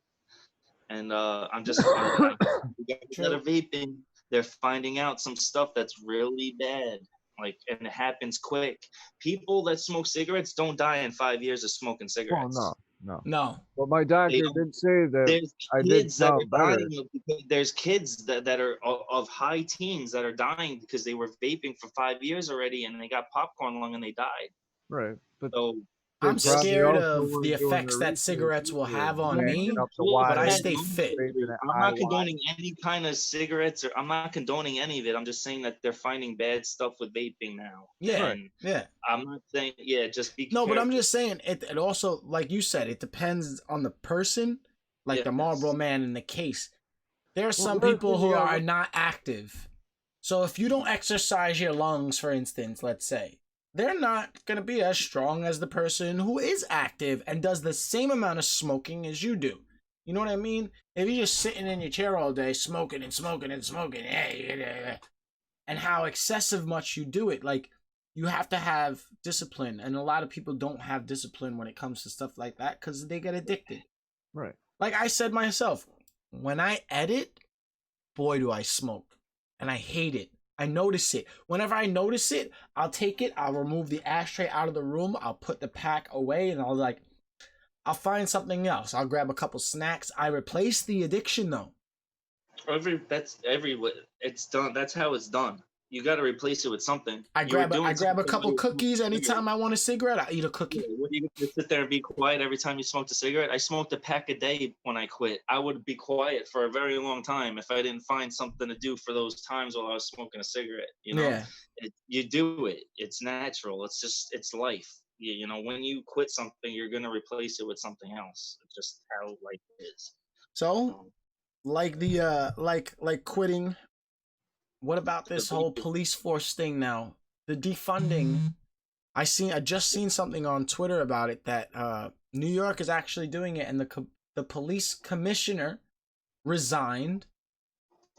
And I'm just, the guys that are vaping, they're finding out some stuff that's really bad. Like, and it happens quick. People that smoke cigarettes don't die in 5 years of smoking Well, cigarettes. No. But my doctor don't- did say that There's I did kids that are sound better. dying. There's kids that are of high teens that are dying because they were vaping for 5 years already and they got popcorn lung and they died. Right. But So they I'm probably scared also of weren't the doing effects their that cigarettes will have on me, backing up the Well, but I wires, stay fit. vaping at I'm high not condoning any kind of cigarettes, or I'm not condoning any of it. I'm just saying that they're finding bad stuff with vaping now. Yeah, And yeah. I'm not saying, just be No, but I'm careful. just saying it also, like you said, it depends on the person. Like the Yes. Marlboro Man in the case. There are some there's people the who other- are not active. So if you don't exercise your lungs, for instance, let's say, they're not going to be as strong as the person who is active and does the same amount of smoking as you do. You know what I mean? If you're just sitting in your chair all day smoking and smoking and smoking, and how excessive much you do it, like, you have to have discipline, and a lot of people don't have discipline when it comes to stuff like that because they get addicted. Right. Like I said myself, when I edit, boy, do I smoke. And I hate it. I notice it. Whenever I notice it, I'll take it, I'll remove the ashtray out of the room, I'll put the pack away, and I'll find something else. I'll grab a couple snacks. I replace the addiction, though. It's done. That's how it's done. You got to replace it with something. I You were grab a doing couple something when you cookies smoked a anytime I want a cigarette. I eat a cigarette. cookie. What, you gonna sit there and be quiet every time you smoked a cigarette? I smoked a pack a day when I quit. I would be quiet for a very long time if I didn't find something to do for those times while I was smoking a cigarette. You know, Yeah. You do it. It's natural. It's life. You know, when you quit something, you're gonna replace it with something else. It's just how life is. So, like the like quitting. What about this whole police force thing now? The defunding. I just seen something on Twitter about it that New York is actually doing it, and the the police commissioner resigned,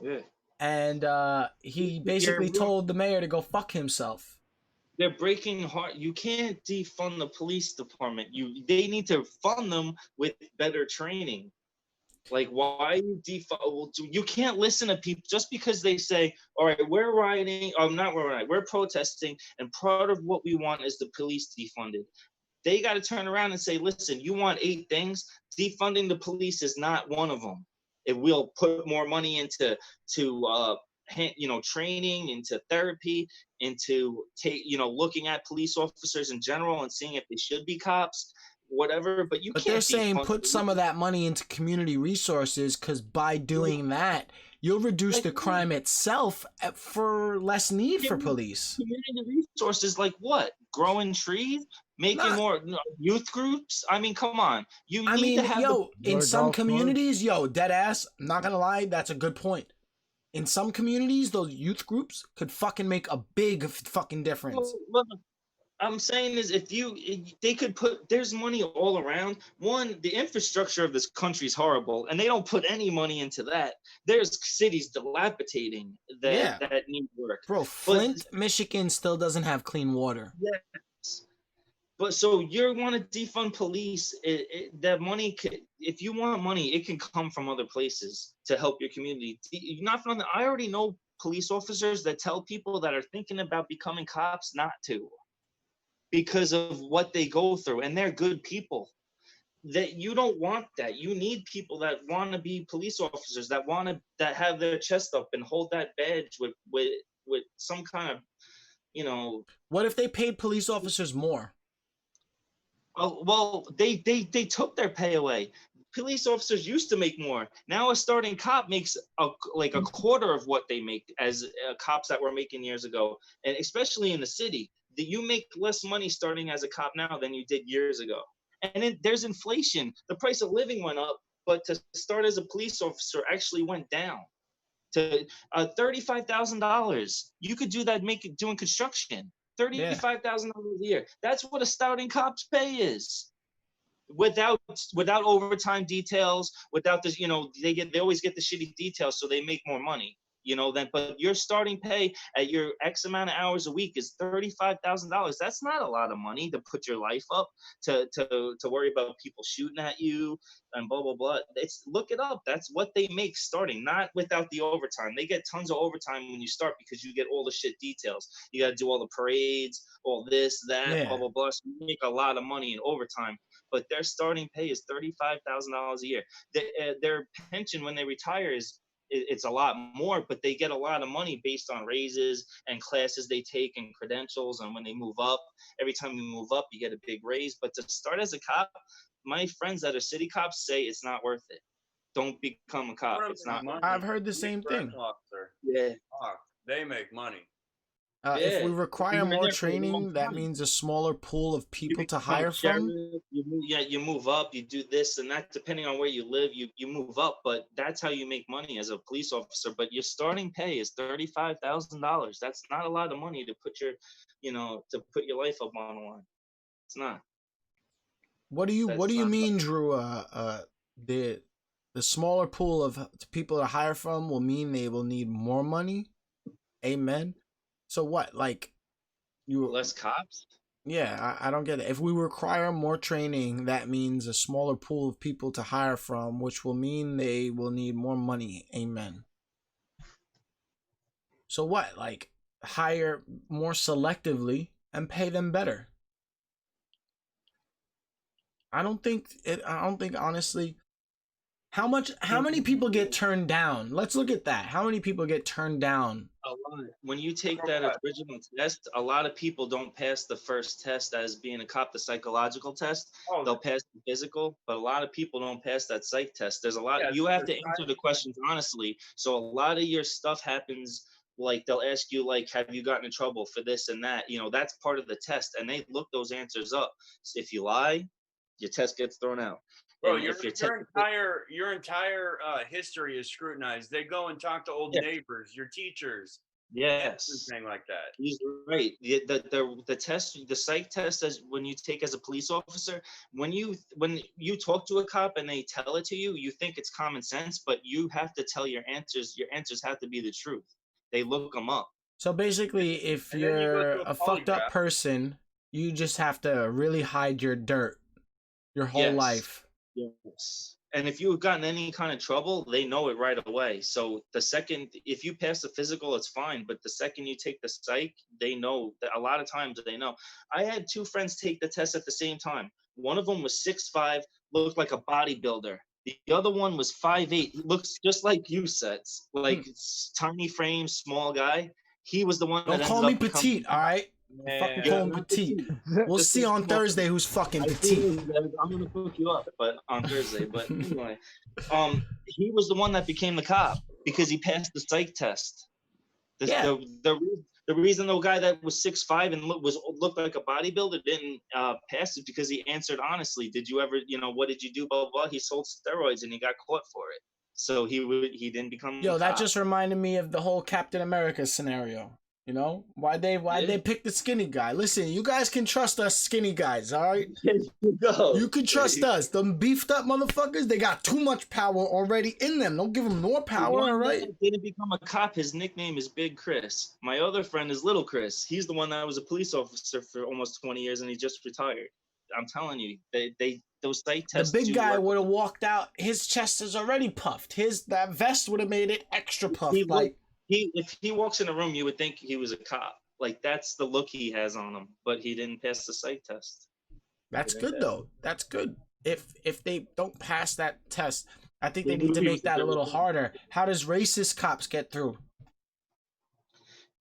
Yeah. and he basically You're told the mayor to go fuck himself. They're breaking heart. You can't defund the police department. They need to fund them with better training. Like, why you defund? You can't listen to people just because they say, "All right, we're rioting." Not we're rioting. We're protesting, and part of what we want is the police defunded. They got to turn around and say, "Listen, you want 8 things. Defunding the police is not one of them. It will put more money into training, into therapy, into looking at police officers in general and seeing if they should be cops, whatever. But you But can't they're saying defund put some of that money into community resources, because by doing that, you'll reduce the crime itself for less need for police. community resources. Like what? Growing trees, making more youth groups. I mean, come on. You need to have in some golf communities, dead ass, I'm not gonna lie, that's a good point. In some communities, those youth groups could fucking make a big fucking difference. Well, I'm saying is they could there's money all around. One, the infrastructure of this country is horrible, and they don't put any money into that. There's cities dilapidating that need work. Bro, Flint, Michigan still doesn't have clean water. Yes. But so you want to defund police? That money, if you want money, it can come from other places to help your community. Not from. I already know police officers that tell people that are thinking about becoming cops not to, because of what they go through, and they're good people. That you don't want that. You need people that want to be police officers, that have their chest up and hold that badge with some kind of. What if they paid police officers more? Oh, well, they took their pay away. Police officers used to make more. Now a starting cop makes a quarter of what they make as cops that were making years ago, and especially in the city, that you make less money starting as a cop now than you did years ago. And then there's inflation. The price of living went up, but to start as a police officer actually went down to $35,000. You could do that doing construction. $35,000 a year. That's what a starting cop's pay is. Without overtime details, without this, they always get the shitty details, so they make more money. But your starting pay at your X amount of hours a week is $35,000. That's not a lot of money to put your life up, to worry about people shooting at you and blah blah blah. Look it up. That's what they make starting, not without the overtime. They get tons of overtime when you start because you get all the shit details. You got to do all the parades, all this, that, blah blah blah. So you make a lot of money in overtime. But their starting pay is $35,000 a year. Their pension when they retire it's a lot more, but they get a lot of money based on raises and classes they take and credentials. And when they move up, every time you move up, you get a big raise. But to start as a cop, my friends that are city cops say it's not worth it. Don't become a cop. It's not. I've heard the same thing. Yeah. They make money. If we require more training, that means a smaller pool of people to hire from. You move up, you do this and that, depending on where you live, you move up, but that's how you make money as a police officer. But your starting pay is $35,000. That's not a lot of money to put your life up on the line. It's not. What do you mean, Drew? The smaller pool of people to hire from will mean they will need more money. Amen. So what? Like, less cops? Yeah, I don't get it. If we require more training, that means a smaller pool of people to hire from, which will mean they will need more money. Amen. So what? Like, hire more selectively and pay them better. I don't think honestly. How many people get turned down? Let's look at that. How many people get turned down? A lot. When you take that original test, a lot of people don't pass the first test as being a cop, the psychological test. They'll pass the physical, but a lot of people don't pass that psych test. There's a lot. You have to answer the questions honestly. So a lot of your stuff happens. Like they'll ask you, like, have you gotten in trouble for this and that? That's part of the test, and they look those answers up. So if you lie, your test gets thrown out. Bro, your entire history is scrutinized. They go and talk to old neighbors, your teachers, Yes. Thing like that. He's right. The test, the psych test, as when you take as a police officer, when you talk to a cop and they tell it to you, you think it's common sense, but you have to tell your answers. Your answers have to be the truth. They look them up. So basically, if And then you go you're through a a fucked up polygraph. person, you just have to really hide your dirt your whole Yes. life. Yes. And if you've gotten any kind of trouble, they know it right away. So the second, if you pass the physical, it's fine. But the second you take the psych, they know that a lot of times they know. I had two friends take the test at the same time. One of them was 6'5", looked like a bodybuilder. The other one was 5'8", looks just like you, Sets, like tiny frame, small guy. He was the one Don't that call me ended up becoming- petite, all right? Fucking Yeah. call him petite. We'll This see is on small. Thursday who's fucking I petite. feel I'm gonna hook you up, but on Thursday. But anyway, he was the one that became the cop because he passed the psych test. Yeah. The reason the guy that was 6'5" and looked like a bodybuilder didn't pass it because he answered honestly. Did you ever, what did you do? Blah blah. Blah. He sold steroids and he got caught for it. So he didn't become. Yo, a that cop. just reminded me of the whole Captain America scenario. You know, why they pick the skinny guy? Listen, you guys can trust us skinny guys, all right? There you go. You can trust us. Them beefed up motherfuckers, they got too much power already in them. Don't give them more The power, one all right? that didn't become a cop. His nickname is Big Chris. My other friend is Little Chris. He's the one that was a police officer for almost 20 years and he just retired. I'm telling you, those psych The tests. big do guy work. would have walked out. His chest is already puffed. That vest would have made it extra puffed. He Like, if he walks in a room, you would think he was a cop. Like that's the look he has on him, but he didn't pass the psych test. that's Yeah. good though. That's good. If they don't pass that test, I think they They need to lose make that a little everything. harder. How does racist cops get through?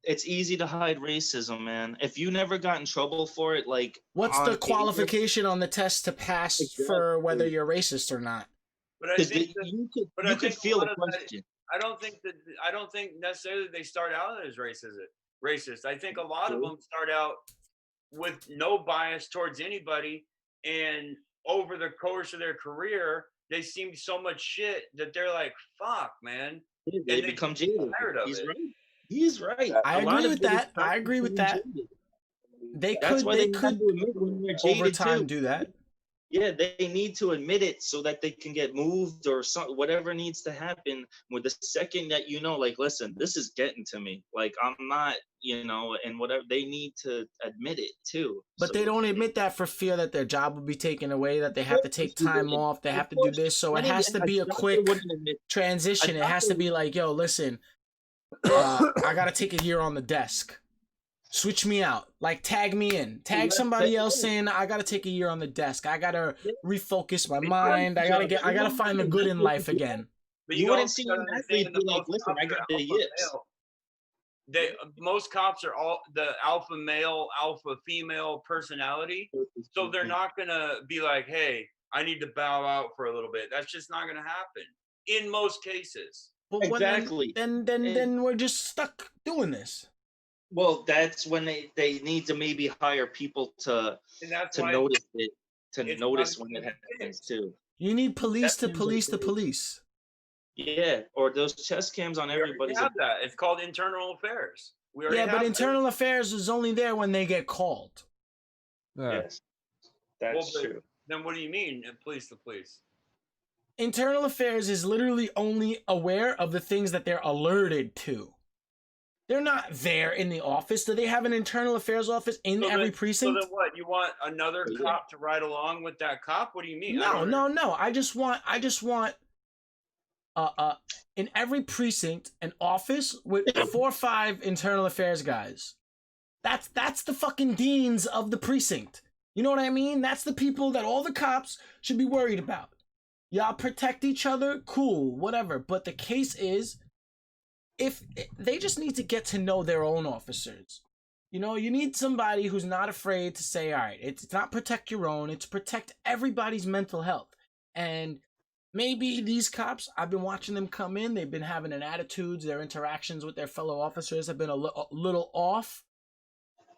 It's easy to hide racism, man. If you never got in trouble for it, like What's on the paper, qualification on the test to pass for whether Exactly. you're racist or not? But I 'cause think that, you but I could think a feel lot the of that- question. I don't think necessarily they start out as racist. I think a lot of True. them start out with no bias towards anybody, and over the course of their career, they seem so much shit that they're like, "Fuck, man." They they become get jaded. tired of He's it. right. He's right. I A lot agree of with it is that. I agree with that. jaded. They That's why they could have to admit when they're jaded over time too. do that. Yeah, they need to admit it so that they can get moved or whatever needs to happen. With the second that like, listen, this is getting to me. Like I'm not, and whatever. They need to admit it too. But they don't admit that for fear that their job will be taken away, that they have to take time off, they have to do this. So it has to be a quick transition. It has to be like, yo, listen, I gotta take a year on the desk. Switch me out. Like tag me in. Tag somebody else in. I gotta take a year on the desk. I gotta refocus my mind. I gotta find the good in life again. But You wouldn't also see gotta an understand athlete that be like, most "Listen, I cops got are the alpha yips." male. Most cops are all the alpha male, alpha female personality, so they're not gonna be like, "Hey, I need to bow out for a little bit." That's just not gonna happen in most cases. But Exactly. Then we're just stuck doing this. Well, that's when they need to maybe hire people to And that's why notice it, it's notice not when it even happens fixed. too. You need police to seems police like the police. Yeah, or those chest cams on We already everybody's. have that. It's called internal affairs. We already Yeah, but have that. internal affairs is only there when they get called. Yeah. Yes, that's Well, but true. Then what do you mean, police the police? Internal affairs is literally only aware of the things that they're alerted to. They're not there in the office. Do they have an internal affairs office in So every then- precinct? So then what? You want another Yeah. cop to ride along with that cop? What do you mean? I No, don't no, no. I just want in every precinct an office with 4 or 5 internal affairs guys. That's the fucking deans of the precinct. You know what I mean? That's the people that all the cops should be worried about. Y'all protect each other, cool, whatever. But the case is, if they just need to get to know their own officers. You know, you need somebody who's not afraid to say, all right, it's not protect your own, it's protect everybody's mental health. And maybe these cops, I've been watching them come in, they've been having an attitudes, their interactions with their fellow officers have been a little off.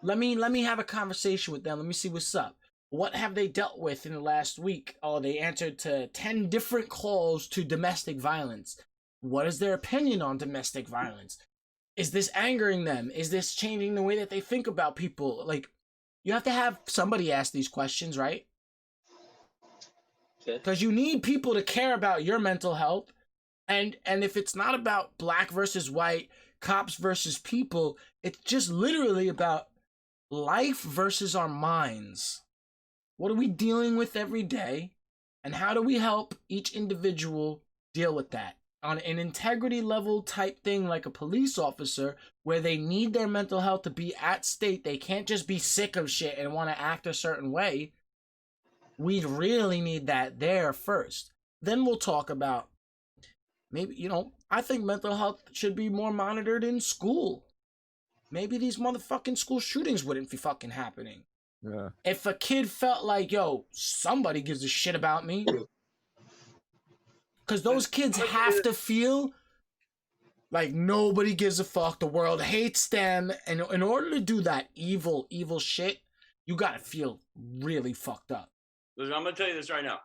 Let me have a conversation with them. Let me see what's up. What have they dealt with in the last week? Oh, they answered to 10 different calls to domestic violence. What is their opinion on domestic violence? Is this angering them? Is this changing the way that they think about people? Like, you have to have somebody ask these questions, right? Okay. Because you need people to care about your mental health. And if it's not about black versus white, cops versus people, it's just literally about life versus our minds. What are we dealing with every day? And how do we help each individual deal with that? On an integrity level type thing, like a police officer, where they need their mental health to be at stake. They can't just be sick of shit and want to act a certain way. We really need that there first. Then we'll talk about maybe, I think mental health should be more monitored in school. Maybe these motherfucking school shootings wouldn't be fucking happening. Yeah. If a kid felt like, yo, somebody gives a shit about me. Because those kids have to feel like nobody gives a fuck. The world hates them. And in order to do that evil shit, you gotta feel really fucked up. Listen, I'm gonna tell you this right now.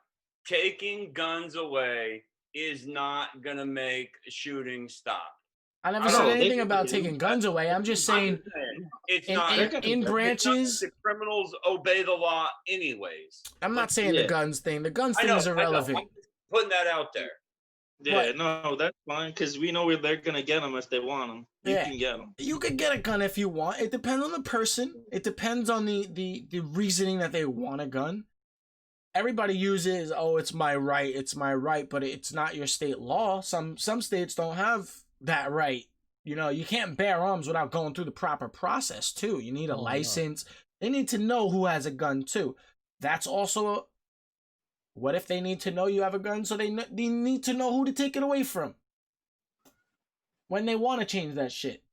Taking guns away is not gonna make shooting stop. I never No, said they anything can about do taking guns away. I'm just saying, It's in, not. in branches, The criminals obey the law anyways. I'm not saying the Yeah. guns thing. The guns I thing know, is I know. irrelevant. I'm just putting that out there. Yeah, But- no, that's fine because we know where they're gonna get them if they want them. You Yeah. can get them. You could get a gun if you want. It depends on the person. It depends on the reasoning that they want a gun. Everybody uses, oh, it's my right, but it's not your state law. Some states don't have that right. You can't bear arms without going through the proper process too. You need a Oh, no. license. They need to know who has a gun too. That's also what if they need to know you have a gun, so they need to know who to take it away from when they want to change that shit.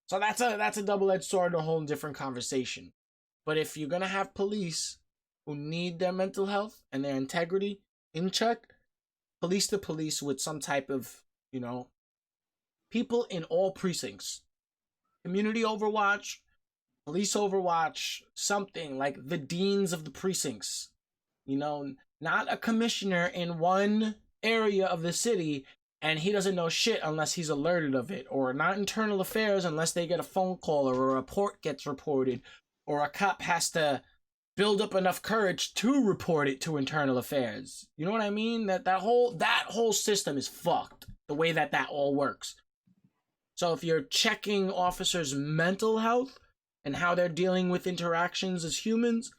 So that's a double-edged sword, a whole different conversation. But if you're gonna have police who need their mental health and their integrity in check, police the police with some type of, people in all precincts. Community overwatch, police overwatch, something like the deans of the precincts. Not a commissioner in one area of the city and he doesn't know shit unless he's alerted of it, or not internal affairs unless they get a phone call or a report gets reported, or a cop has to build up enough courage to report it to internal affairs. You know what I mean? That whole system is fucked, the way that all works. So if you're checking officers' mental health and how they're dealing with interactions as humans,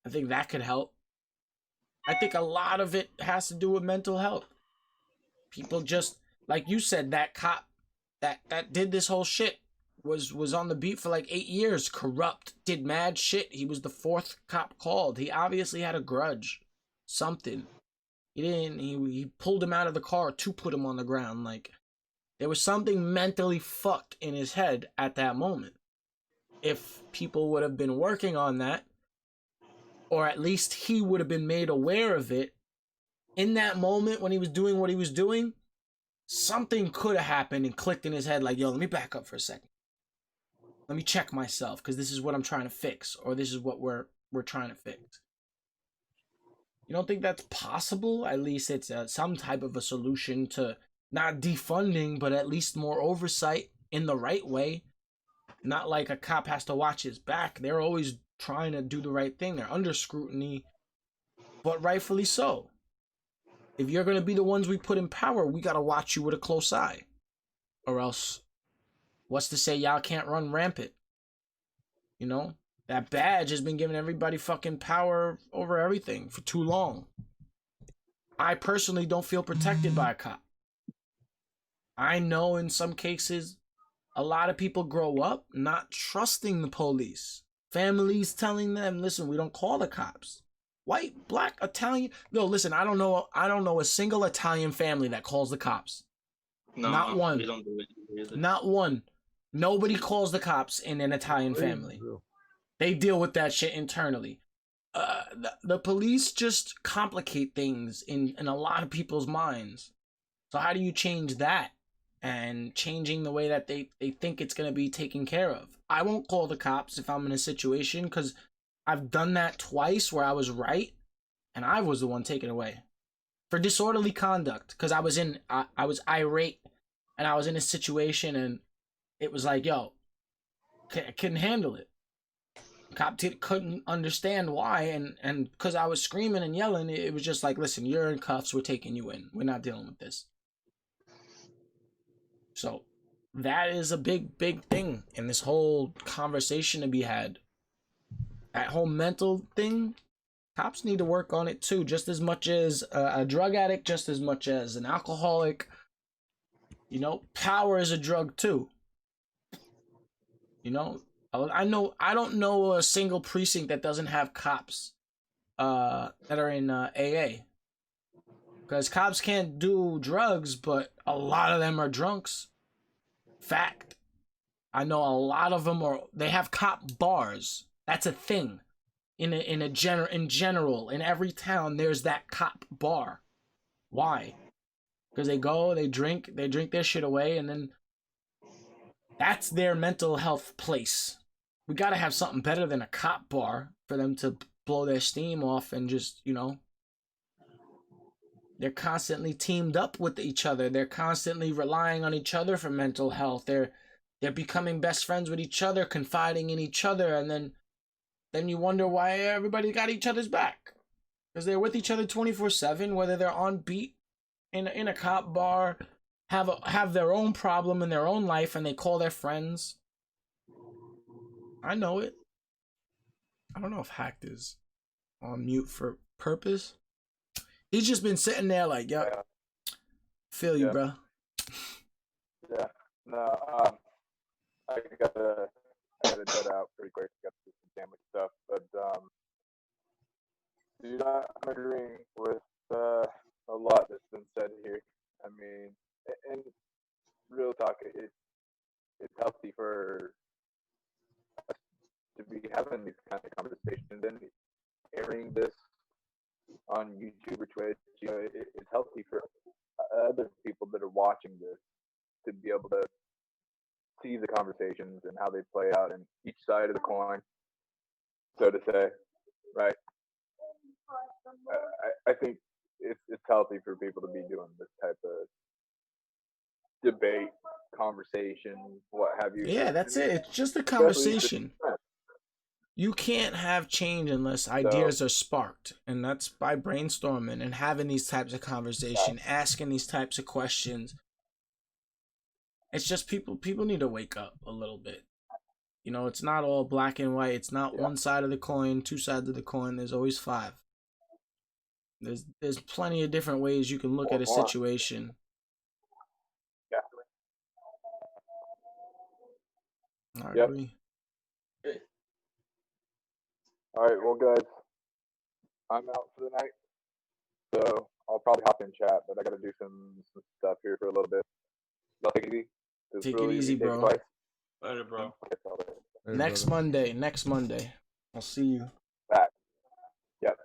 I think that could help. I think a lot of it has to do with mental health. People just, like you said, that cop that did this whole shit was on the beat for like 8 years, corrupt, did mad shit. He was the 4th cop called. He obviously had a grudge. Something. He pulled him out of the car to put him on the ground. Like, there was something mentally fucked in his head at that moment. If people would have been working on that, or at least he would have been made aware of it in that moment when he was doing what he was doing, something could have happened and clicked in his head like, yo, let me back up for a second. Let me check myself, because this is what I'm trying to fix, or this is what we're trying to fix. You don't think that's possible? At least it's some type of a solution to not defunding, but at least more oversight in the right way. Not like a cop has to watch his back. They're always trying to do the right thing. They're under scrutiny, but rightfully so. If you're going to be the ones we put in power, we got to watch you with a close eye. Or else, what's to say y'all can't run rampant? That badge has been giving everybody fucking power over everything for too long. I personally don't feel protected by a cop. I know in some cases, a lot of people grow up not trusting the police. Families telling them, listen, we don't call the cops. White, black, Italian. No, listen, I don't know a single Italian family that calls the cops. No, Not one. We don't do it either. Not one. Nobody calls the cops in an Italian family. They deal with that shit internally. The police just complicate things in a lot of people's minds. So how do you change that? And changing the way that they think it's going to be taken care of. I won't call the cops if I'm in a situation, because I've done that twice where I was right and I was the one taken away for disorderly conduct, because I was irate and I was in a situation and it was like, yo, couldn't handle it. Cop couldn't understand why, and because I was screaming and yelling, it was just like, listen, you're in cuffs, we're taking you in. We're not dealing with this. So that is a big, big thing in this whole conversation to be had. That whole mental thing, cops need to work on it too, just as much as a drug addict, just as much as an alcoholic. You know, power is a drug too. You know, I don't know a single precinct that doesn't have cops that are in AA. Because cops can't do drugs, but a lot of them are drunks. Fact. I know a lot of them they have cop bars. That's a thing. In general, in every town there's that cop bar. Why? Because they go, they drink their shit away, and then that's their mental health place. We gotta have something better than a cop bar for them to blow their steam off and just, you know. They're constantly teamed up with each other. They're constantly relying on each other for mental health. They're becoming best friends with each other, confiding in each other, and then you wonder why everybody got each other's back. Because they're with each other 24/7, whether they're on beat in a cop bar, have their own problem in their own life, and they call their friends. I know it. I don't know if Hacked is on mute for purpose. He's just been sitting there like, yo, feel you, bro. Yeah. No, I gotta jet out pretty quick. Got to do some family stuff, but dude, I'm agreeing with a lot that's been said here. I mean, and real talk, it's healthy for us to be having these kind of conversations and airing this on YouTube or Twitch. You know, it's healthy for other people that are watching this to be able to see the conversations and how they play out in each side of the coin, so to say, right? I think it's healthy for people to be doing this type of debate, conversation, what have you. Yeah, that's it. It's just a conversation. You can't have change unless ideas are sparked, and that's by brainstorming and having these types of conversation, asking these types of questions. It's just people need to wake up a little bit. You know, it's not all black and white. It's not one side of the coin, two sides of the coin. There's always five. There's plenty of different ways you can look at a situation. I agree. All right, well, guys, I'm out for the night, so I'll probably hop in chat, but I got to do some stuff here for a little bit. Y'all take it easy. Take it easy, bro. Later, bro. Next Monday. I'll see you. Back. Yep.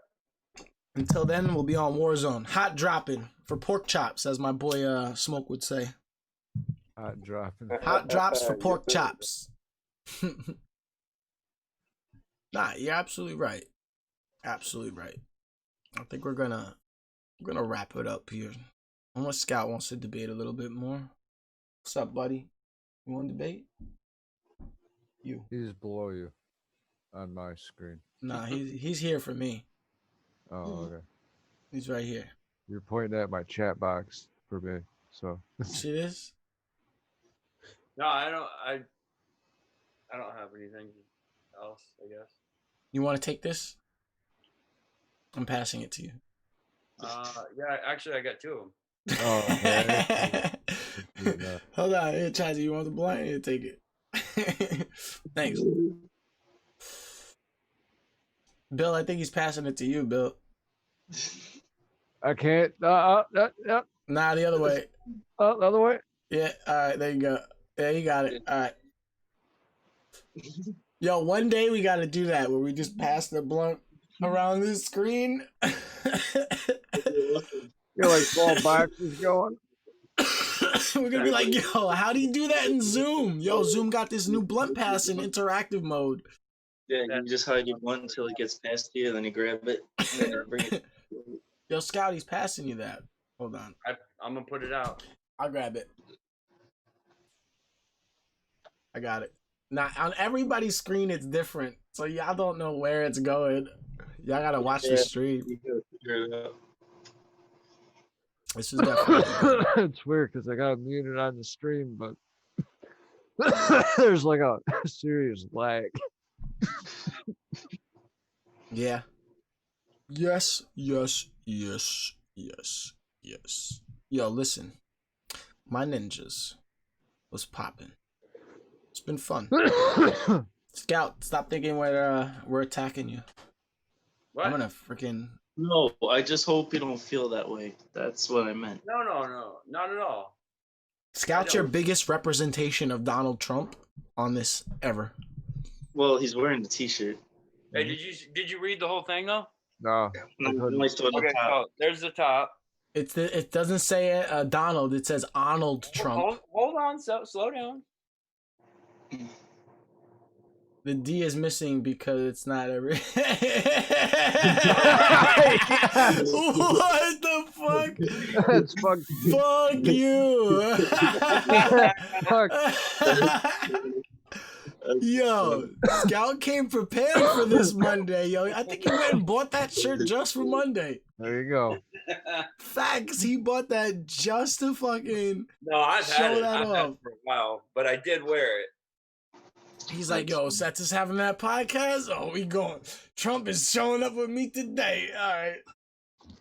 Until then, we'll be on Warzone. Hot dropping for pork chops, as my boy Smoke would say. Hot dropping. Hot drops for pork chops. Nah, you're absolutely right. Absolutely right. I think we're gonna wrap it up here. Unless Scout wants to debate a little bit more. What's up, buddy? You want to debate? You. He's below you on my screen. Nah, he's here for me. Oh, okay. He's right here. You're pointing at my chat box for me, so. See this? No, I don't have anything else, I guess. You want to take this? I'm passing it to you. Yeah, actually, I got two of them. Oh, okay. Hold on, here, Chazi, you want the blunt? Here, take it. Thanks. Bill, I think he's passing it to you, Bill. I can't. Nah, the other way. Oh, the other way? Yeah, all right, there you go. Yeah, you got it. All right. Yo, one day we got to do that where we just pass the blunt around this screen. You're like 12 boxes going. We're going to be like, yo, how do you do that in Zoom? Yo, Zoom got this new blunt pass in interactive mode. Yeah, you just hide your one until it gets past you, then you grab it, and then bring it. Yo, Scout, he's passing you that. Hold on. I'm going to put it out. I'll grab it. I got it. Now on everybody's screen it's different, so y'all don't know where it's going. Y'all gotta watch the stream. You gotta figure it out. This is definitely It's weird because I got muted on the stream, but there's like a serious lag. yeah. Yes, yes, yes, yes, yes. Yo, listen, my ninjas was popping. It's been fun. Scout, stop thinking we're attacking you. What? I'm gonna freaking. No, I just hope you don't feel that way. That's what I meant. No, not at all. Scout's your biggest representation of Donald Trump on this ever. Well, he's wearing the T-shirt. Hey, did you read the whole thing though? No. No, only to the Okay, top. so there's the top. It doesn't say Donald. It says Arnold Trump. Hold on, slow down. The D is missing because it's not every. What the fuck? It's fucked. Fuck you. Yo, Scout came prepared for this Monday, yo. I think he went and bought that shirt just for Monday. There you go. Facts, he bought that just to fucking No, I've show had it. that I've had off. it for a while, but I did wear it. He's like, yo, Seth is having that podcast. Oh, we going. Trump is showing up with me today. All right.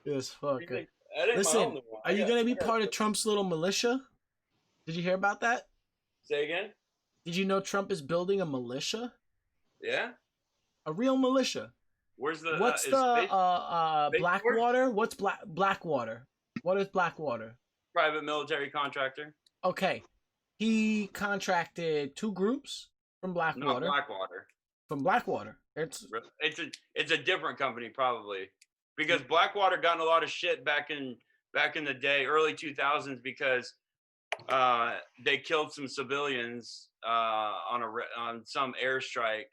Yes, fuck. That ain't my Listen, only one. are you gonna be part of Trump's little militia? Did you hear about that? Say again? Did you know Trump is building a militia? Yeah. A real militia. Where's the? What's is the Space Blackwater? What's Blackwater? What is Blackwater? private military contractor? Okay. He contracted 2 groups from Not Blackwater. Blackwater. From Blackwater. It's It's a different company probably because Blackwater got in a lot of shit back in the day, early 2000s, because they killed some civilians on some airstrike.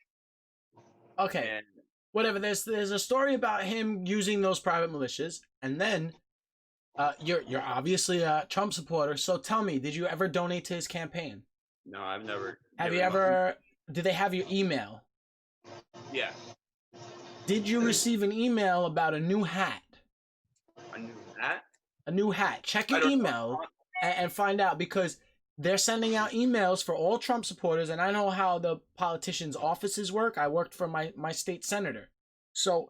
okay. And Whatever. There's a story about him using those private militias, and then you're obviously a Trump supporter. So tell me, did you ever donate to his campaign? no, I've never. Have you given money. ever? Did they have your email? Yeah, Did you receive an email about a new hat? I knew that. A new hat. Check I your don't- email and find out, because they're sending out emails for all Trump supporters, and I know how the politicians' offices work. I worked for my state senator. So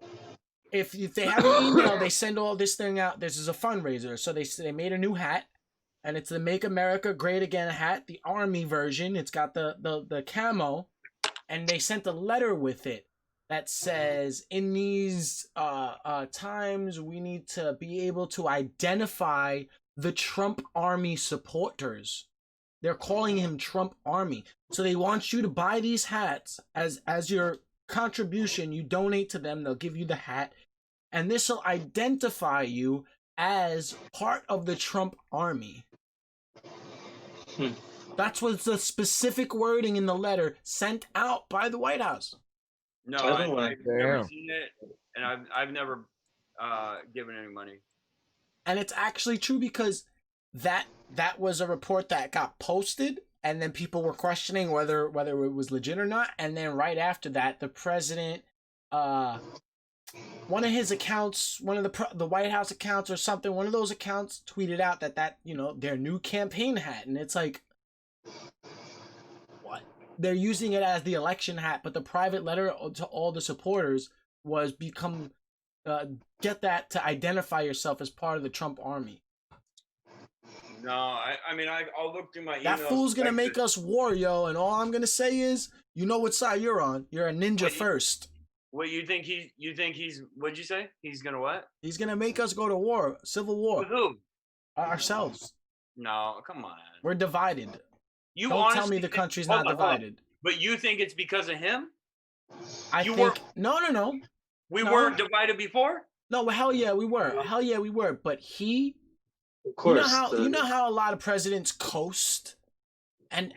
if they have an email, they send all this thing out. This is a fundraiser. So they made a new hat, and it's the Make America Great Again hat, the army version. It's got the camo, and they sent a letter with it that says, in these times, we need to be able to identify the Trump Army supporters. They're calling him Trump Army. So they want you to buy these hats as your contribution. You donate to them, they'll give you the hat, and this will identify you as part of the Trump Army. That's what's the specific wording in the letter sent out by the White House. No, I don't I've wanna- never Damn. seen it, and I've never given any money. And it's actually true, because that was a report that got posted, and then people were questioning whether it was legit or not. And then right after that, the president, one of his accounts, one of the White House accounts or something, one of those accounts tweeted out that their new campaign hat, and it's like, what? They're using it as the election hat, but the private letter to all the supporters was get that to identify yourself as part of the Trump Army. No, I'll look through my emails. That fool's gonna like make this. us war, yo, and all I'm gonna say is, you know what side you're on. You're a ninja Wait. first. What you think he's? What'd you say? He's gonna what? He's gonna make us go to war, civil war, With who? ourselves. No, come on. We're divided. You Don't honestly tell me the think- country's hold not on, hold on. divided. But you think it's because of him? I You think were- no. We No. weren't divided before. No, well, hell yeah, we were. Hell yeah, we were. But he, Of course. you know how a lot of presidents coast, and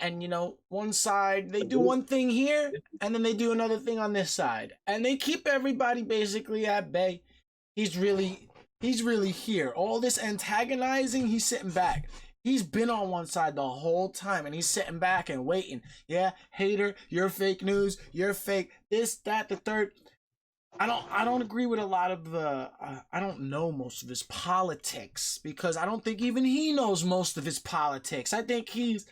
one side they do one thing here, and then they do another thing on this side, and they keep everybody basically at bay. He's really here. All this antagonizing, he's sitting back. He's been on one side the whole time, and he's sitting back and waiting. Yeah, hater, you're fake news. You're fake. This, that, the third. I don't agree with a lot of the. I don't know most of his politics because I don't think even he knows most of his politics. I think he's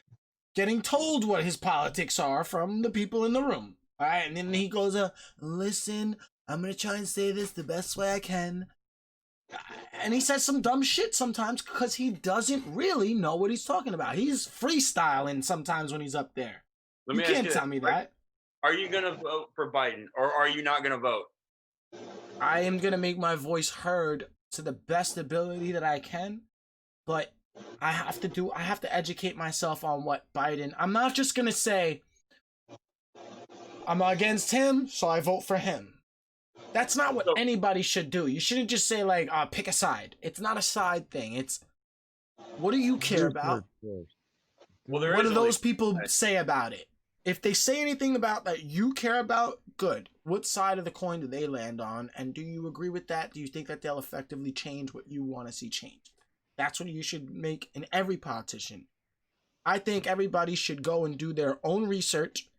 getting told what his politics are from the people in the room. All right, and then he goes, "Listen, I'm gonna try and say this the best way I can." And he says some dumb shit sometimes because he doesn't really know what he's talking about. He's freestyling sometimes when he's up there. Let You me ask can't you tell this. me that. Are you gonna vote for Biden or are you not gonna vote? I am gonna make my voice heard to the best ability that I can, but I have to educate myself on what Biden. I'm not just gonna say I'm against him, so I vote for him. That's not what anybody should do. You shouldn't just say like, pick a side. It's not a side thing. It's what do you care about? Well, there What is do only those people say about it? If they say anything about that you care about, good. What side of the coin do they land on? And do you agree with that? Do you think that they'll effectively change what you want to see changed? That's what you should make in every politician. I think everybody should go and do their own research.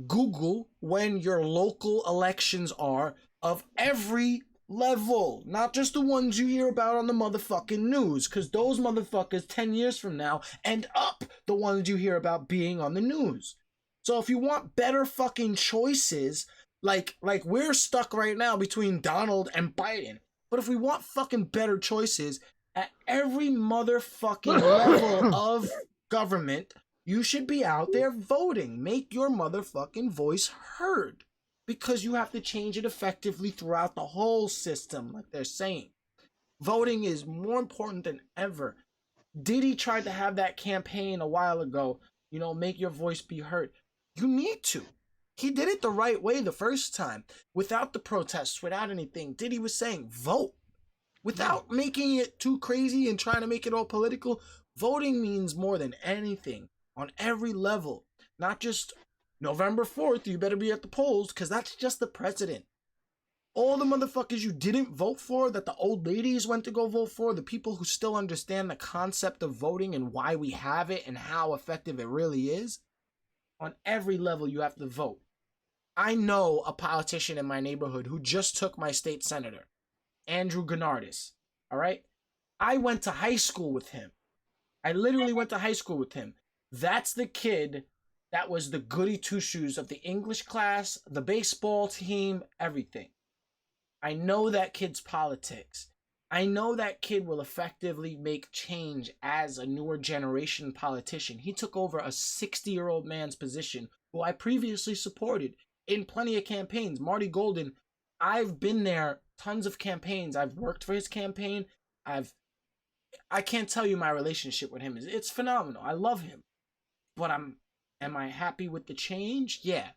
Google when your local elections are of every level, not just the ones you hear about on the motherfucking news, because those motherfuckers 10 years from now end up the ones you hear about being on the news. So if you want better fucking choices, like we're stuck right now between Donald and Biden, but if we want fucking better choices at every motherfucking level of government, you should be out there voting. Make your motherfucking voice heard. Because you have to change it effectively throughout the whole system, like they're saying. Voting is more important than ever. Diddy tried to have that campaign a while ago, make your voice be heard. You need to. He did it the right way the first time, without the protests, without anything. Diddy was saying, vote. Without making it too crazy and trying to make it all political, voting means more than anything on every level, not just November 4th, you better be at the polls, because that's just the president. All the motherfuckers you didn't vote for, that the old ladies went to go vote for, the people who still understand the concept of voting and why we have it and how effective it really is, on every level you have to vote. I know a politician in my neighborhood who just took my state senator, Andrew Gennardis, all right? I went to high school with him. I literally went to high school with him. That's the kid that was the goody two-shoes of the English class, the baseball team, everything. I know that kid's politics. I know that kid will effectively make change as a newer generation politician. He took over a 60-year-old man's position who I previously supported in plenty of campaigns. Marty Golden, I've been there tons of campaigns. I've worked for his campaign. I can't tell you my relationship with him. It's phenomenal. I love him. But am I happy with the change? Yeah.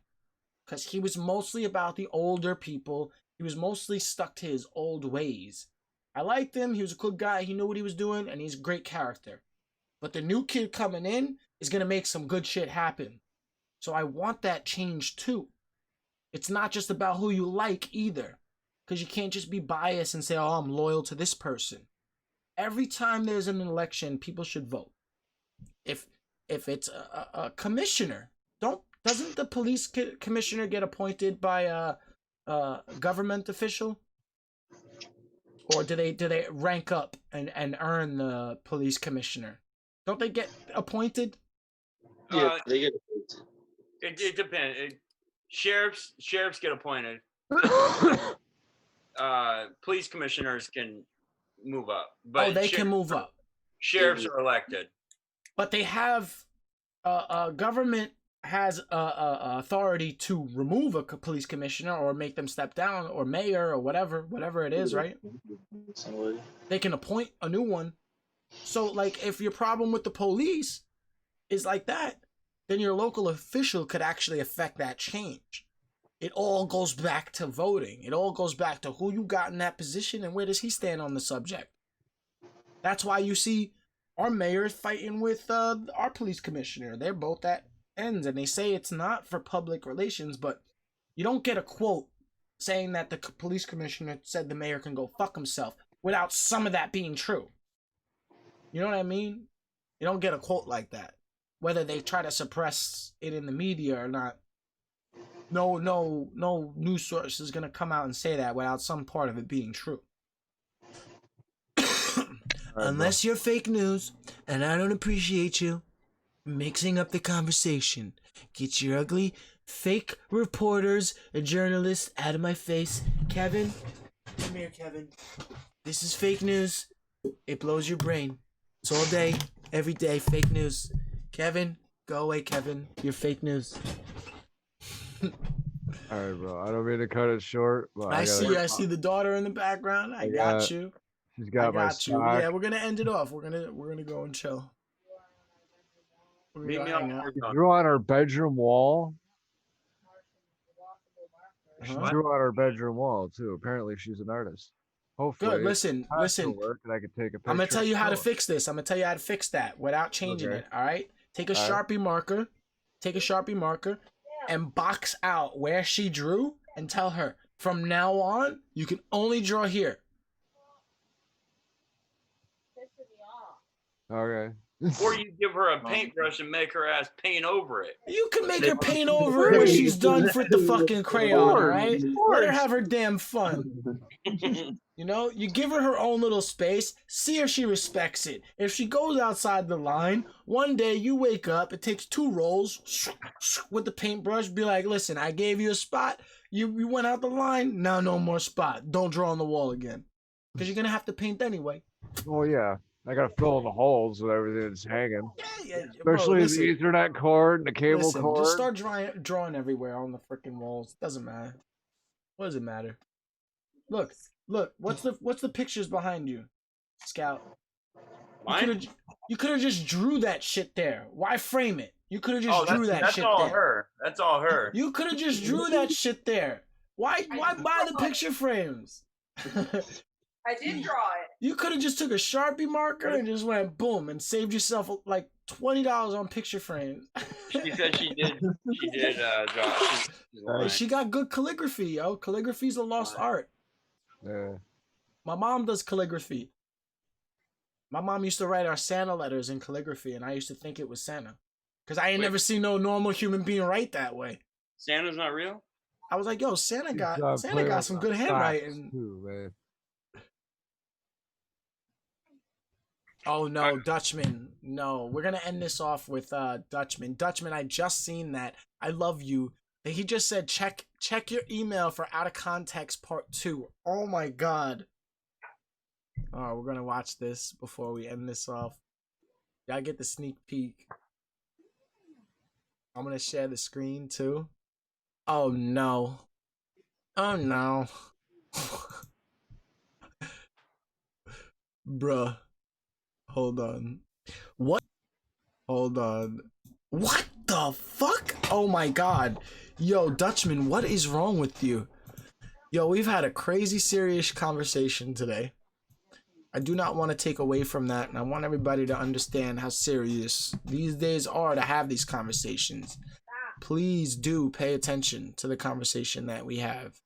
Because he was mostly about the older people. He was mostly stuck to his old ways. I liked him. He was a good guy. He knew what he was doing, and he's a great character. But the new kid coming in is going to make some good shit happen. So I want that change too. It's not just about who you like either. Because you can't just be biased and say, oh, I'm loyal to this person. Every time there's an election, people should vote. If it's a commissioner, doesn't the police commissioner get appointed by a government official? Or do they rank up and earn the police commissioner? Don't they get appointed? Yeah, they get It depends. Sheriffs get appointed. Police commissioners can move up. But they can move up. Sheriffs are elected. But they have government has authority to remove a police commissioner or make them step down, or mayor, or whatever it is, right? They can appoint a new one. So, like, if your problem with the police is like that, then your local official could actually affect that change. It all goes back to voting. It all goes back to who you got in that position and where does he stand on the subject. That's why you see our mayor fighting with our police commissioner. They're both at ends, and they say it's not for public relations, but you don't get a quote saying that the police commissioner said the mayor can go fuck himself without some of that being true. You know what I mean? You don't get a quote like that. Whether they try to suppress it in the media or not, no news source is gonna come out and say that without some part of it being true. Unless you're fake news, and I don't appreciate you mixing up the conversation. Get your ugly fake reporters and journalists out of my face. Kevin, come here, Kevin. This is fake news. It blows your brain. It's all day, every day, fake news. Kevin, go away, Kevin. You're fake news. All right, bro. I don't mean to cut it short, but I gotta- see the daughter in the background. I got you. She's I got my got you. sock. Yeah, we're gonna end it off. We're gonna go and chill. We're gonna Meet go me hang on out. She drew on her bedroom wall. She Uh-huh. drew on her bedroom wall too. Apparently, she's an artist. Hopefully, Good. Listen. it'll work, and I can take a picture. I'm gonna tell you how to of it. fix this. I'm gonna tell you how to fix that without changing Okay. it. All right. Take a All right. Sharpie marker. Take a Sharpie marker and box out where she drew, and tell her from now on you can only draw here. Okay. Or you give her a paintbrush and make her ass paint over it. You can make her paint over it when she's done with the fucking crayon. All right. Let her have her damn fun. You know, you give her her own little space, see if she respects it. If she goes outside the line, one day you wake up, it takes 2 rolls with the paintbrush, be like, listen, I gave you a spot, you went out the line, now no more spot. Don't draw on the wall again. Because you're going to have to paint anyway. Well, yeah. I gotta fill in the holes with everything that's hanging, Yeah, bro, especially listen, the Ethernet cord and the cable listen, cord. just start drawing everywhere on the freaking walls. Doesn't matter. What does it matter? Look, what's the pictures behind you, Scout? Mine? You could have just drew that shit there. Why frame it? You could have just drew that that's shit all there. her. That's all her. You could have just drew that shit there. Why buy the picture frames? I did draw it. You could have just took a Sharpie marker and just went boom and saved yourself like $20 on picture frames. She said she did. She did draw. She's lying. She got good calligraphy, yo. Calligraphy's a lost art. Yeah. My mom does calligraphy. My mom used to write our Santa letters in calligraphy, and I used to think it was Santa. Because I ain't Wait. never seen no normal human being write that way. Santa's not real. I was like, yo, Santa She's, got playing with some my good socks, handwriting. too, man. Oh no, Dutchman. No, we're gonna end this off with Dutchman. Dutchman, I just seen that. I love you. He just said check your email for Out of Context Part 2. Oh my god. Alright, we're gonna watch this before we end this off. Y'all get the sneak peek. I'm gonna share the screen too. Oh no. Oh no. Bruh. Hold on. What? Hold on. What the fuck? Oh my god. Yo, Dutchman, what is wrong with you? Yo, we've had a crazy serious conversation today. I do not want to take away from that, and I want everybody to understand how serious these days are to have these conversations. Please do pay attention to the conversation that we have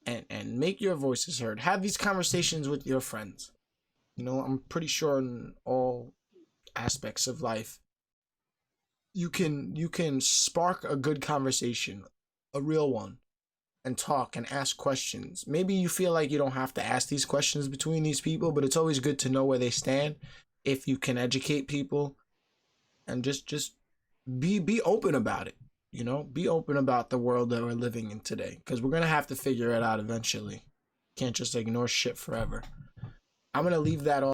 and make your voices heard. Have these conversations with your friends. You know, I'm pretty sure in all aspects of life, you can spark a good conversation, a real one, and talk and ask questions. Maybe you feel like you don't have to ask these questions between these people, but it's always good to know where they stand if you can educate people and just be open about it. You know, be open about the world that we're living in today, because we're gonna have to figure it out eventually. Can't just ignore shit forever. I'm gonna leave that all